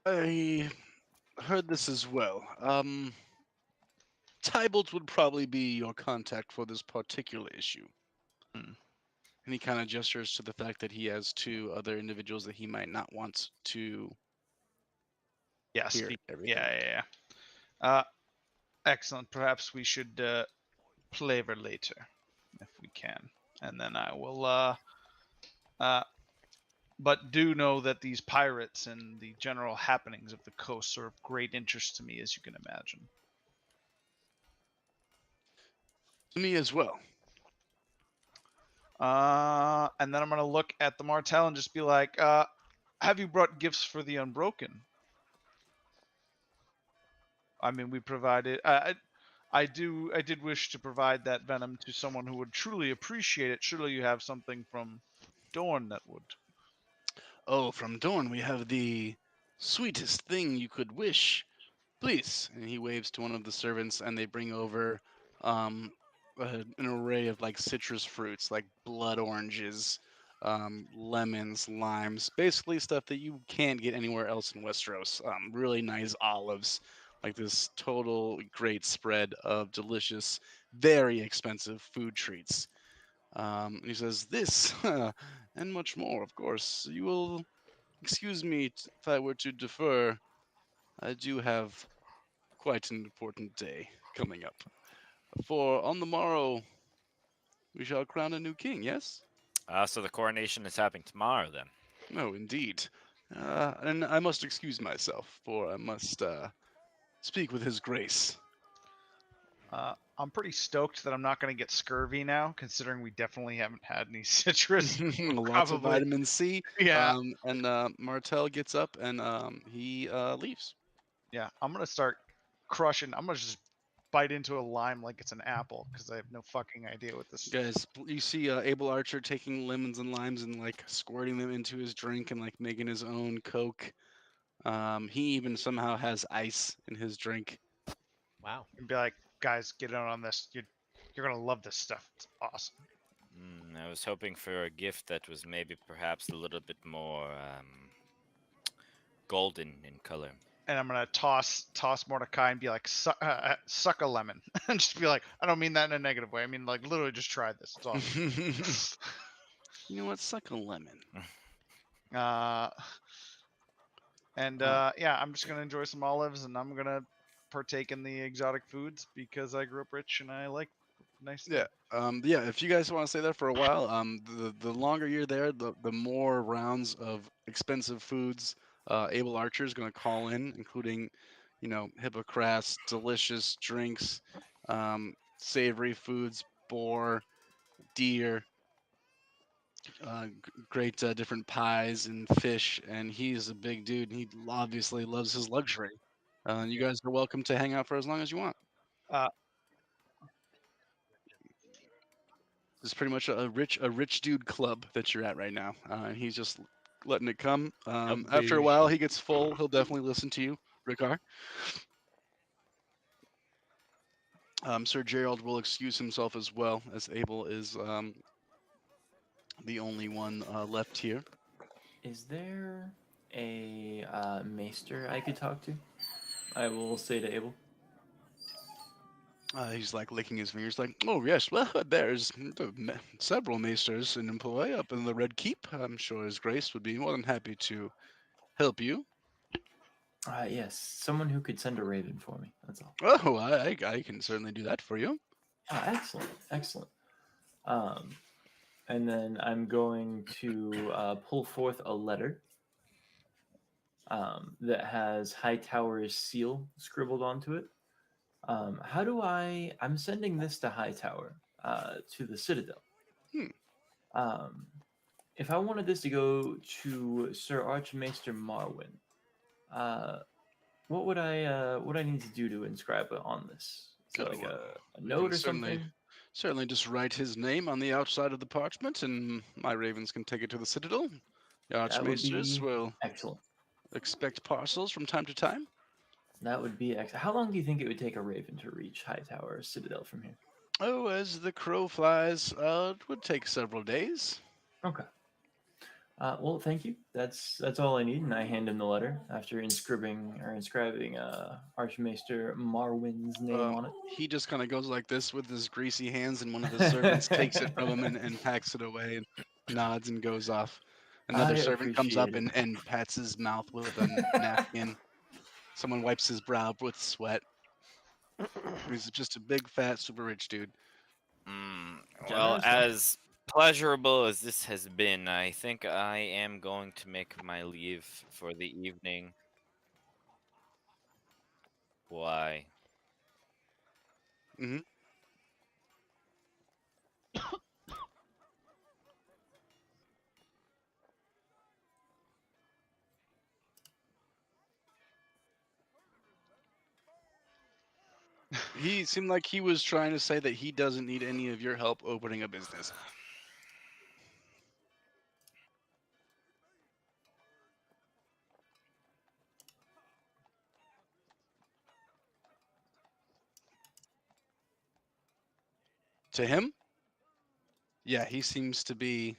I heard this as well. Tybalt would probably be your contact for this particular issue. Hmm. And he kind of gestures to the fact that he has two other individuals that he might not want to Yeah, hear speak. everything. Yeah. Excellent. Perhaps we should flavor later, if we can, and then I will. But do know that these pirates and the general happenings of the coast are of great interest to me, as you can imagine. To me as well. And then I'm gonna look at the Martell and just be like, "Have you brought gifts for the Unbroken?" I mean, we provided. I did wish to provide that venom to someone who would truly appreciate it. Surely you have something from Dorn that would. Oh, from Dorn, we have the sweetest thing you could wish. Please. And he waves to one of the servants, and they bring over an array of like citrus fruits, like blood oranges, lemons, limes, basically stuff that you can't get anywhere else in Westeros. Really nice olives, like this total great spread of delicious, very expensive food treats. And he says, "This and much more, of course. You will excuse me if I were to defer. I do have quite an important day coming up. For on the morrow, we shall crown a new king, yes? So the coronation is happening tomorrow then. No, indeed. And I must excuse myself, for I must speak with his grace." I'm pretty stoked that I'm not going to get scurvy now, considering we definitely haven't had any citrus. Lots of Probably. vitamin C. Yeah. And Martell gets up and he leaves. Yeah. I'm going to start crushing. I'm going to just bite into a lime like it's an apple because I have no fucking idea what this. Guys, you see Abel Archer taking lemons and limes and like squirting them into his drink and like making his own Coke. He even somehow has ice in his drink. Wow. And be like, guys, get in on this. You're going to love this stuff. It's awesome. I was hoping for a gift that was maybe perhaps a little bit more golden in color. And I'm gonna toss Mordecai and be like, suck a lemon, and just be like, I don't mean that in a negative way. I mean like literally just try this. It's awesome. You know what? Suck a lemon. Yeah, I'm just gonna enjoy some olives, and I'm gonna partake in the exotic foods because I grew up rich and I like nice things. Yeah. If you guys want to stay there for a while, the longer you're there, the more rounds of expensive foods Abel Archer is going to call in, including, Hippocras, delicious drinks, savory foods, boar, deer, great different pies and fish. And he's a big dude, and he obviously loves his luxury. You guys are welcome to hang out for as long as you want. It's pretty much a rich dude club that you're at right now. And he's just letting it come. A After a bougie. while, he gets full. He'll definitely listen to you, Ricard. Sir Gerald will excuse himself as well, as Abel is the only one left here. Is there a maester I could talk to? I will say to Abel. He's like licking his fingers, like, oh yes, well, there's several maesters in employ up in the Red Keep. I'm sure His Grace would be more than happy to help you. Yes, someone who could send a raven for me. That's all. Oh, I can certainly do that for you. Excellent, excellent. And then I'm going to pull forth a letter that has Hightower's seal scribbled onto it. How do I'm sending this to Hightower, to the Citadel. If I wanted this to go to Sir Archmaester Marwyn, what would I need to do to inscribe it on this? So like a note or something? Certainly just write his name on the outside of the parchment, and my ravens can take it to the Citadel. The That would Archmaesters be will excellent. expect parcels from time to time. That would be excellent. How long do you think it would take a raven to reach Hightower Citadel from here? Oh, as the crow flies, it would take several days. Okay. Well, thank you. That's all I need, and I hand him the letter after inscribing Archmaester Marwyn's name on it. He just kind of goes like this with his greasy hands, and one of his servants takes it from him and packs it away and nods and goes off. Another servant comes up and pats his mouth with a napkin. Someone wipes his brow with sweat. He's just a big, fat, super rich dude. Well, as pleasurable as this has been, I think I am going to make my leave for the evening. Why? Mm-hmm. He seemed like he was trying to say that he doesn't need any of your help opening a business. To him? Yeah, he seems to be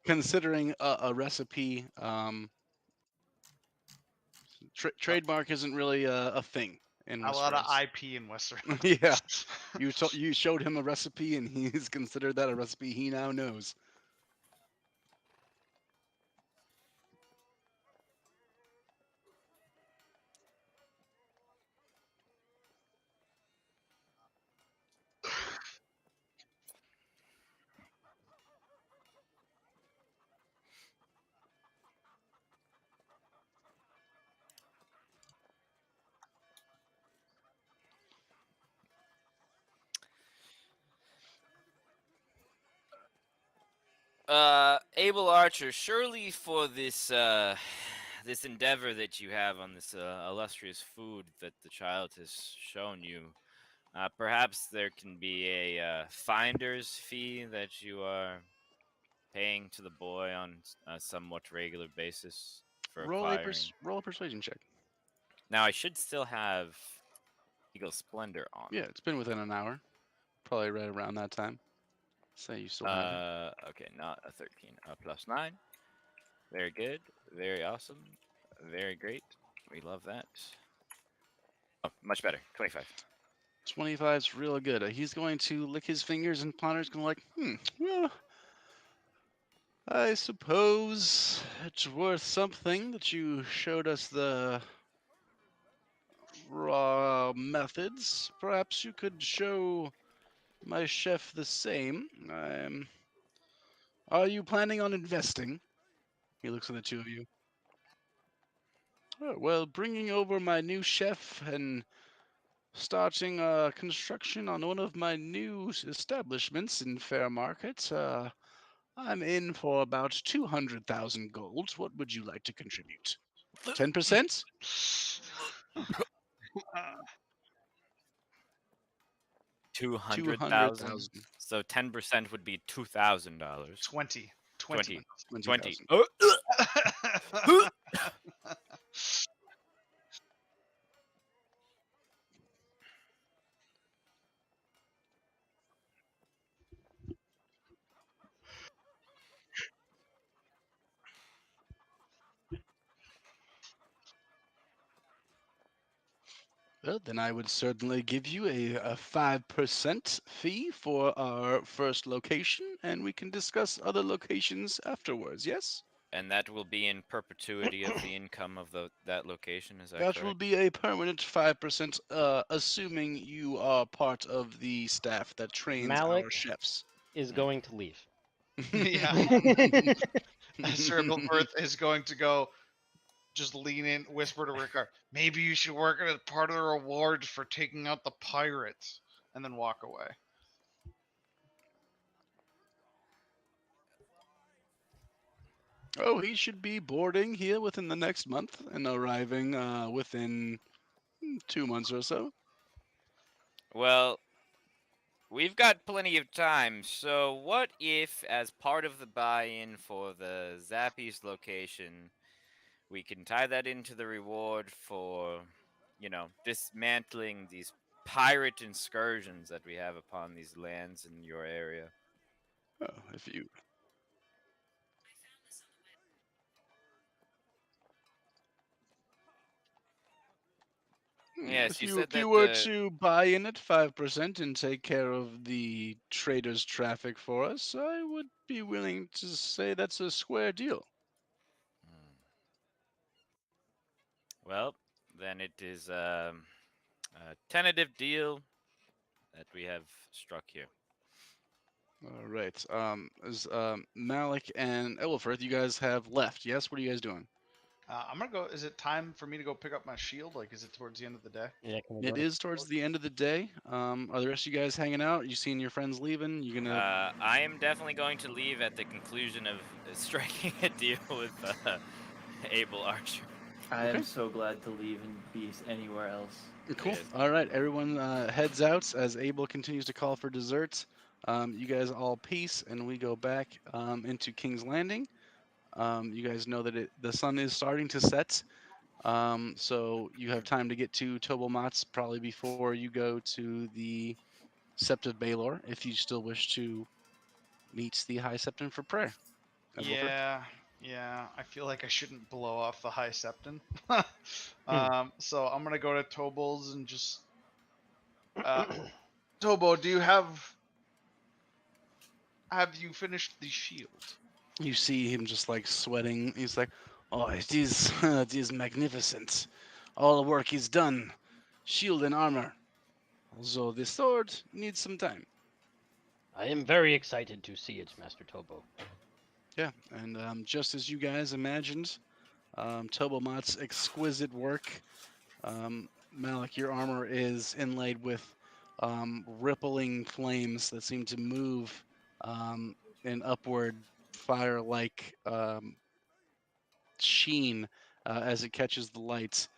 considering a recipe. Trademark isn't really a thing in Westeros. A lot of IP in Westeros. Yeah, you showed him a recipe, and he's considered that a recipe he now knows. Abel Archer, surely for this this endeavor that you have on this illustrious food that the child has shown you, perhaps there can be a finder's fee that you are paying to the boy on a somewhat regular basis for acquiring. Roll a persuasion check. Now I should still have Eagle Splendor on. Yeah, it's been within an hour. Probably right around that time. Say you still have it. Okay, not a 13. Plus 9. Very good. Very awesome. Very great. We love that. Oh, much better. 25. 25's real good. He's going to lick his fingers, and Ponder's going to well, I suppose it's worth something that you showed us the raw methods. Perhaps you could show my chef the same. Are you planning on investing? He looks at the two of you. Oh, well, bringing over my new chef and starting construction on one of my new establishments in Fair Market. I'm in for about 200,000 gold. What would you like to contribute? 10%? 200,000. So 10% would be $2,000. 20. 20. 20. 20,000. Oh, Well, then I would certainly give you a 5% fee for our first location, and we can discuss other locations afterwards, yes? and that will be in perpetuity of the income of that location. Is that That correct? will be a permanent 5%, assuming you are part of the staff that trains our Malik chefs. is Mm. going to leave. Yeah. Sir Evilfirth is going to go just lean in, whisper to Rickard, maybe you should work as part of the rewards for taking out the pirates, and then walk away. Oh, he should be boarding here within the next month and arriving within 2 months or so. Well, we've got plenty of time, so what if, as part of the buy-in for the Zappies location, we can tie that into the reward for, dismantling these pirate excursions that we have upon these lands in your area? Oh, if you Yes, if you you said if you that. were to buy in at 5% and take care of the traders' traffic for us, I would be willing to say that's a square deal. Hmm. Well, then it is a tentative deal that we have struck here. All right. As Malik and Elfirth, you guys have left. Yes. What are you guys doing? I'm gonna go. Is it time for me to go pick up my shield? Like, is it towards the end of the day? Yeah, can we It go? is towards the end of the day. Are the rest of you guys hanging out? You seeing your friends leaving? You gonna? I am definitely going to leave at the conclusion of striking a deal with Abel Archer. I Okay. am so glad to leave and be anywhere else. Cool. Yes. All right. Everyone heads out as Abel continues to call for dessert. You guys all peace, and we go back into King's Landing. You guys know that the sun is starting to set. So you have time to get to Tobomat's probably before you go to the Sept of Baelor, if you still wish to meet the High Septon for prayer. Edward? Yeah. I feel like I shouldn't blow off the High Septon. Hmm. So I'm gonna go to Tobol's and just. Tobo, do you have? Have you finished the shield? You see him just like sweating. He's like, "Oh, it is magnificent. All the work is done. Shield and armor. Although the sword needs some time." I am very excited to see it, Master Tobo. Yeah, and just as you guys imagined, Tobomat's exquisite work. Malik, your armor is inlaid with rippling flames that seem to move in upward fire-like sheen as it catches the lights.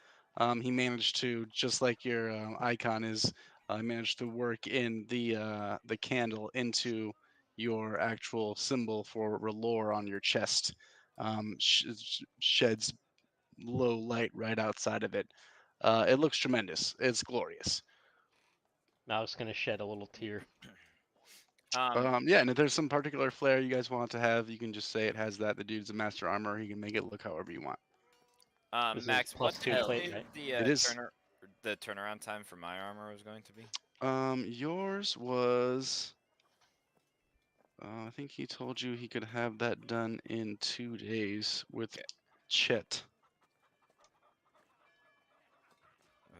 He managed to, just like your icon is, managed to work in the candle into your actual symbol for Relore on your chest. Sheds low light right outside of it. It looks tremendous. It's glorious. Malik's gonna shed a little tear. Yeah, and if there's some particular flair you guys want to have, you can just say it has that. The dude's a master armor. He can make it look however you want. This is Max, what +2 did you plate, say right? the It is. the turnaround time for my armor was going to be? Yours was. I think he told you he could have that done in 2 days with Okay. Chet.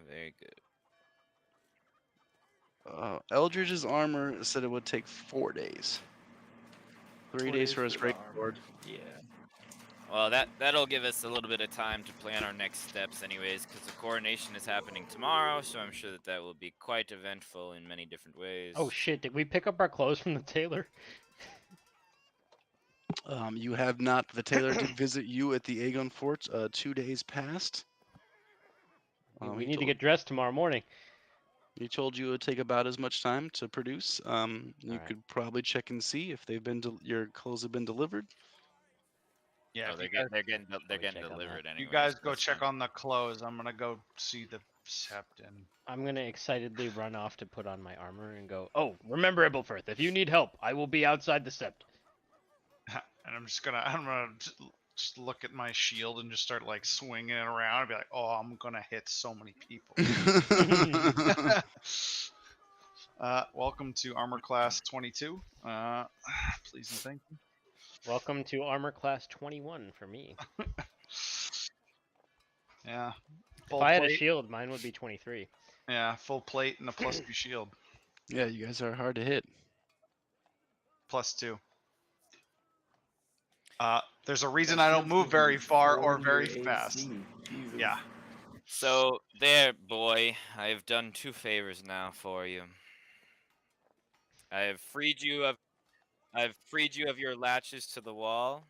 Very good. Eldridge's armor said it would take 4 days. 3 4 days days for his the great armor. sword. Yeah. Well, that'll give us a little bit of time to plan our next steps, anyways, because the coronation is happening tomorrow. So I'm sure that will be quite eventful in many different ways. Oh shit! Did we pick up our clothes from the tailor? You have not. The tailor did visit you at the Aegon Fort 2 days past. We He need to told get dressed tomorrow morning. He told you it would take about as much time to produce. You Alright. could probably check and see if they've been your clothes have been delivered. Yeah, Oh, if they're you guys, getting Let me check on delivered that. anyway. you guys go check on the clothes. I'm gonna go see the sept and I'm gonna excitedly run off to put on my armor and go, oh, remember Ebelfirth, if you need help, I will be outside the sept. and I'm gonna just look at my shield and just start like swinging it around and be like, oh, I'm gonna hit so many people. Welcome to armor class 22. Please and thank you. Welcome to armor class 21 for me. Yeah. If I had a shield, mine would be 23. Yeah, full plate and a +2 shield. Yeah, you guys are hard to hit. +2. There's a reason I don't move very far or very fast. Yeah. So there, boy, I have done 2 favors now for you. I have freed you of your latches to the wall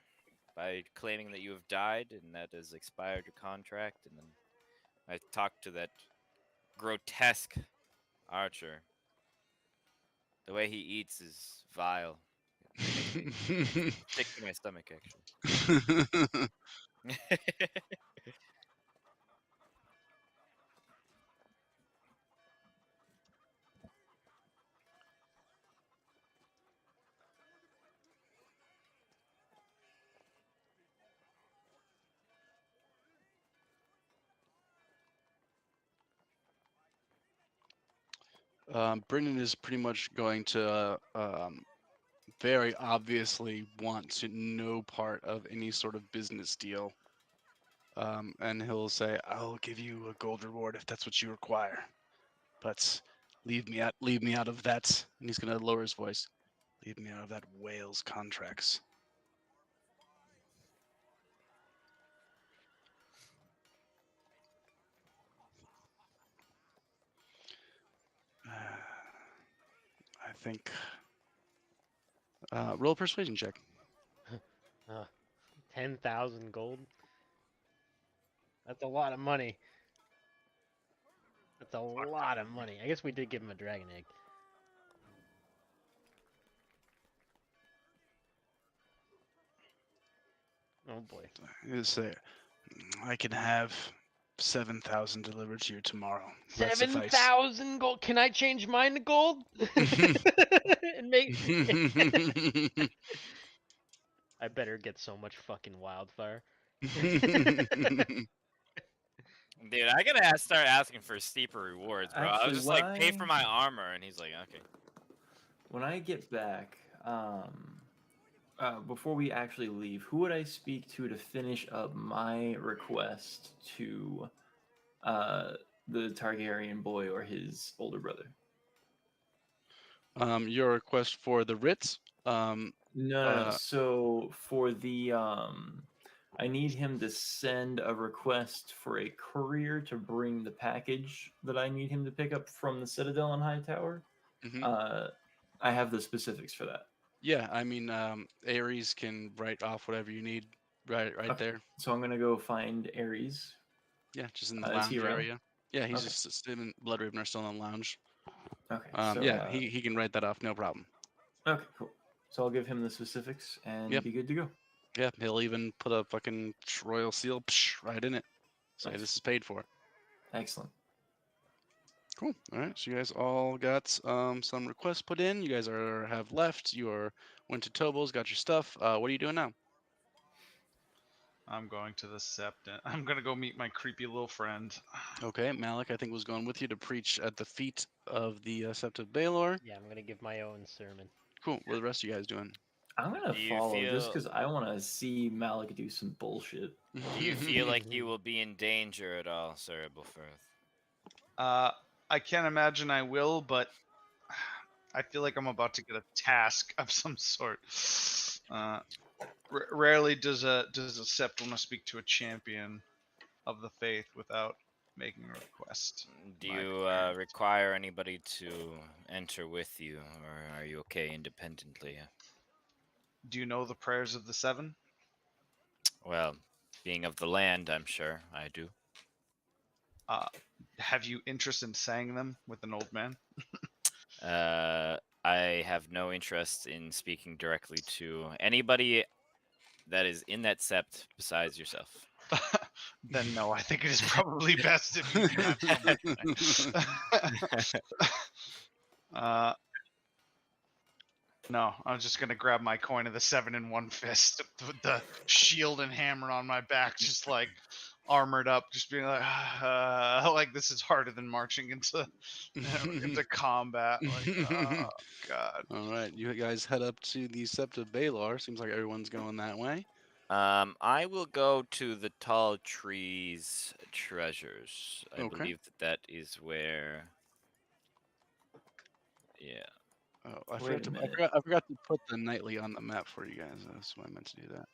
by claiming that you have died and that has expired your contract, and then I talked to that grotesque archer. The way he eats is vile. Sick to my stomach, actually. Brendan is pretty much going to very obviously want to no part of any sort of business deal. And he'll say, "I'll give you a gold reward if that's what you require, but leave me out of that." And he's gonna lower his voice. "Leave me out of that whale's contracts." I think. Roll a persuasion check. 10,000 gold? That's a lot of money. That's a lot of money. I guess we did give him a dragon egg. Oh boy. He'll say, "I can have 7,000 delivered to you tomorrow. That suffice." 7,000 gold? Can I change mine to gold? And make. I better get so much fucking wildfire. Dude, I gotta start asking for steeper rewards, bro. I Actually, was just when like, pay for I- my armor, and he's like, okay. When I get back, before we actually leave, who would I speak to finish up my request to the Targaryen boy or his older brother? Your request for the writs. No. So for the I need him to send a request for a courier to bring the package that I need him to pick up from the Citadel and Hightower. Mhm. I have the specifics for that. Yeah, I mean, Ares can write off whatever you need right Okay. there. So I'm gonna go find Ares. Yeah, just in the Is lounge he around? area. Yeah, he's Okay. just still Bloodhaven are still in the lounge. Okay. Yeah, he can write that off, no problem. Okay, cool. So I'll give him the specifics and Yep. be good to go. Yeah, he'll even put a fucking royal seal right in it. Say Nice. this is paid for. Excellent. Cool. All right. So you guys all got some requests put in. You guys have left. Went to Tobo's, got your stuff. What are you doing now? I'm going to the sept. I'm gonna go meet my creepy little friend. Okay, Malik, I think was going with you to preach at the feet of the Sept of Baelor. Yeah, I'm gonna give my own sermon. Cool. What are the rest of you guys doing? I'm gonna Do you follow just feel- because I want to see Malik do some bullshit. Do you feel like you will be in danger at all, Sir Ebelfirth? I can't imagine I will, but I feel like I'm about to get a task of some sort. Rarely does a sept want to speak to a champion of the faith without making a request. Do My you experience. require anybody to enter with you, or are you okay independently? Do you know the prayers of the seven? Well, being of the land, I'm sure I do. Have you interest in saying them with an old man? I have no interest in speaking directly to anybody that is in that sept besides yourself? Then no, I think it is probably best if you do not tell me anything. No, I'm just gonna grab my coin of the 7 in one fist with the shield and hammer on my back, just like armored up, just being like this is harder than marching into into combat. Like, oh god. All right, you guys head up to the Sept of Baelor. Seems like everyone's going that way. I will go to the tall trees treasures. I Okay. believe that is where. Yeah. Oh, Wait a minute. I forgot to put the nightly on the map for you guys. That's why I meant to do that.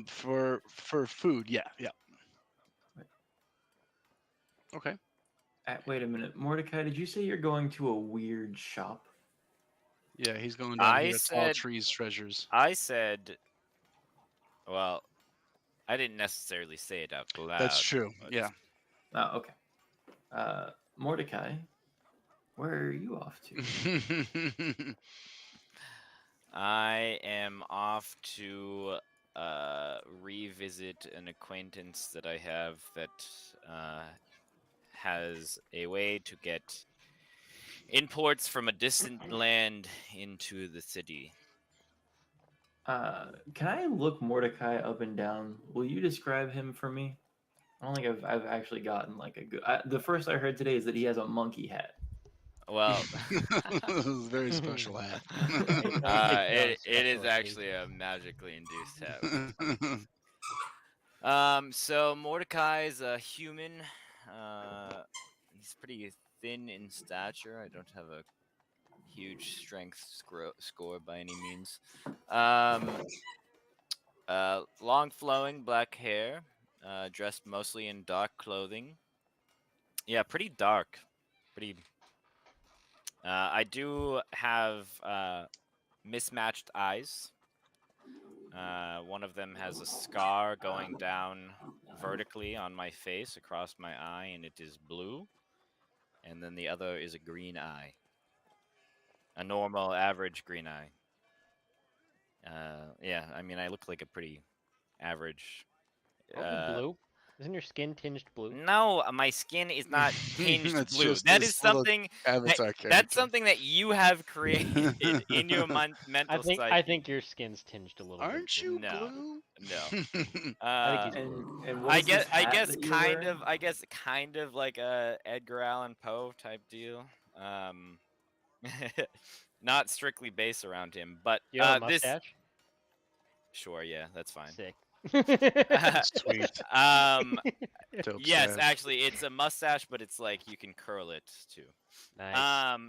For food, yeah. Right. Okay. Wait a minute, Mordecai. Did you say you're going to a weird shop? Yeah, he's going down I here to Tall said- Trees Treasures. I said. Well, I didn't necessarily say it out loud. That's true. but- Yeah. Oh, okay. Mordecai, where are you off to? I am off to revisit an acquaintance that I have that has a way to get imports from a distant land into the city. Can I look Mordecai up and down? Will you describe him for me? I don't think I've actually gotten like a good. The first I heard today is that he has a monkey hat. Well, This is a very special hat. it is actually a magically induced hat. So Mordecai is a human. He's pretty thin in stature. I don't have a huge strength score by any means. Long flowing black hair, dressed mostly in dark clothing. Yeah, pretty dark. Pretty. I do have mismatched eyes. One of them has a scar going down vertically on my face across my eye, and it is blue. And then the other is a green eye. A normal, average green eye. Yeah, I mean, I look like a pretty average. Blue? Isn't your skin tinged blue? No, my skin is not tinged It's blue. just That this is little something. Avatar That's character. something that you have created in your mental psyche. I think your skin's tinged a little bit. Aren't blue. you No. blue? No. I think he's And what I was guess this hat I that you're wearing? guess kind of like a Edgar Allan Poe type deal. Not strictly based around him, but You have a this mustache? sure, yeah, that's fine. Sick. Sweet. Dope Yes, stash. actually, it's a mustache, but it's like you can curl it too. Nice.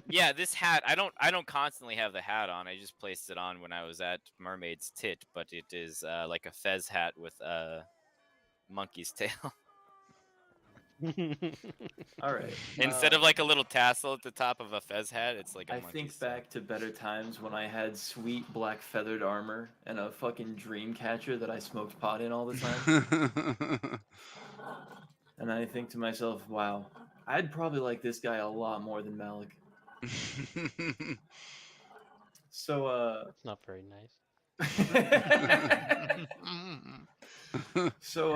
Yeah, this hat. I don't constantly have the hat on. I just placed it on when I was at Mermaid's Tit, but it is like a fez hat with a monkey's tail All right. instead of like a little tassel at the top of a fez hat. It's like a I monkey's think tail. back to better times when I had sweet black feathered armor and a fucking dream catcher that I smoked pot in all the time. And I think to myself, wow, I'd probably like this guy a lot more than Malik. So, That's not very nice. so,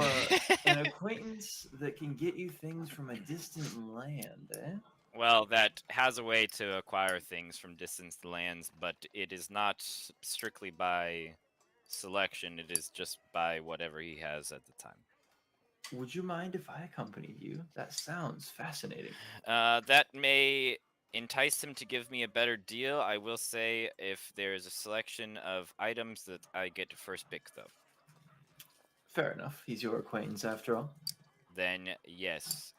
an acquaintance that can get you things from a distant land, eh? Well, that has a way to acquire things from distant lands, but it is not strictly by selection. It is just by whatever he has at the time. Would you mind if I accompanied you? That sounds fascinating. That may entice him to give me a better deal. I will say if there is a selection of items that I get to first pick, though. Fair enough. He's your acquaintance after all. Then yes,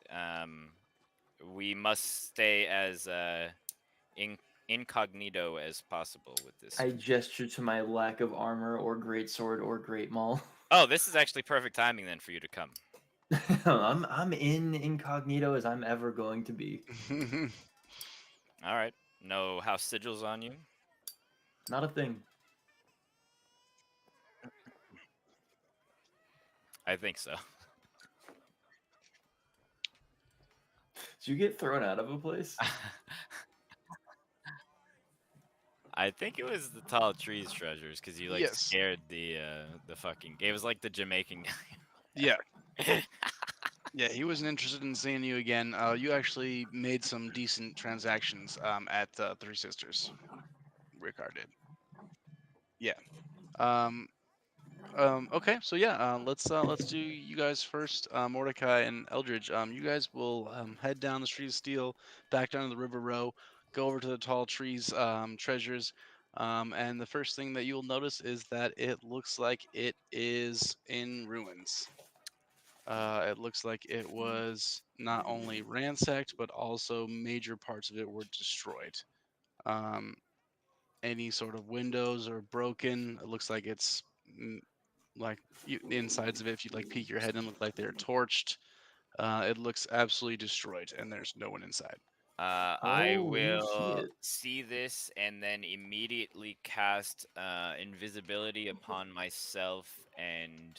we must stay as incognito as possible with this. I gesture to my lack of armor or great sword or great maul. Oh, this is actually perfect timing then for you to come. I'm in incognito as I'm ever going to be. All right. No house sigils on you. Not a thing. I think so. Did you get thrown out of a place? I think it was the tall trees treasures because you like Yes. scared the fucking. It was like the Jamaican Yeah. guy. Yeah, he wasn't interested in seeing you again. You actually made some decent transactions at Three Sisters. Ricard did. Yeah. Um, okay, so yeah, let's do you guys first, Mordecai and Eldridge. You guys will head down the Street of Steel, back down to the River Row, go over to the Tall Trees treasures, and the first thing that you'll notice is that it looks like it is in ruins. It looks like it was not only ransacked, but also major parts of it were destroyed. Um, any sort of windows are broken. It looks like it's like the insides of it. If you like peek your head in, look like they're torched. It looks absolutely destroyed, and there's no one inside. I Oh, you see will it. see this and then immediately cast invisibility upon myself and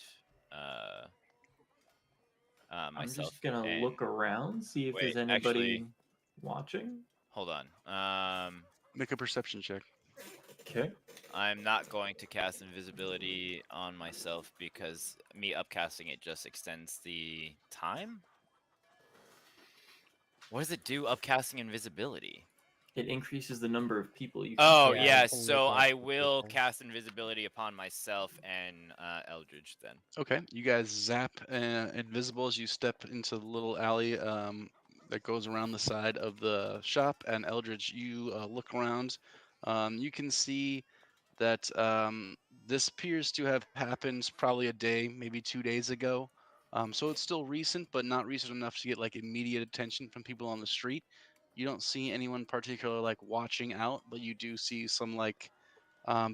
I'm myself. just gonna and look around, see if wait, there's anybody watching. hold on. Make a perception check. Okay. I'm not going to cast invisibility on myself because me upcasting it just extends the time. What does it do? Upcasting invisibility. It increases the number of people you can. Oh Yeah, yeah, it can make so I multiple will people. cast invisibility upon myself and Eldridge then. Okay, you guys zap invisible as you step into the little alley that goes around the side of the shop. And Eldridge, you look around. You can see that this appears to have happened probably a day, maybe 2 days ago. So it's still recent, but not recent enough to get like immediate attention from people on the street. You don't see anyone particular like watching out, but you do see some like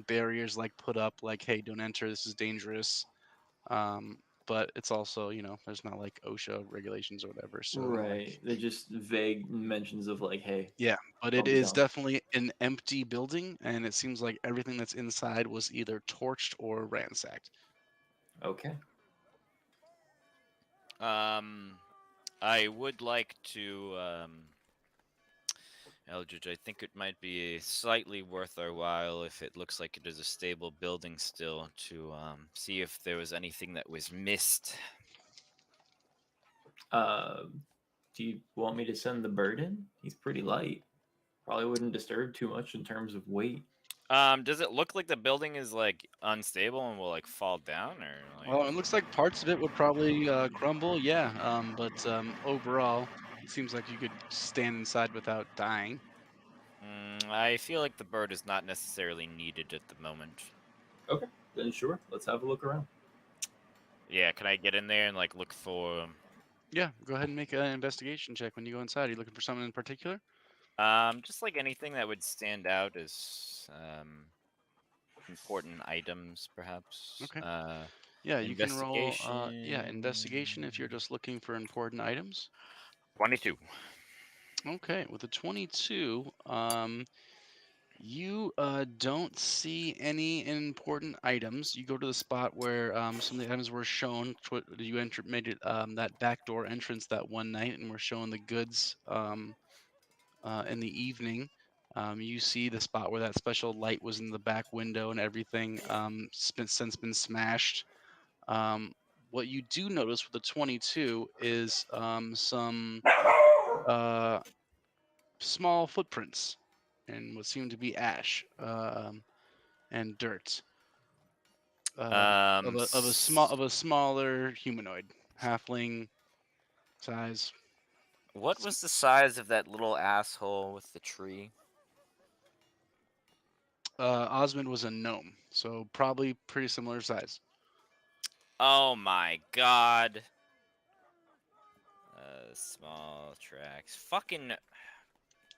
barriers like put up, like, "Hey, don't enter. This is dangerous." Um, but it's also, there's not like OSHA regulations or whatever. So Right. They're just vague mentions of like, hey, yeah, but it don't be is dumb. definitely an empty building, and it seems like everything that's inside was either torched or ransacked. Okay. I would like to Eldridge, I think it might be slightly worth our while if it looks like it is a stable building still to see if there was anything that was missed. Do you want me to send the bird in? He's pretty light. Probably wouldn't disturb too much in terms of weight. Does it look like the building is like unstable and will like fall down or like? Well, it looks like parts of it would probably crumble, yeah. But overall, it seems like you could stand inside without dying. I feel like the bird is not necessarily needed at the moment. Okay. Then sure. Let's have a look around. Yeah, can I get in there and like look for? Yeah, go ahead and make an investigation check when you go inside. Are you looking for something in particular? Just like anything that would stand out as important items, perhaps. Okay. Yeah, you can roll. Yeah, Investigation. investigation if you're just looking for important items. 22. Okay, with a 22, you don't see any important items. You go to the spot where some of the items were shown. You made it that backdoor entrance that one night, and were showing the goods in the evening. You see the spot where that special light was in the back window, and everything since been smashed. What you do notice with the 22 is some small footprints and what seem to be ash and dirt of a smaller humanoid, halfling size. What was the size of that little asshole with the tree? Osmond was a gnome, so probably pretty similar size. Oh my god. Small tracks. Fucking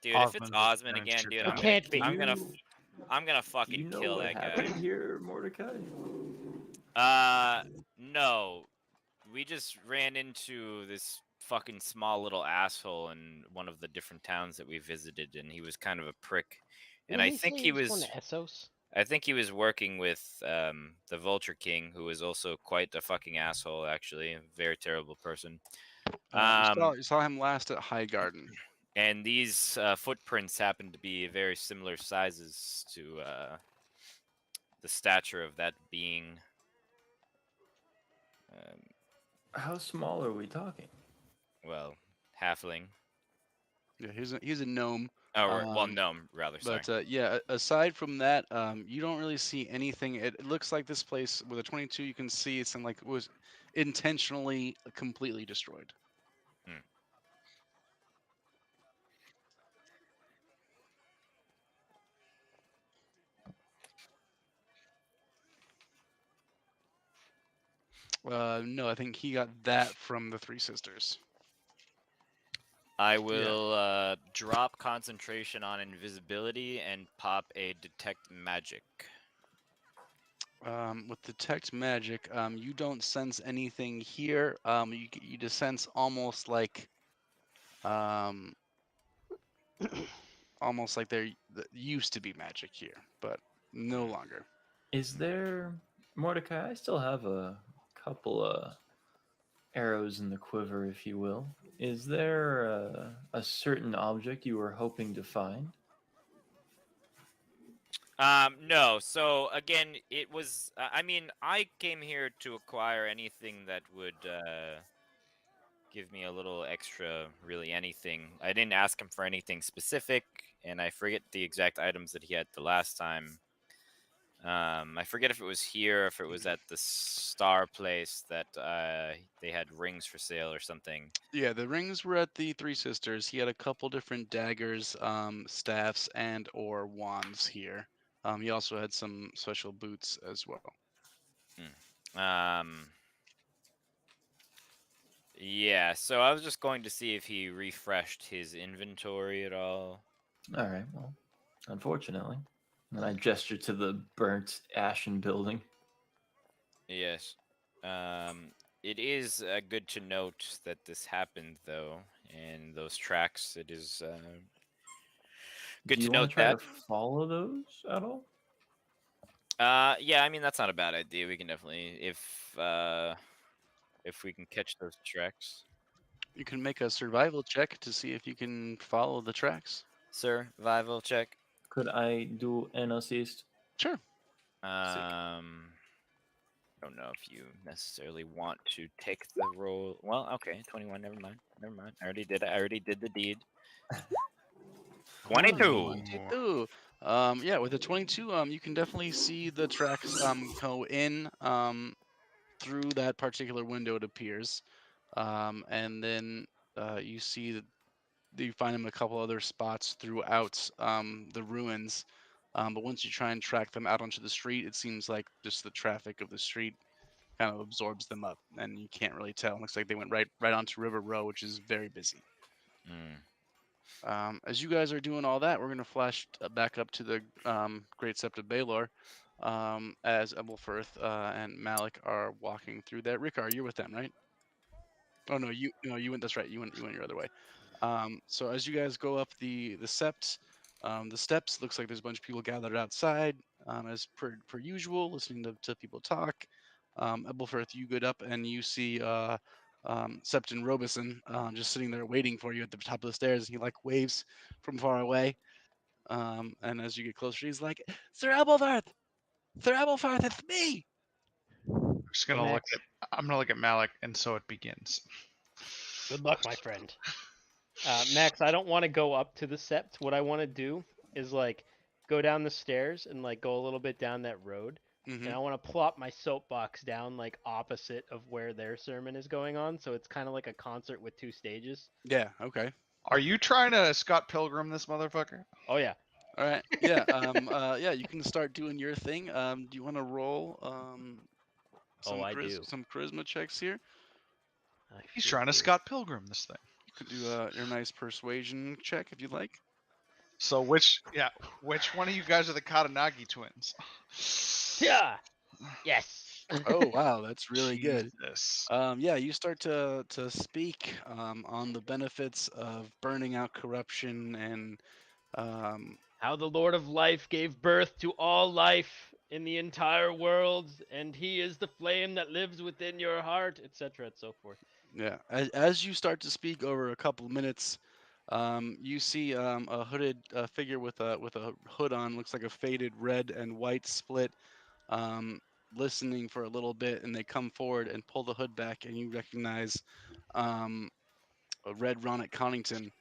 dude, if it's Osmond was Osmond giant again, shit dude, ton. It can't be. I'm gonna Do fucking you know kill what that happened guy. here, Mordecai? No. We just ran into this fucking small little asshole in one of the different towns that we visited, and he was kind of a prick. And Didn't I he think say he was was going to Essos? I think he was working with the Vulture King, who was also quite a fucking asshole, actually. A very terrible person. You saw him last at High Garden. And these footprints happen to be very similar sizes to the stature of that being. How small are we talking? Well, halfling. Yeah, he's a gnome. Oh, well, Um, gnome, rather, sorry. But yeah, aside from that, you don't really see anything. It looks like this place with a 22, you can see it's in, like, it was intentionally completely destroyed. No, I think he got that from the Three Sisters. I will drop concentration on invisibility and pop a detect magic. With detect magic, you don't sense anything here. You just sense almost like, almost like there used to be magic here, but no longer. Is there, Mordecai? I still have a couple arrows in the quiver, if you will. Is there a certain object you were hoping to find? No. So again, it was. I mean, I came here to acquire anything that would give me a little extra. Really, anything. I didn't ask him for anything specific, and I forget the exact items that he had the last time. I forget if it was here, if it was at the Star place that they had rings for sale or something. Yeah, the rings were at the Three Sisters. He had a couple different daggers, staffs, and or wands here. He also had some special boots as well. Yeah, so I was just going to see if he refreshed his inventory at all. All right. Well, unfortunately, and I gesture to the burnt, ashen building. Yes. It is good to note that this happened, though, and those tracks. It is good Do you to want note to try that. to follow those at all? Yeah, I mean that's not a bad idea. We can definitely, if we can catch those tracks. You can make a survival check to see if you can follow the tracks. Survival check. Could I do an assist? Sure. I don't know if you necessarily want to take the roll. Well, okay, 21. Never mind. Never mind. I already did it. I already did the deed. 22. 22. Yeah, with a 22, you can definitely see the tracks go in through that particular window, it appears. And then you see that you find them in a couple other spots throughout the ruins. But once you try and track them out onto the street, it seems like just the traffic of the street kind of absorbs them up, and you can't really tell. It looks like they went right onto River Row, which is very busy. As you guys are doing all that, we're going to flash back up to the Great Sept of Baelor, as Ebelfirth and Malik are walking through there. Ricard, you're with them, right? Oh no, you went. That's right. You went your other way. So as you guys go up the Sept, the steps, looks like there's a bunch of people gathered outside, as per usual, listening to people talk. Ebelfirth, you get up and you see Sept and Robeson just sitting there waiting for you at the top of the stairs. He like waves from far away, and as you get closer, he's like, "Sir Ebelfirth, Sir Ebelfirth, it's me." I'm just gonna look Max. at. I'm gonna look at Malik, and so it begins. Good luck, my friend. Max, I don't want to go up to the sept. What I want to do is like go down the stairs and like go a little bit down that road. Mm-hmm. And I want to plop my soapbox down like opposite of where their sermon is going on, so it's kind of like a concert with two stages. Yeah. Okay. Are you trying to Scott Pilgrim this motherfucker? Oh yeah. All right. Yeah. Yeah. You can start doing your thing. Do you want to roll some I do. some charisma checks here? He's trying to Scott Pilgrim this thing. You could do your nice persuasion check if you'd like. So which one of you guys are the Katanagi twins? Yeah. Yes. Oh wow, that's really good. Jesus. Yeah, you start to speak on the benefits of burning out corruption and How the Lord of Life gave birth to all life in the entire world, and He is the flame that lives within your heart, etc., and so forth. yeah. As you start to speak over a couple of minutes, You see a hooded figure with a hood on, looks like a faded red and white split, um, listening for a little bit, and they come forward and pull the hood back, and you recognize um, a Red Ronnet Connington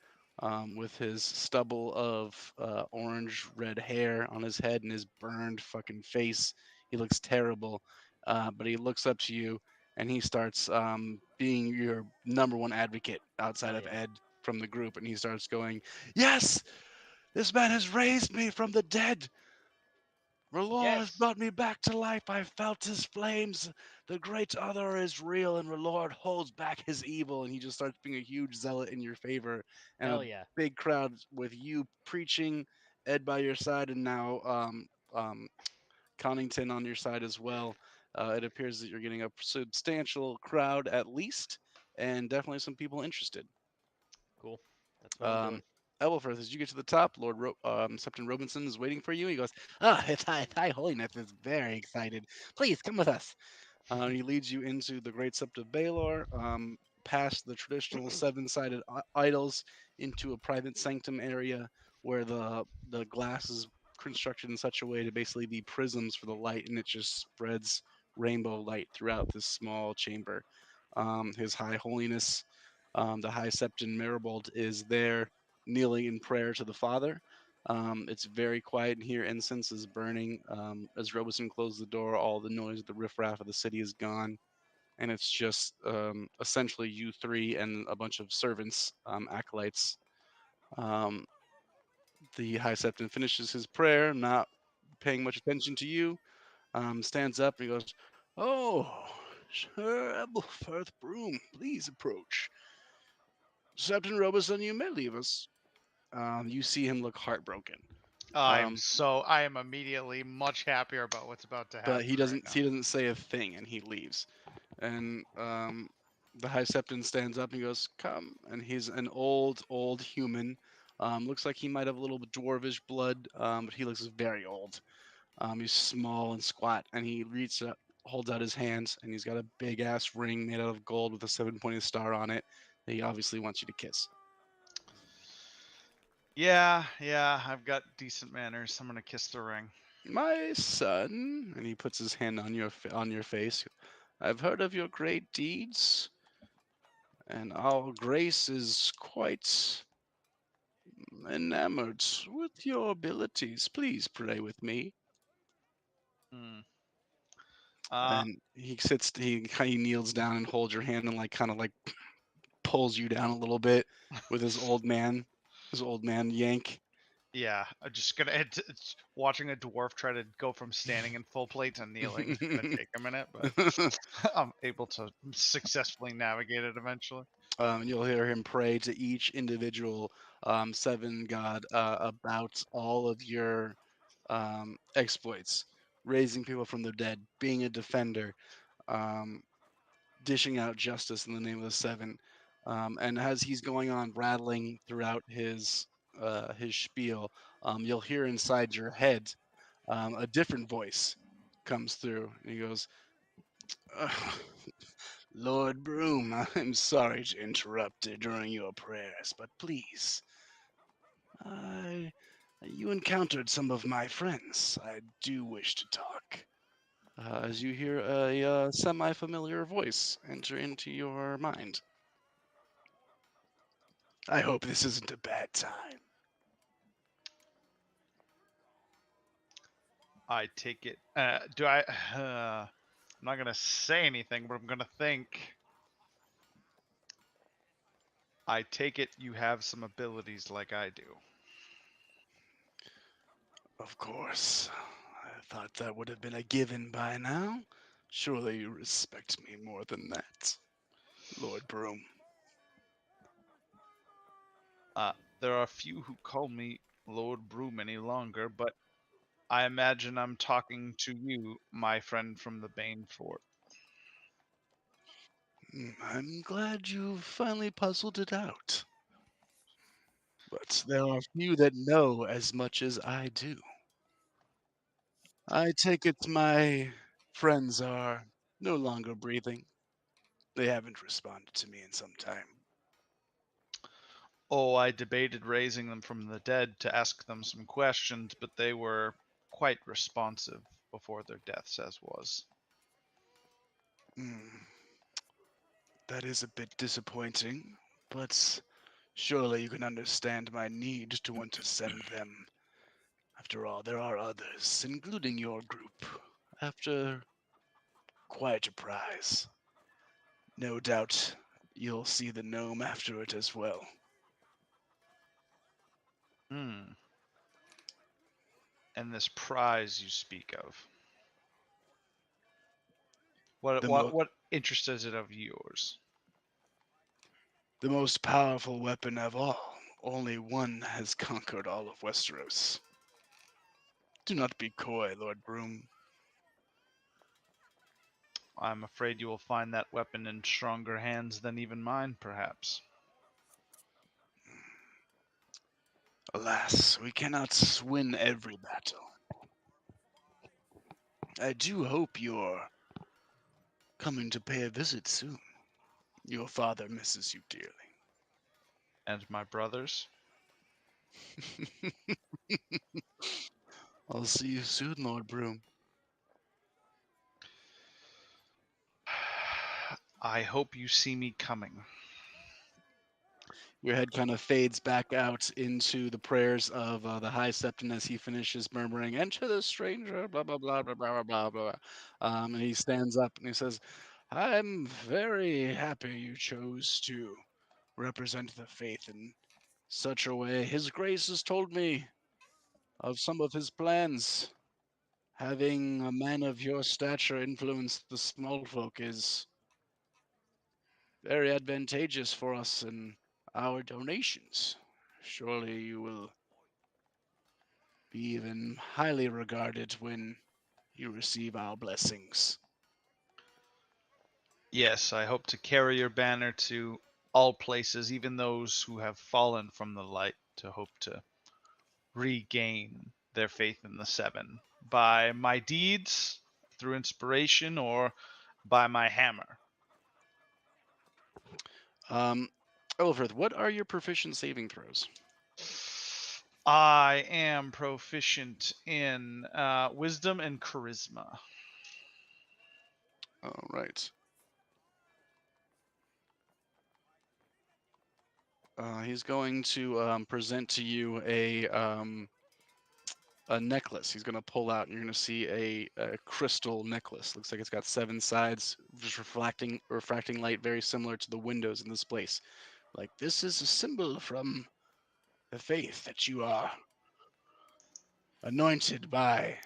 with his stubble of orange red hair on his head and his burned fucking face. He looks terrible, but he looks up to you and he starts being your number one advocate outside Hell of yeah. Ed from the group, and he starts going, "Yes, this man has raised me from the dead. R'hllor has Yes. brought me back to life. I felt his flames. The great other is real, and R'hllor holds back his evil." And he just starts being a huge zealot in your favor. And a Hell yeah. big crowd with you preaching, Ed by your side, and now um, Connington on your side as well. It appears that you're getting a substantial crowd at least, and definitely some people interested. Cool. That's what I'm doing. Elberforth, as you get to the top, Septon Robinson is waiting for you. He goes, Oh, Thy Holiness is very excited. Please come with us. He leads you into the Great Sept of Baelor, past the traditional seven-sided idols, into a private sanctum area where the glass is constructed in such a way to basically be prisms for the light, and it just spreads rainbow light throughout this small chamber. His High Holiness, the High Septon Maribald, is there kneeling in prayer to the Father. It's very quiet in here. Incense is burning. As Robeson closed the door, all the noise of the riffraff of the city is gone, and it's just essentially you three and a bunch of servants, acolytes. Um, the High Septon finishes his prayer, not paying much attention to you, stands up and he goes, "Oh, Sir Ebelfirth Broom, please approach. Septon Robeson, you may leave us." You see him look heartbroken. Um, I am immediately much happier about what's about to happen but he right doesn't now. he doesn't say a thing, and he leaves. And the High Septon stands up and he goes, "Come." And he's an old human. Looks like he might have a little bit dwarvish blood, but he looks very old. He's small and squat, and he reaches up, holds out his hands, and he's got a big ass ring made out of gold with a 7-pointed star on it that he obviously wants you to kiss. Yeah, I've got decent manners. I'm gonna kiss the ring. "My son," and he puts his hand on your face. "I've heard of your great deeds, and our grace is quite enamored with your abilities. Please pray with me." Hmm. And he kneels down and holds your hand and like kind of like pulls you down a little bit with his old man yank. Yeah, I'm just gonna it's watching a dwarf try to go from standing in full plate to kneeling is gonna take a minute, but I'm able to successfully navigate it eventually. You'll hear him pray to each individual seven god about all of your exploits, raising people from the dead, being a defender, um, dishing out justice in the name of the seven. And as he's going on rattling throughout his spiel, you'll hear inside your head a different voice comes through. And he goes, "Lord Broom, I'm sorry to interrupt during your prayers, but please, I, you encountered some of my friends. I do wish to talk." As you hear a semi-familiar voice enter into your mind. "I hope this isn't a bad time." I take it. Do I? I'm not gonna say anything, but I'm gonna think. I take it you have some abilities like I do. "Of course. I thought that would have been a given by now. Surely you respect me more than that, Lord Broom." There are a few who call me Lord Broom any longer, but I imagine I'm talking to you, my friend from the Bane Fort. I'm glad you've finally puzzled it out. But there are few that know as much as I do. I take it my friends are no longer breathing. They haven't responded to me in some time. Oh, I debated raising them from the dead to ask them some questions, but they were quite responsive before their deaths, as was. Hmm, that is a bit disappointing, but surely you can understand my need to want to send them. After all, there are others, including your group, after quite a prize. No doubt you'll see the gnome after it as well. Hmm. And this prize you speak of, The, mo- what interest is it of yours? the most powerful weapon of all. Only one has conquered all of Westeros. Do not be coy, Lord Broom. I'm afraid you will find that weapon in stronger hands than even mine, perhaps. Alas, we cannot win every battle. I do hope you're coming to pay a visit soon. Your father misses you dearly. And my brothers? I'll see you soon, Lord Broom. I hope you see me coming. Your head kind of fades back out into the prayers of the High Septon as he finishes murmuring, "Enter the stranger, blah, blah, blah, blah, blah, blah, blah." And he stands up and he says, I'm very happy you chose to represent the faith in such a way. His Grace has told me of some of his plans. Having a man of your stature influence the small folk is very advantageous for us in our donations. Surely you will be even highly regarded when you receive our blessings. Yes, I hope to carry your banner to all places, even those who have fallen from the light, to hope to regain their faith in the Seven by my deeds, through inspiration, or by my hammer. Elfrith, what are your proficient saving throws? I am proficient in wisdom and charisma. All right. He's going to present to you a necklace. He's going to pull out. You're going to see a crystal necklace. Looks like it's got 7 sides, just refracting light, very similar to the windows in this place. Like, this is a symbol from the faith that you are anointed by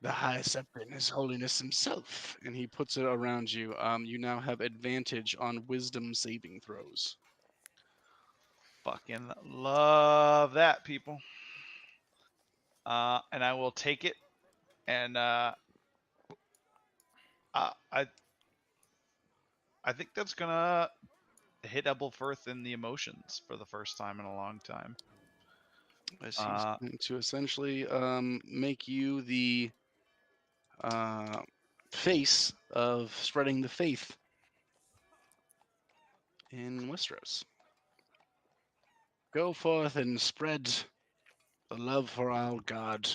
the High Septon, His Holiness himself. And he puts it around you. You now have advantage on wisdom saving throws. Fucking love that, people. And I will take it, and I think that's gonna hit Ebelfirth in the emotions for the first time in a long time. As he's going to essentially make you the face of spreading the faith in Westeros. Go forth and spread the love for our God.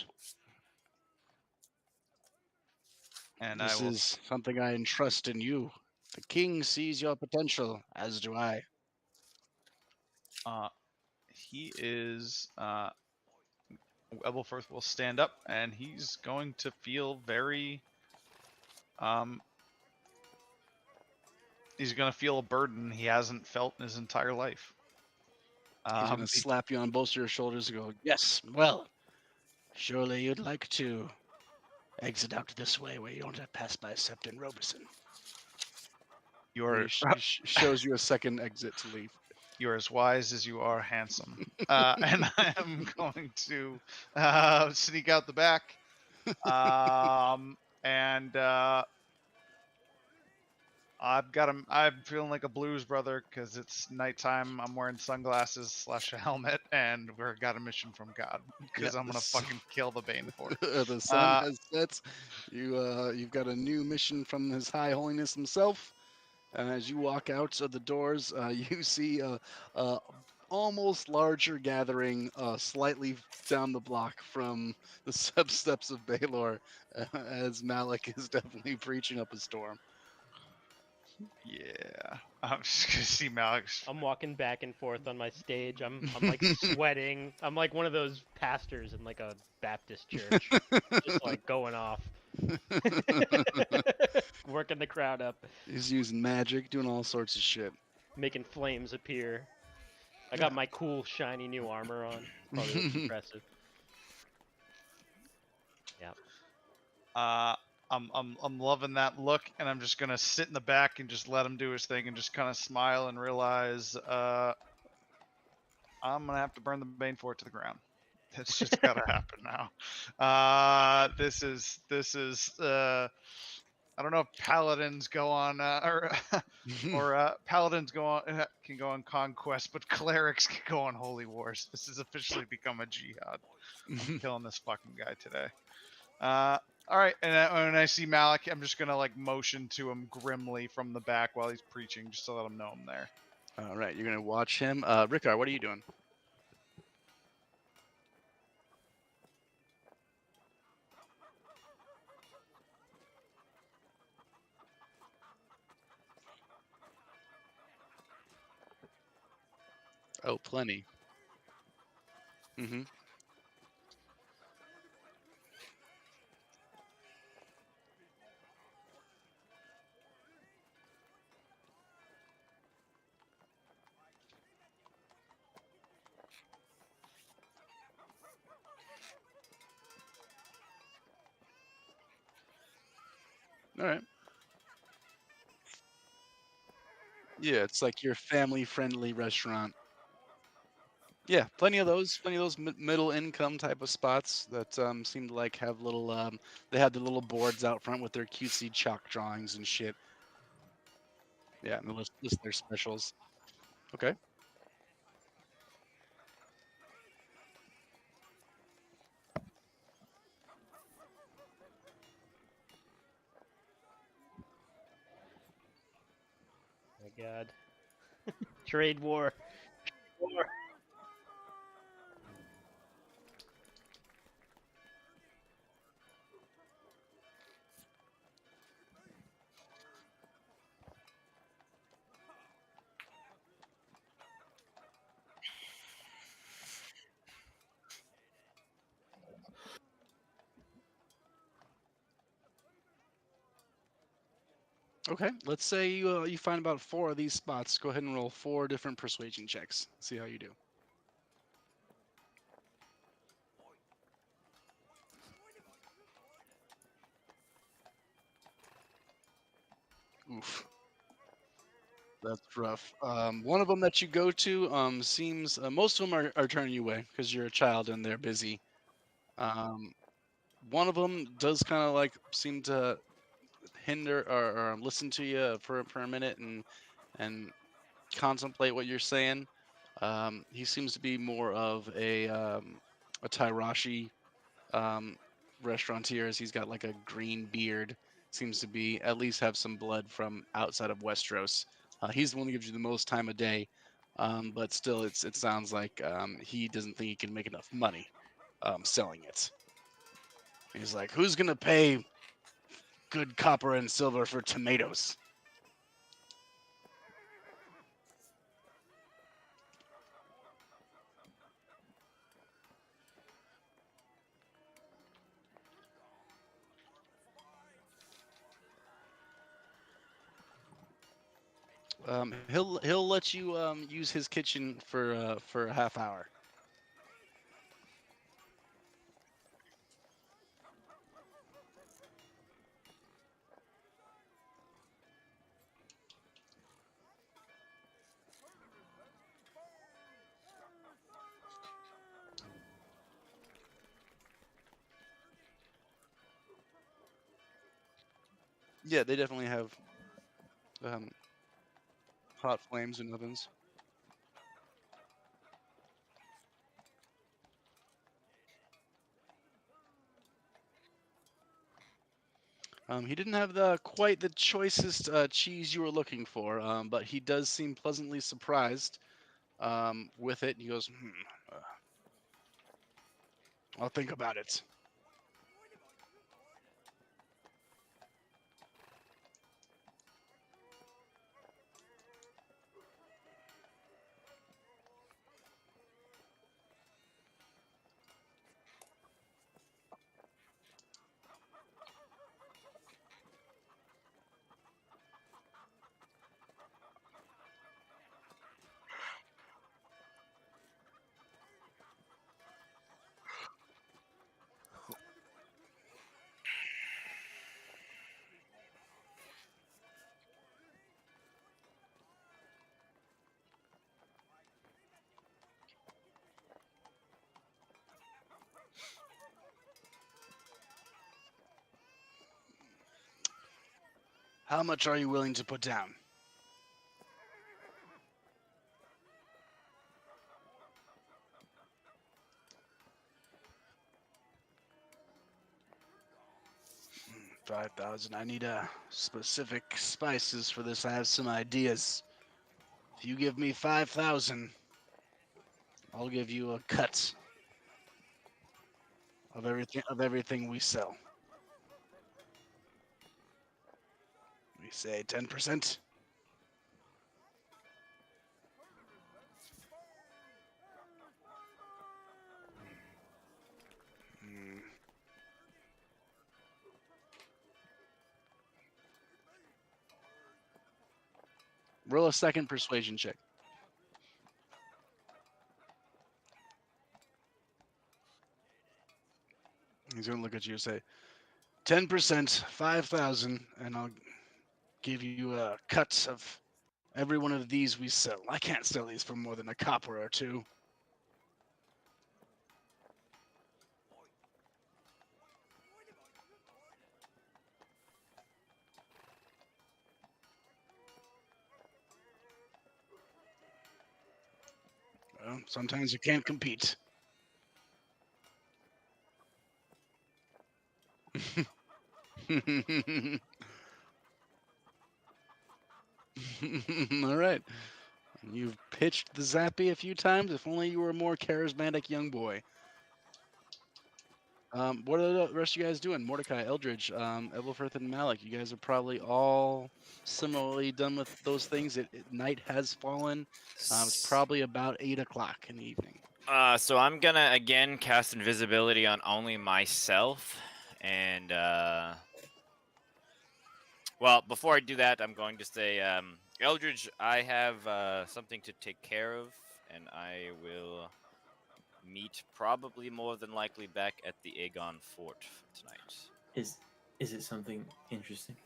And This I will. is something I entrust in you. The king sees your potential, as do I. He is. Ebelfirth will stand up, and he's going to feel very. He's going to feel a burden he hasn't felt in his entire life. He's going to slap you on both your shoulders and go, yes, well, surely you'd like to exit out this way where you don't have to pass by Septon Roberson. You're He shows you a second exit to leave. You're as wise as you are handsome. And I am going to sneak out the back. And I'm feeling like a blues brother because it's nighttime. I'm wearing sunglasses / a helmet, and we've got a mission from God because I'm gonna fucking kill the Bane Fort. The sun has set. You've got a new mission from His High Holiness himself. As you walk out of the doors, you see almost larger gathering slightly down the block from the steps of Baylor, as Malik is definitely preaching up a storm. Yeah. I'm just gonna see Malik's. I'm walking back and forth on my stage. I'm like sweating. I'm like one of those pastors in like a Baptist church, just like going off, working the crowd up, He's using magic, doing all sorts of shit. making flames appear. I got my cool shiny new armor on. Probably looks impressive. Yeah. I'm loving that look, and I'm just gonna sit in the back and just let him do his thing, and just kind of smile and realize I'm gonna have to burn the Bane Fort to the ground. It's just gotta happen now. This is I don't know if paladins go on or paladins go on can go on conquest, but clerics can go on holy wars. This has officially become a jihad. I'm killing this fucking guy today. All right, and when I see Malik, I'm just gonna like motion to him grimly from the back while he's preaching, just to let him know I'm there. All right, you're gonna watch him. Rickard, what are you doing? Oh, plenty. Mm-hmm. All right. Yeah, it's like your family-friendly restaurant. Yeah, plenty of those. Plenty of those middle income type of spots that seem to like have little. They have the little boards out front with their cutesy chalk drawings and shit. Yeah, and they list their specials. Okay. My God. Trade war. War. Okay. Let's say you find about 4 of these spots. Go ahead and roll 4 different persuasion checks. See how you do. Oof. That's rough. One of them that you go to seems most of them are turning you away because you're a child and they're busy. One of them does kind of like seem to hinder or listen to you for a minute and contemplate what you're saying. He seems to be more of a Tairashi um, restaurateur, as he's got like a green beard. Seems to be at least have some blood from outside of Westeros. He's the one that gives you the most time of day, but still, it sounds like he doesn't think he can make enough money selling it. He's like, "Who's gonna pay good copper and silver for tomatoes?" He'll let you use his kitchen for a half hour. Yeah, they definitely have um, hot flames and ovens. He didn't have the quite the choicest cheese you were looking for, but he does seem pleasantly surprised with it. He goes, I'll think about it. How much are you willing to put down? $5,000. I need specific spices for this. I have some ideas. If you give me 5,000, I'll give you a cut of everything we sell. We say 10%. Roll a second persuasion check. He's gonna look at you and say, 10%, 5,000, and I'll give you a cut of every one of these we sell. I can't sell these for more than a copper or two. Well, sometimes you can't compete. All right. You've pitched the Zappy a few times. If only you were a more charismatic young boy. What are the rest of you guys doing? Mordecai, Eldridge, Evelfirth, and Malik. You guys are probably all similarly done with those things. Night has fallen. It's probably about 8 o'clock in the evening. So I'm gonna again cast invisibility on only myself, and well, before I do that, I'm going to say, Eldridge, I have something to take care of, and I will meet probably more than likely back at the Aegon Fort tonight. Is it something interesting?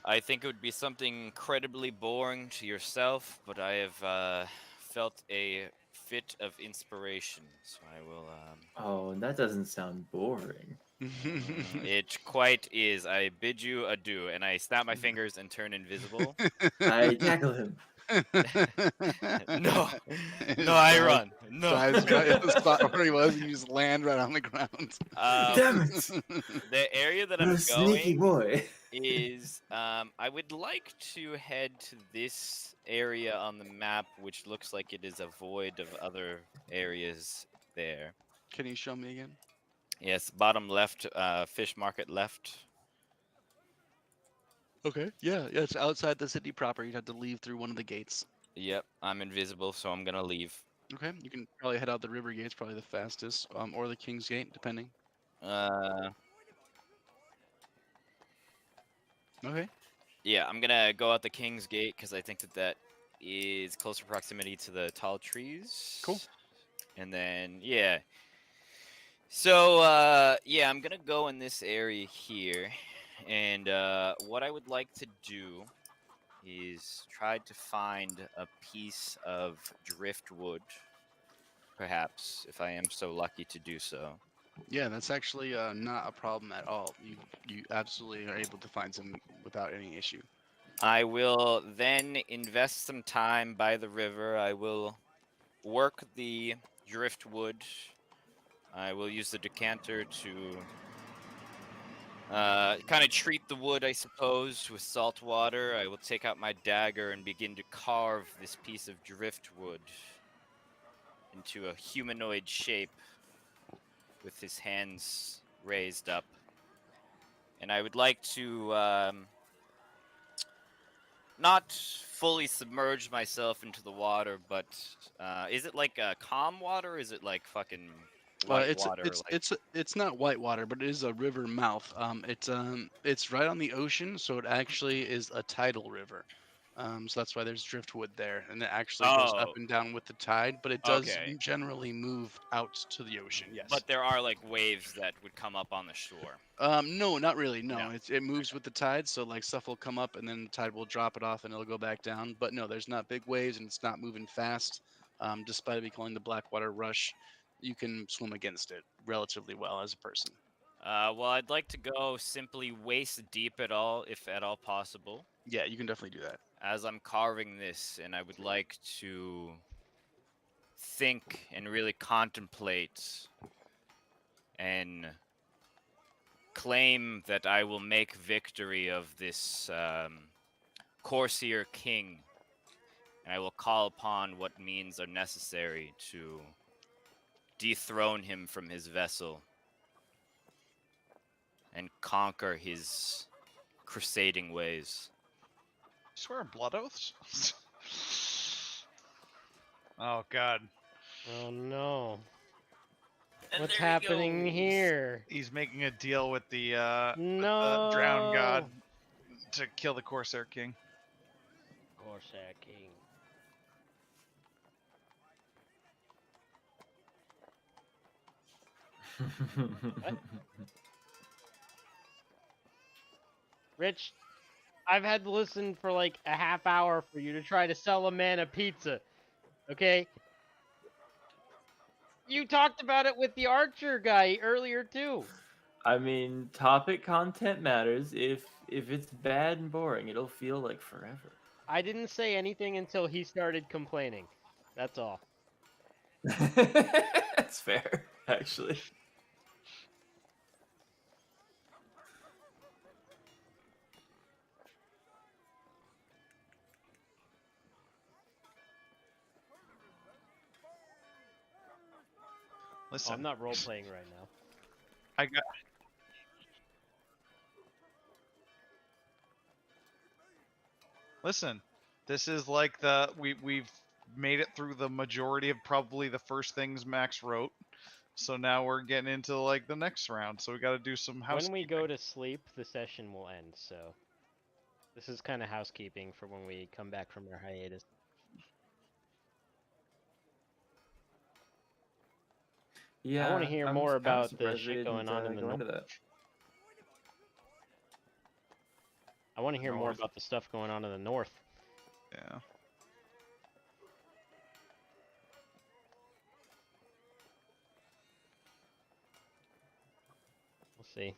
I think it would be something incredibly boring to yourself, but I have felt a fit of inspiration, so I will. Oh, that doesn't sound boring. It quite is. I bid you adieu, and I snap my fingers and turn invisible. I tackle him. No, no, I run. No. Dives right at the spot where he was, and you just land right on the ground. Damn it! The area that You're I'm a sneaky going boy. is I would like to head to this area on the map, which looks like it is a void of other areas there. Can you show me again? Yes, bottom left, fish market left. Okay. Yeah, it's outside the city proper. You'd have to leave through one of the gates. Yep, I'm invisible, so I'm gonna leave. Okay, you can probably head out the river gates, probably the fastest, or the King's Gate, depending. Okay. Yeah, I'm gonna go out the King's Gate because I think that is closer proximity to the tall trees. Cool. And then yeah. So yeah, I'm gonna go in this area here, and what I would like to do is try to find a piece of driftwood, perhaps, if I am so lucky to do so. Yeah, that's actually not a problem at all. You absolutely are able to find some without any issue. I will then invest some time by the river. I will work the driftwood. I will use the decanter to kind of treat the wood, I suppose, with salt water. I will take out my dagger and begin to carve this piece of driftwood into a humanoid shape with his hands raised up. And I would like to not fully submerge myself into the water, but is it like calm water? Or is it like fucking white water? Like It's not white water, but it is a river mouth. It's right on the ocean, so it actually is a tidal river. So that's why there's driftwood there, and it actually goes up Oh, and down with the tide, but it does okay. generally move out to the ocean. Yes. But there are like waves that would come up on the shore. No, not really. No, No. it moves with the tide, so like stuff will come up and then the tide will drop it off and it'll go back down. But no, there's not big waves and it's not moving fast. Despite it being calling the Blackwater Rush, you can swim against it relatively well as a person. Well, I'd like to go simply waist deep at all, if at all possible, Yeah, you can definitely do that. as I'm carving this, and I would like to think and really contemplate and claim that I will make victory of this Corsair King, and I will call upon what means are necessary to dethrone him from his vessel and conquer his crusading ways. Swear blood oaths? Oh god. Oh no. And What's there he happening goes. here? He's making a deal with the No. drowned god to kill the Corsair King. Corsair King. Rich, I've had to listen for like a half hour for you to try to sell a man a pizza. Okay? You talked about it with the archer guy earlier too. I mean, topic content matters. If it's bad and boring, it'll feel like forever. I didn't say anything until he started complaining. That's all. That's fair, actually. Listen, I'm not role playing right now. I got. Listen, this is like we've made it through the majority of probably the first things Max wrote. So now we're getting into like the next round. So we got to do some housekeeping. When we go to sleep, the session will end, so this is kind of housekeeping for when we come back from our hiatus. Yeah, I want to hear I'm more kinda about the surprised we shit going didn't, on in the go north. into that. I want to hear more North. about the stuff going on in the north. Yeah. We'll see.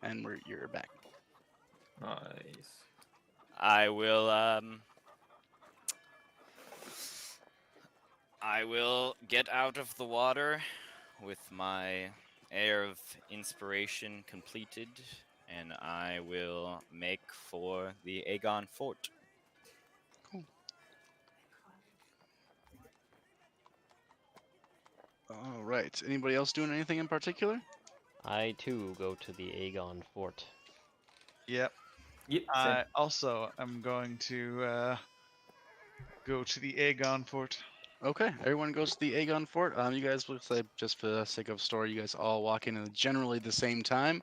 And you're back. Nice. I will get out of the water with my air of inspiration completed, and I will make for the Aegon Fort. All right. Anybody else doing anything in particular? I too go to the Aegon Fort. Yep. Yep. I also am going to go to the Aegon Fort. Okay, everyone goes to the Aegon Fort. You guys looks like, just for the sake of story, you guys all walk in at generally the same time.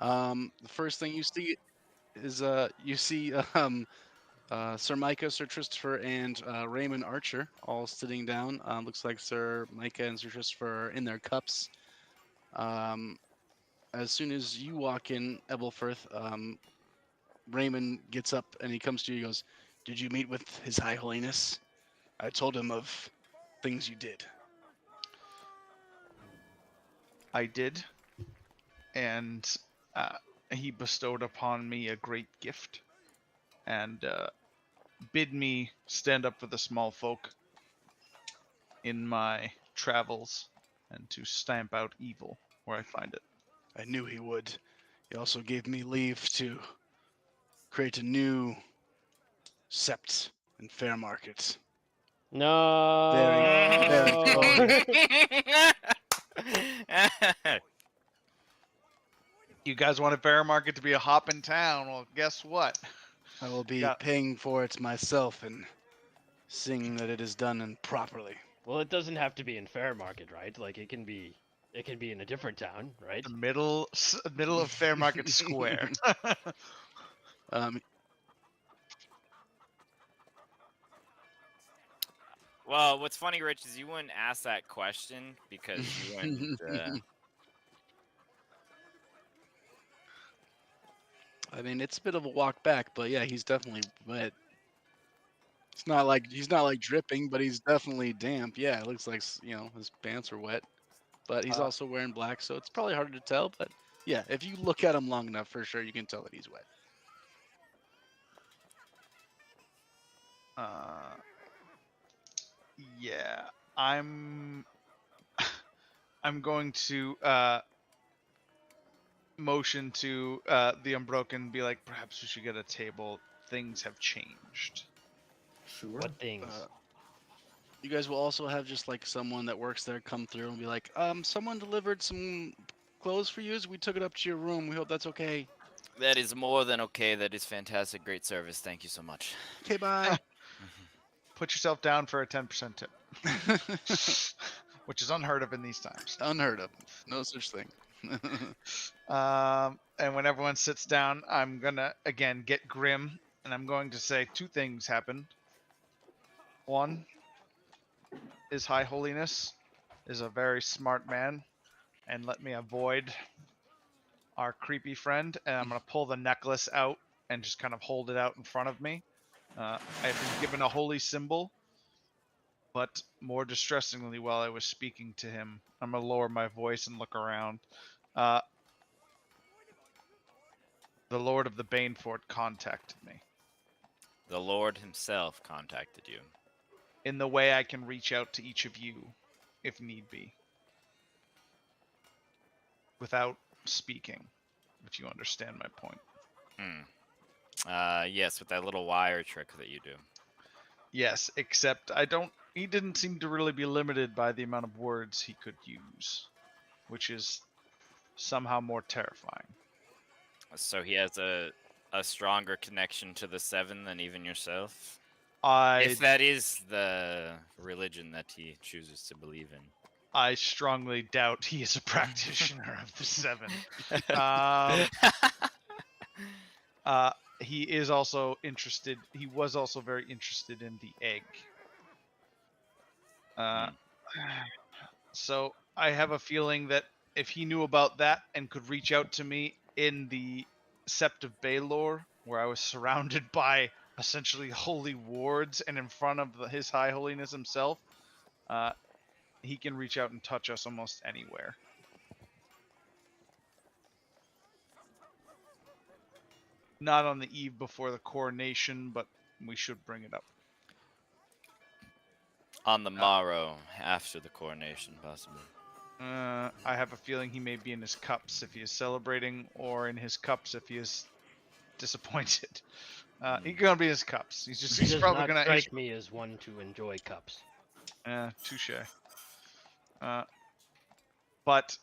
The first thing you see is you see Sir Micah, Sir Christopher, and Raymond Archer all sitting down. Looks like Sir Micah and Sir Christopher are in their cups. As soon as you walk in, Ebelfirth, Raymond gets up and he comes to you. He goes, "Did you meet with His High Holiness? I told him of things you did." I did, and he bestowed upon me a great gift, and bid me stand up for the small folk in my travels, and to stamp out evil where I find it. I knew he would. He also gave me leave to create a new sept and fair market. No. very close. You guys want a fair market to be a hop in town? Well, guess what? I will be Got- paying for it myself and seeing that it is done and properly. Well, it doesn't have to be in Fair Market, right? Like it can be in a different town, right? The middle of Fair Market Square. Um, Well, what's funny, Rich, is you wouldn't ask that question because you wouldn't. I mean, it's a bit of a walk back, but yeah, he's definitely wet. It's not like he's not like dripping, but he's definitely damp. Yeah, it looks like his pants are wet, but he's also wearing black, so it's probably harder to tell. But yeah, if you look at him long enough, for sure you can tell that he's wet. Yeah, I'm going to motion to the Unbroken, be like, perhaps we should get a table. Things have changed. Sure. What things? You guys will also have just like someone that works there come through and be like, someone delivered some clothes for you. We took it up to your room. We hope that's okay. That is more than okay. That is fantastic. Great service. Thank you so much. Okay, bye. Put yourself down for a 10% tip, which is unheard of in these times. Unheard of. No such thing. And when everyone sits down, I'm gonna again get grim, and I'm going to say two things happened. One, His High Holiness is a very smart man, and let me avoid our creepy friend. And I'm gonna pull the necklace out and just kind of hold it out in front of me. I've been given a holy symbol, but more distressingly, while I was speaking to him, I'm gonna lower my voice and look around. The Lord of the Banefort contacted me The Lord himself contacted you. in the way I can reach out to each of you, if need be, without speaking. If you understand my point. Yes, with that little wire trick that you do. Yes, except he didn't seem to really be limited by the amount of words he could use, which is somehow more terrifying. So he has a stronger connection to the Seven than even yourself? I If that is the religion that he chooses to believe in. I strongly doubt he is a practitioner of the Seven. He is also interested. He was also very interested in the egg. So I have a feeling that if he knew about that and could reach out to me in the Sept of Baelor, where I was surrounded by essentially holy wards and in front of His High Holiness himself, he can reach out and touch us almost anywhere. Not on the eve before the coronation, but we should bring it up. On the morrow, after the coronation, possibly. I have a feeling he may be in his cups if he is celebrating, or in his cups if he is disappointed. He's gonna be in his cups. He's Does probably not gonna. strike me as one to enjoy cups. Touche. But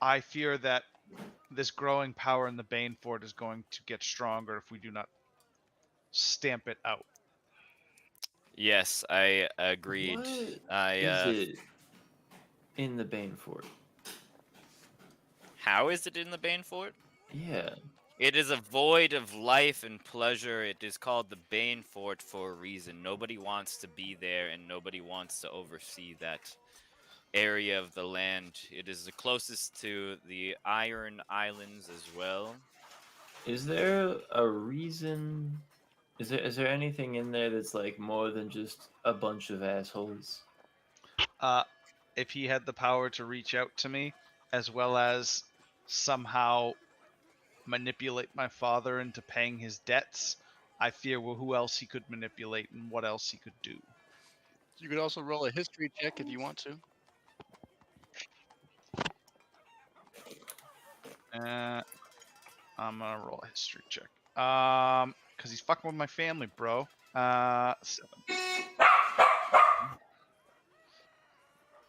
I fear that this growing power in the Banefort is going to get stronger if we do not stamp it out. Yes, I agreed. What is I it in the Banefort? How is it in the Banefort? Yeah. It is a void of life and pleasure. It is called the Banefort for a reason. Nobody wants to be there, and nobody wants to oversee that area of the land. It is the closest to the Iron Islands as well. Is there a reason? Is there anything in there that's like more than just a bunch of assholes? If he had the power to reach out to me, as well as somehow manipulate my father into paying his debts, I fear who else he could manipulate and what else he could do. You could also roll a history check if you want to. I'm gonna roll a history check. Because he's fucking with my family, bro. 7.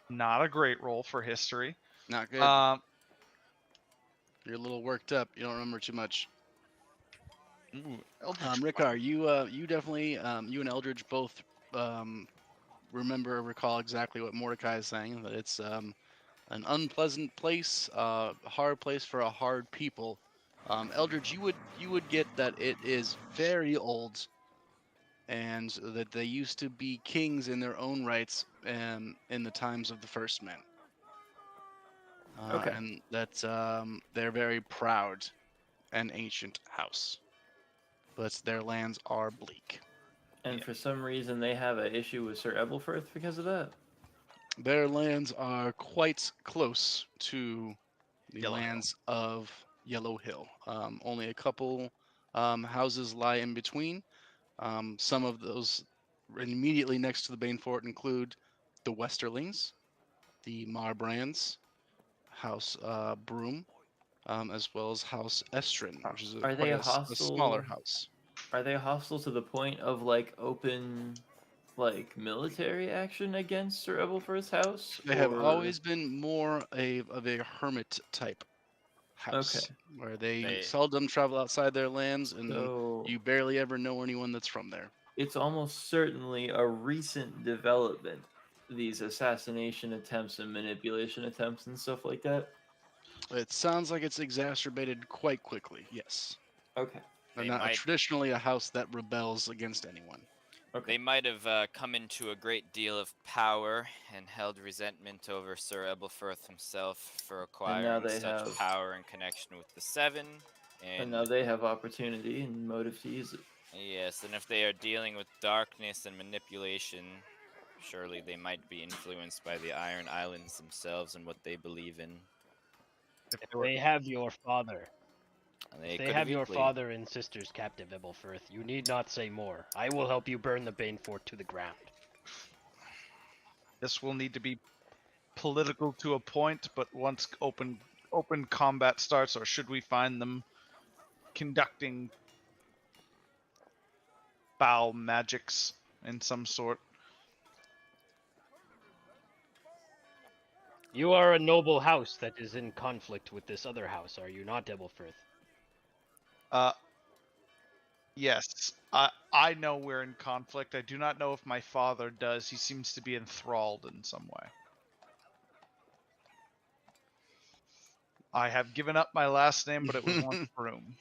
Not a great roll for history. Not good. You're a little worked up. You don't remember too much. Ooh, Eldritch Rickar, you definitely you and Eldridge both recall exactly what Mordecai is saying. That it's an unpleasant place, a hard place for a hard people. Eldridge, you would get that it is very old, and that they used to be kings in their own rights, in the times of the First Men. Okay. And that they're very proud and ancient house, but their lands are bleak. And for some reason, they have an issue with Sir Ebelfirth because of that. Their lands are quite close to the Yellow Hill. lands of Yellow Hill. Only a couple houses lie in between. Some of those immediately next to the Banefort include the Westerlings, the Marbrands, House Broom, as well as House Estrin, which is Are they quite a smaller hostile? house. Are they hostile to the point of like open, like military action against Sir Ebelfirth's house? They have or- always been more of a hermit type house, Okay. where they They- seldom travel outside their lands, and So you barely ever know anyone that's from there. it's almost certainly a recent development. These assassination attempts and manipulation attempts and stuff like that. It sounds like it's exacerbated quite quickly. Yes, Okay. they're They not might- traditionally a house that rebels against anyone. Okay. They might have come into a great deal of power and held resentment over Sir Ebelfirth himself for acquiring they such have- power and connection with the Seven. And now they have opportunity and motive to use it. Yes, and if they are dealing with darkness and manipulation, surely they might be influenced by the Iron Islands themselves and what they believe in. If If they were- they have your father, And if they could have your equally- father and sisters captive, Ebelfirth, you need not say more. I will help you burn the Banefort to the ground. This will need to be political to a point, but once open combat starts, or should we find them conducting foul magics in some sort? You are a noble house that is in conflict with this other house, are you not, Ebelfirth? Yes. I know we're in conflict. I do not know if my father does. He seems to be enthralled in some way. I have given up my last name, but it was once Broom.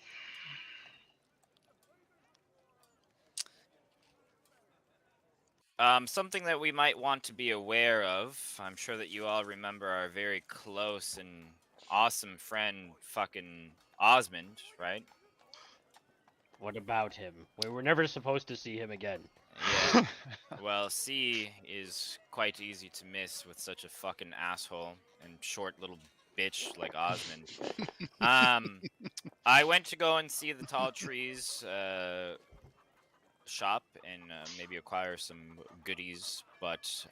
Something that we might want to be aware of. I'm sure that you all remember our very close and awesome friend, fucking Osmond, right? What about him? We were never supposed to see him again. Yeah. Well, C is quite easy to miss with such a fucking asshole and short little bitch like Osmond. I went to go and see the tall trees shop and maybe acquire some goodies, but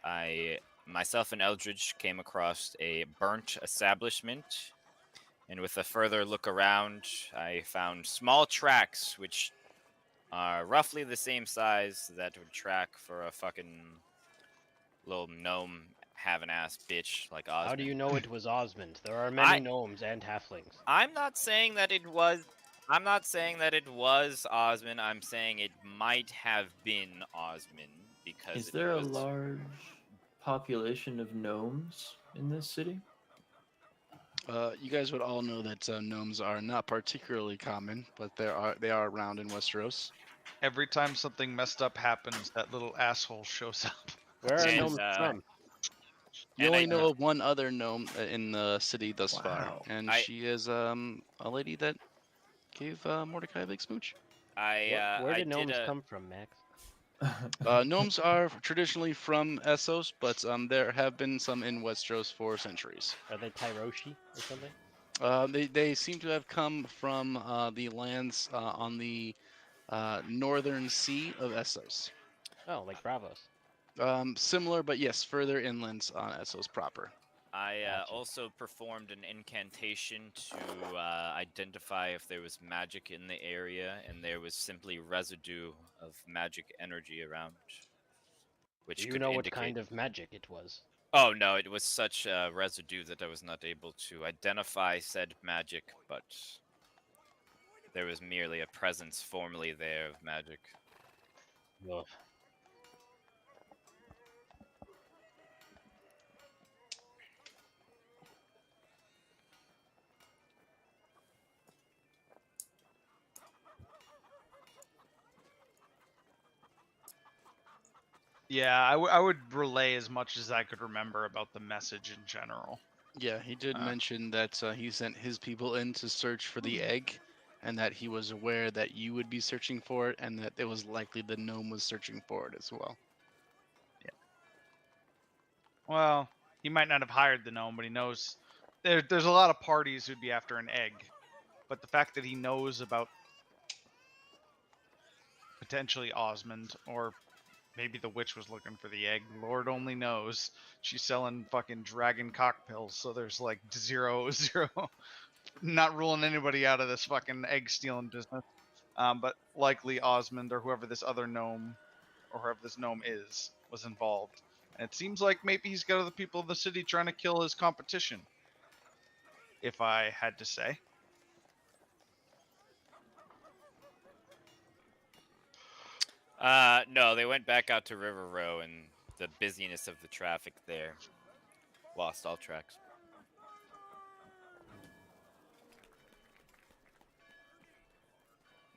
myself and Eldridge came across a burnt establishment, and with a further look around, I found small tracks which are roughly the same size that would track for a fucking little gnome having ass bitch like Osmond. How do you know it was Osmond? There are many gnomes and halflings. I'm not saying that it was. I'm not saying that it was Osmond. I'm saying it might have been Osmond because Is it there a was- large population of gnomes in this city? You guys would all know that gnomes are not particularly common, but they are around in Westeros. Every time something messed up happens, that little asshole shows up. Where are And, gnomes from? You And only I- know of one other gnome in the city thus far, Wow. and she is a lady that gave Mordecai a big smooch. Where I did gnomes did a, come from, Max? Gnomes are traditionally from Essos, but there have been some in Westeros for centuries. Are they Tyroshi or something? They seem to have come from the lands on the northern sea of Essos. Oh, like Bravos. Similar, but yes, further inland on Essos proper. I Gotcha. also performed an incantation to identify if there was magic in the area, and there was simply residue of magic energy around, which Do you could know what indicate. kind of magic it was? Oh no, it was such residue that I was not able to identify said magic, but there was merely a presence formerly there of magic. Ugh. Yeah, I would relay as much as I could remember about the message in general. Yeah, he did mention that he sent his people in to search for the egg, and that he was aware that you would be searching for it, and that it was likely the gnome was searching for it as well. Well, he might not have hired the gnome, but he knows there's a lot of parties who'd be after an egg. But the fact that he knows about potentially Osmond, or maybe the witch was looking for the egg, Lord only knows. She's selling fucking dragon cock pills, so there's like zero, not ruling anybody out of this fucking egg stealing business. But likely Osmond or whoever this other gnome, or whoever this gnome is, was involved. And it seems like maybe he's got other people of the city trying to kill his competition, if I had to say. No, they went back out to River Row, and the busyness of the traffic there lost all tracks.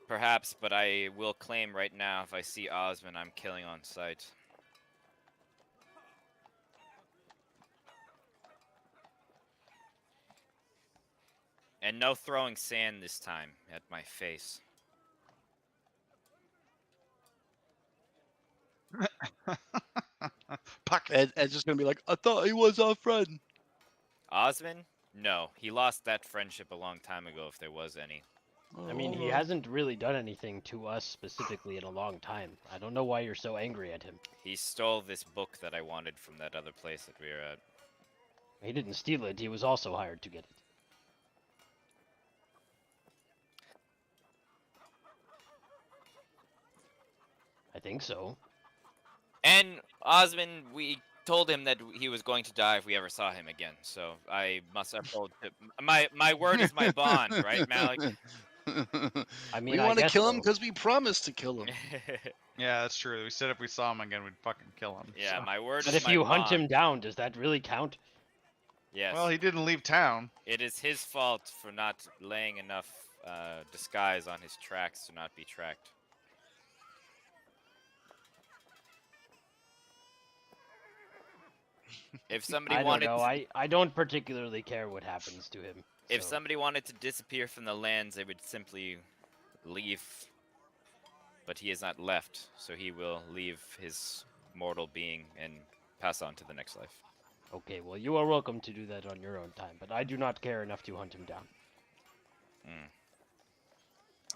Perhaps, but I will claim right now, if I see Osmond, I'm killing on sight. And no throwing sand this time at my face. Puck. Ed's just gonna be like, I thought he was our friend. Osmond? No, he lost that friendship a long time ago, if there was any. I mean, he hasn't really done anything to us specifically in a long time. I don't know why you're so angry at him. He stole this book that I wanted from that other place that we were at. He didn't steal it, he was also hired to get it. I think so. And Osmond, we told him that he was going to die if we ever saw him again. So I must uphold my word is my bond, right, Malik? I mean, we I want to guess kill him so. because we promised to kill him. Yeah, that's true. We said if we saw him again, we'd fucking kill him. Yeah, so. my word But is if my you hunt bond. him down, does that really count? Yes. Well, he didn't leave town. It is his fault for not laying enough disguise on his tracks to not be tracked. If somebody I don't wanted, know. I don't particularly care what happens to him. if so- somebody wanted to disappear from the lands, they would simply leave. But he has not left, so he will leave his mortal being and pass on to the next life. Okay, well, you are welcome to do that on your own time, but I do not care enough to hunt him down.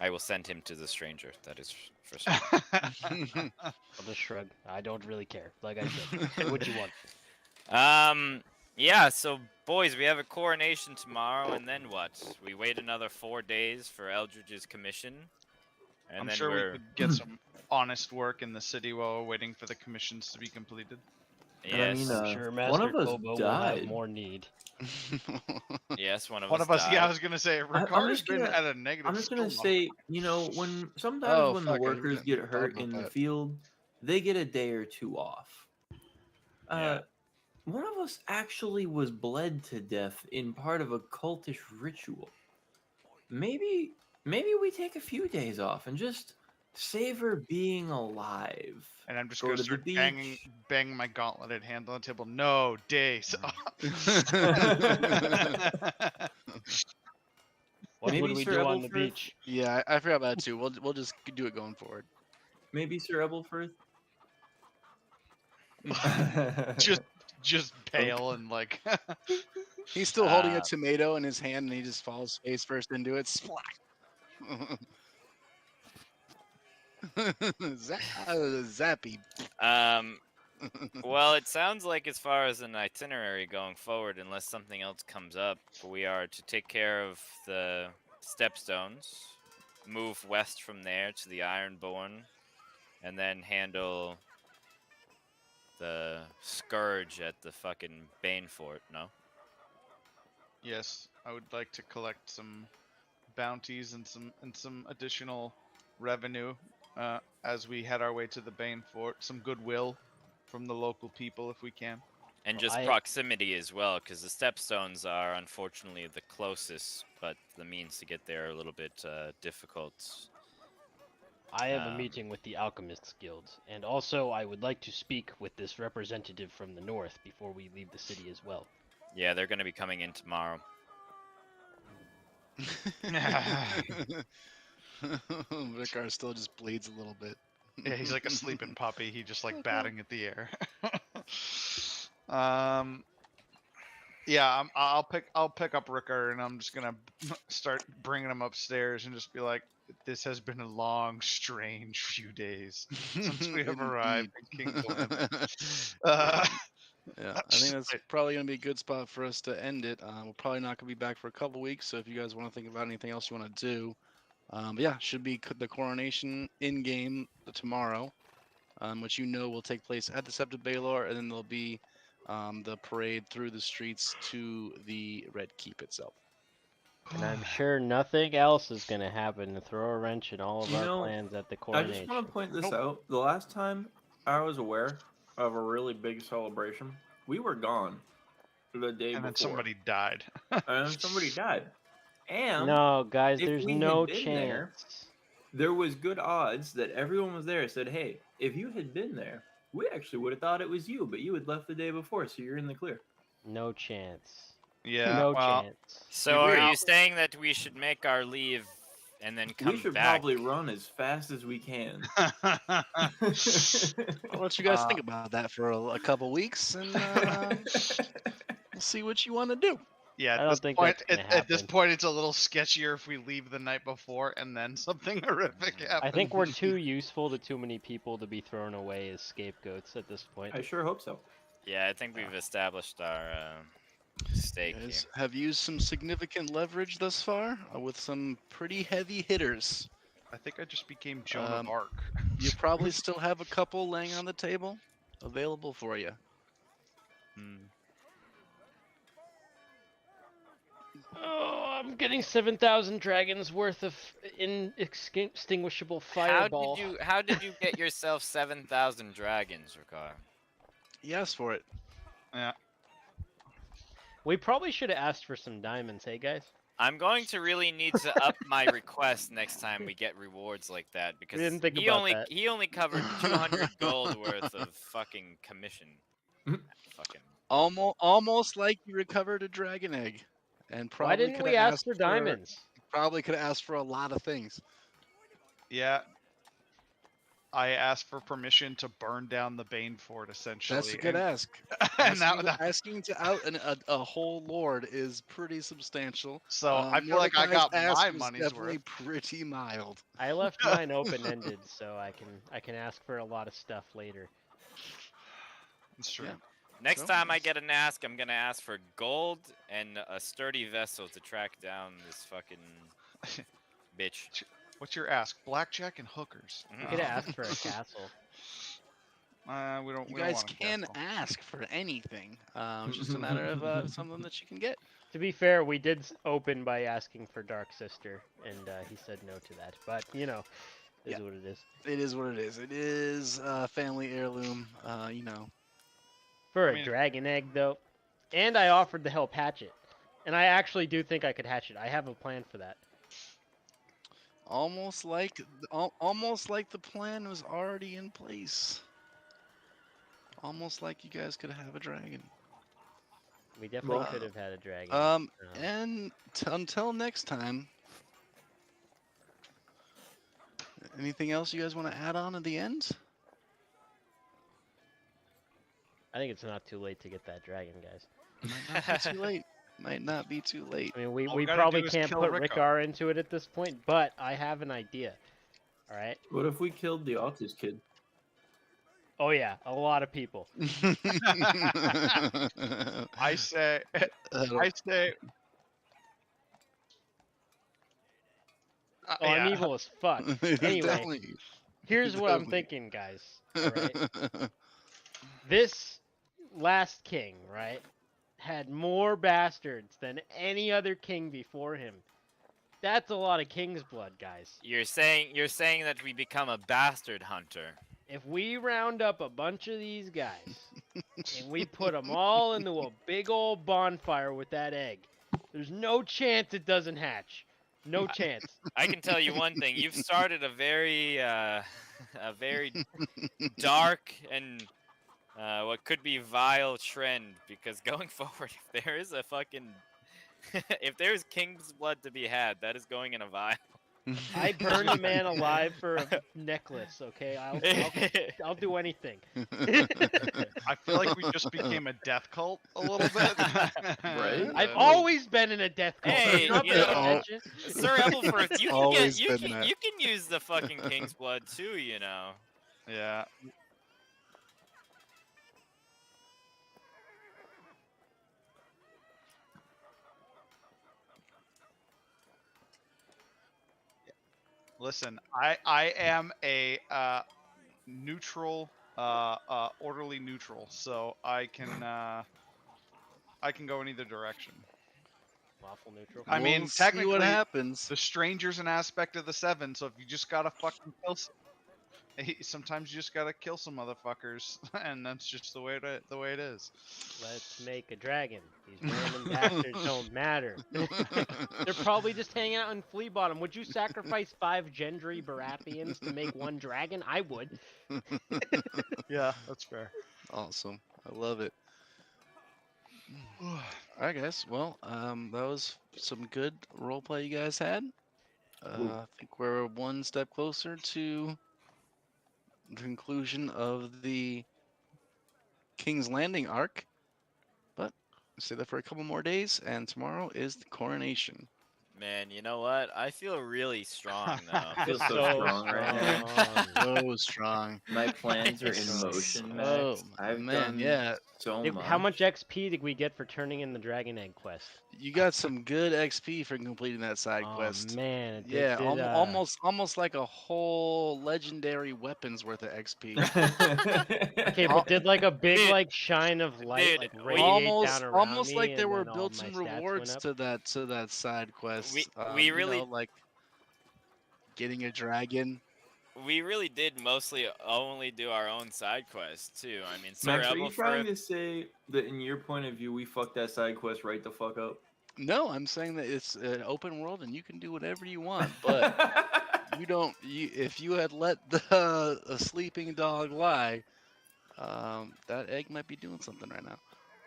I will send him to the stranger. That is for sure. I'll just shrug. I don't really care. Like I said, do what you want. Yeah, so boys, we have a coronation tomorrow, and then what? We wait another 4 days for Eldridge's commission, and I'm then sure we're we could get some honest work in the city while we're waiting for the commissions to be completed. And I yes, mean, I'm sure one Master of us Kobo will died. have more need. yes, one of One us. of us, yeah, I died. was gonna say, I'm Ricardo's just been gonna- at a negative. I'm just gonna skill say, when sometimes Oh, when fuck, I the workers get forgot hurt about in the that. field, they get a day or two off. Yeah. One of us actually was bled to death in part of a cultish ritual. Maybe we take a few days off and just savor being alive. and I'm just Go gonna to the start beach. banging my gauntleted hand on the table. No days. What Maybe would we Sir do on the Ebelfirth- beach? Yeah, I forgot about it too. We'll just do it going forward. Maybe Sir Ebelfirth. just pale and like. He's still holding a Uh, tomato in his hand, and he just falls face first into it. Splat. Zappy. Well, it sounds like as far as an itinerary going forward, unless something else comes up, we are to take care of the Stepstones, move west from there to the Ironborn, and then handle the Scourge at the fucking Bane Fort, no? Yes, I would like to collect some bounties and some additional revenue as we head our way to the Bane Fort. Some goodwill from the local people if we can. And just proximity as well, because the Stepstones are unfortunately the closest, but the means to get there are a little bit difficult. I have a meeting with the Alchemists Guild, and also I would like to speak with this representative from the north before we leave the city as well. Yeah, they're going to be coming in tomorrow. Vicar still just bleeds a little bit. Yeah, he's like a sleeping puppy. He just like batting at the air. Yeah, I'll pick up Ricker, and I'm just gonna start bringing him upstairs and just be like, "This has been a long, strange few days since we have arrived in King's Landing." Yeah, I think that's probably going to be a good spot for us to end it. We're probably not going to be back for a couple weeks, so if you guys want to think about anything else you want to do, but yeah, should be the coronation in game tomorrow, which you know will take place at the Sept of Baelor, and then there'll be the parade through the streets to the Red Keep itself. And I'm sure nothing else is going to happen to throw a wrench in all of You our know, plans at the I coronation. just want to point this out. The last time I was aware of a really big celebration, we were gone the day And before. then somebody died. And then somebody died. And No, guys, if there's we had no been chance. there was good odds that everyone was there said, hey, if you had been there, we actually would have thought it was you, but you had left the day before, so you're in the clear. No chance. Yeah, No well, chance. So are you saying that we should make our leave and then come We should back? probably run as fast as we can. I'll let you guys think about that for a couple weeks, and we'll see what you want to do. yeah. I don't think that's gonna At this happen. point, it's a little sketchier if we leave the night before and then something horrific happens. I think we're too useful to too many people to be thrown away as scapegoats at this point. I sure hope so. Yeah, I think we've established our stake You here. guys have used some significant leverage thus far with some pretty heavy hitters. I think I just became Joan of Arc. You probably still have a couple laying on the table available for you. Oh, I'm getting 7,000 dragons worth of inextinguishable fireball. How did you get yourself 7,000 dragons, Ricard? He asked for it. Yeah. We probably should have asked for some diamonds, hey guys? I'm going to really need to up my request next time we get rewards like that, because didn't think he about only that. he only covered 200 gold worth of fucking commission. Fucking. Almost like you recovered a dragon egg, and probably Why didn't could we have ask asked for diamonds? Probably could have asked for a lot of things. Yeah. I asked for permission to burn down the Bane Fort, essentially. That's a good ask. And Asking to out a whole lord is pretty substantial. So I feel like I got Mordecai's my ask was money's definitely worth. pretty mild. I left mine open-ended, so I can ask for a lot of stuff later. It's true. Yeah. Next So- time I get an ask, I'm gonna ask for gold and a sturdy vessel to track down this fucking bitch. What's your ask? Blackjack and hookers. You could ask for a castle. We don't. You we don't guys want a can castle. ask for anything. It's just a matter of something that you can get. To be fair, we did open by asking for Dark Sister, and he said no to that. But, you know, is Yeah. what it is. It is what it is. It is family heirloom. You know. For I a mean- dragon egg, though. And I offered to help hatch it. And I actually do think I could hatch it. I have a plan for that. Almost like the plan was already in place. Almost like you guys could have a dragon. We definitely Well, could have had a dragon. And until next time. Anything else you guys want to add on at the end? I think it's not too late to get that dragon, guys. Might not be too late. Might not be too late. I mean, All we we gotta probably do is can't kill put Rickar. Rickar into it at this point, but I have an idea. All right. What if we killed the Altus kid? Oh yeah, a lot of people. I say, I say. Oh, I'm yeah. evil as fuck. Anyway, Definitely. here's what I'm Definitely. thinking, guys. All right. This last king, right, had more bastards than any other king before him. That's a lot of king's blood, guys. You're saying that we become a bastard hunter. If we round up a bunch of these guys and we put them all into a big old bonfire with that egg, there's no chance it doesn't hatch. No chance. I can tell you one thing: you've started a very dark and what could be vile trend. Because going forward, if there is a fucking if there's king's blood to be had, that is going in a vial. I burned a man alive for a necklace. Okay, I'll do anything. I feel like we just became a death cult a little bit. Right? I've always been in a death cult. Hey, You're not you paying know, attention. Sir Ebelfirth, you can Always get been that. you can use the fucking king's blood too, you know. Yeah. Listen, I am a neutral, orderly neutral, so I can go in either direction. Lawful neutral. I mean, We'll see technically, what happens. the stranger's an aspect of the seven, so if you just gotta fucking kill, sometimes you just gotta kill some motherfuckers, and that's just the way it is. Let's make a dragon. These random bastards don't matter. They're probably just hanging out in Flea Bottom. Would you sacrifice 5 Gendry Baratheons to make 1 dragon? I would. Yeah, that's fair. Awesome. I love it. All right, guys. Well, that was some good roleplay you guys had. I think we're one step closer to the conclusion of the King's Landing arc. But I'll say that for a couple more days, and tomorrow is the coronation. Man, you know what? I feel really strong though. I feel so strong right now. So strong. My plans are in So motion, Max. Oh, I've man, done yeah. so Hey, much. how much XP did we get for turning in the dragon egg quest? You got some good XP for completing that side Oh quest. man, it Yeah, did, almost like a whole legendary weapons worth of XP. Okay, but did like a big Dude, like shine of light dude, like we- radiate down around almost me, like there and were then all built-in my stats went rewards up? to that side quest. We you really- know, like getting a dragon. We really did mostly only do our own side quests too. I mean, Sir Max, are you trying Ebelfirth. to say that in your point of view, we fucked that side quest right the fuck up? No, I'm saying that it's an open world and you can do whatever you want, but you don't. If you had let a sleeping dog lie, that egg might be doing something right now.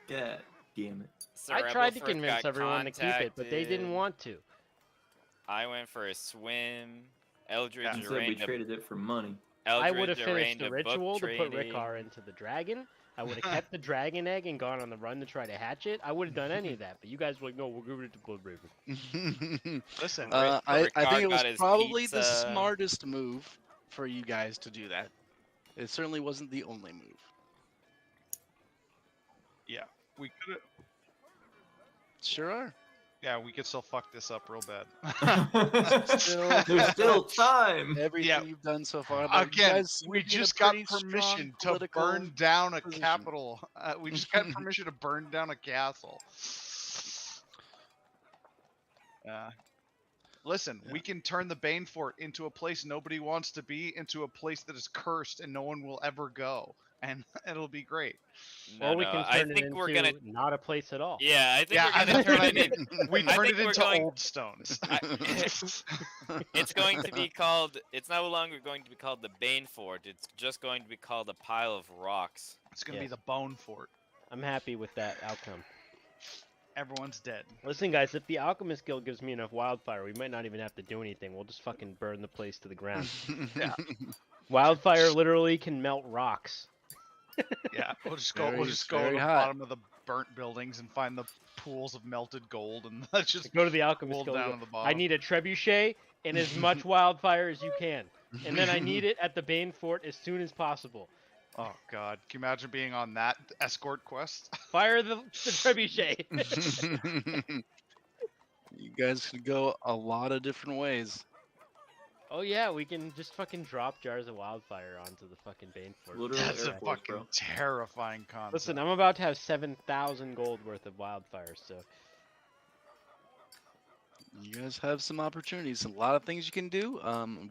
God damn it. Sir I tried to Ebelfirth convince got everyone to keep it, but they didn't contacted. want to. I went for a swim. Eldridge Instead, we arranged a traded it for money. I would have Eldridge finished arranged the a book ritual to put trading. Rickar into the dragon. I would have kept the dragon egg and gone on the run to try to hatch it. I would have done any of that, but you guys were like, no, we'll give it to Blood Raven. Listen, I Rickard think it was got his probably the pizza. smartest move for you guys to do that. It certainly wasn't the only move. we could. Sure are. Yeah, we could still fuck this up real bad. There's still time. Everything Yeah. you've done so far. but you Again, guys seem we to be in a just got pretty strong permission to political burn down a position. capital. We just got permission to burn down a castle. Listen, Yeah. we can turn the Bane Fort into a place nobody wants to be, into a place that is cursed and no one will ever go, and it'll be great. No, Or we no, can I turn it think into we're gonna. not a place at all. Yeah, I think Yeah, we're and gonna that's what turn I it mean. in. We I turn think it we're into going- old stones. It's going to be called. It's no longer going to be called the Bane Fort. It's just going to be called a pile of rocks. It's gonna Yeah. be the Bone Fort. I'm happy with that outcome. Everyone's dead. Listen, guys, if the Alchemist Guild gives me enough wildfire, we might not even have to do anything. We'll just fucking burn the place to the ground. Yeah. Wildfire literally can melt rocks. Yeah, we'll just go. Very- We'll just go to very the hot. bottom of the burnt buildings and find the pools of melted gold, and let's just Go to the Alchemist pull Guild. down and to the go, bottom. I need a trebuchet and as much wildfire as you can. And then I need it at the Bane Fort as soon as possible. Oh god, can you imagine being on that escort quest? Fire the trebuchet. You guys could go a lot of different ways. Oh yeah, we can just fucking drop jars of wildfire onto the fucking Bane Fort. Literally That's a Air Force, fucking bro. terrifying concept. Listen, I'm about to have 7,000 gold worth of wildfire, so You guys have some opportunities, a lot of things you can do.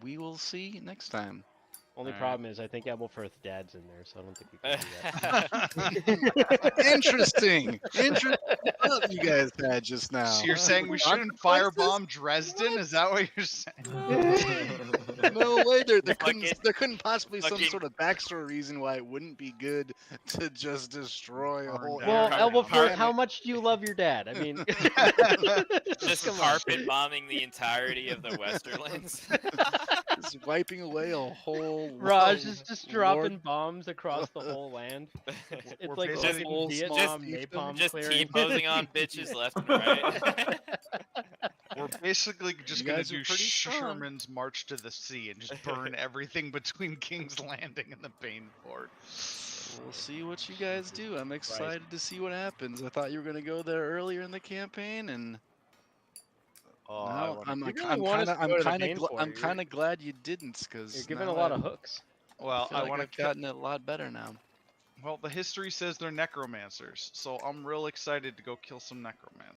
We will see next time. only Alright. problem is I think Ebelfirth's dad's in there, so I don't think we can do that. Interesting. Interesting thought you guys had just now. So you're saying we shouldn't Consequences? firebomb Dresden? Is that what you're saying? No way. There Fucking- couldn't possibly some fucking- sort of backstory reason why it wouldn't be good to just destroy a Burn whole down. Well, Yeah, area. Elbafirth, how much do you love your dad? I mean, Just come on. carpet bombing the entirety of the Westerlands. Just wiping away a whole. Raj is just dropping Lord. bombs across the whole land. It's We're like basically- fucking Whole small Vietnam fiefdom. napalm Just clearing. T-posing on bitches left and right. We're basically just You gonna guys are do pretty strong. Sherman's March to the Sea and just burn everything between King's Landing and the Bane Fort. We'll see what you guys do. I'm excited to see what happens. I thought you were gonna go there earlier in the campaign, and Oh, now I'm You really I'm want us kind of to go to the Bane Fort. I'm You're- kind of glad you didn't, because You're giving a lot of hooks. well, I want I've to. gotten it a lot better now. Well, the history says they're necromancers, so I'm real excited to go kill some necromancers.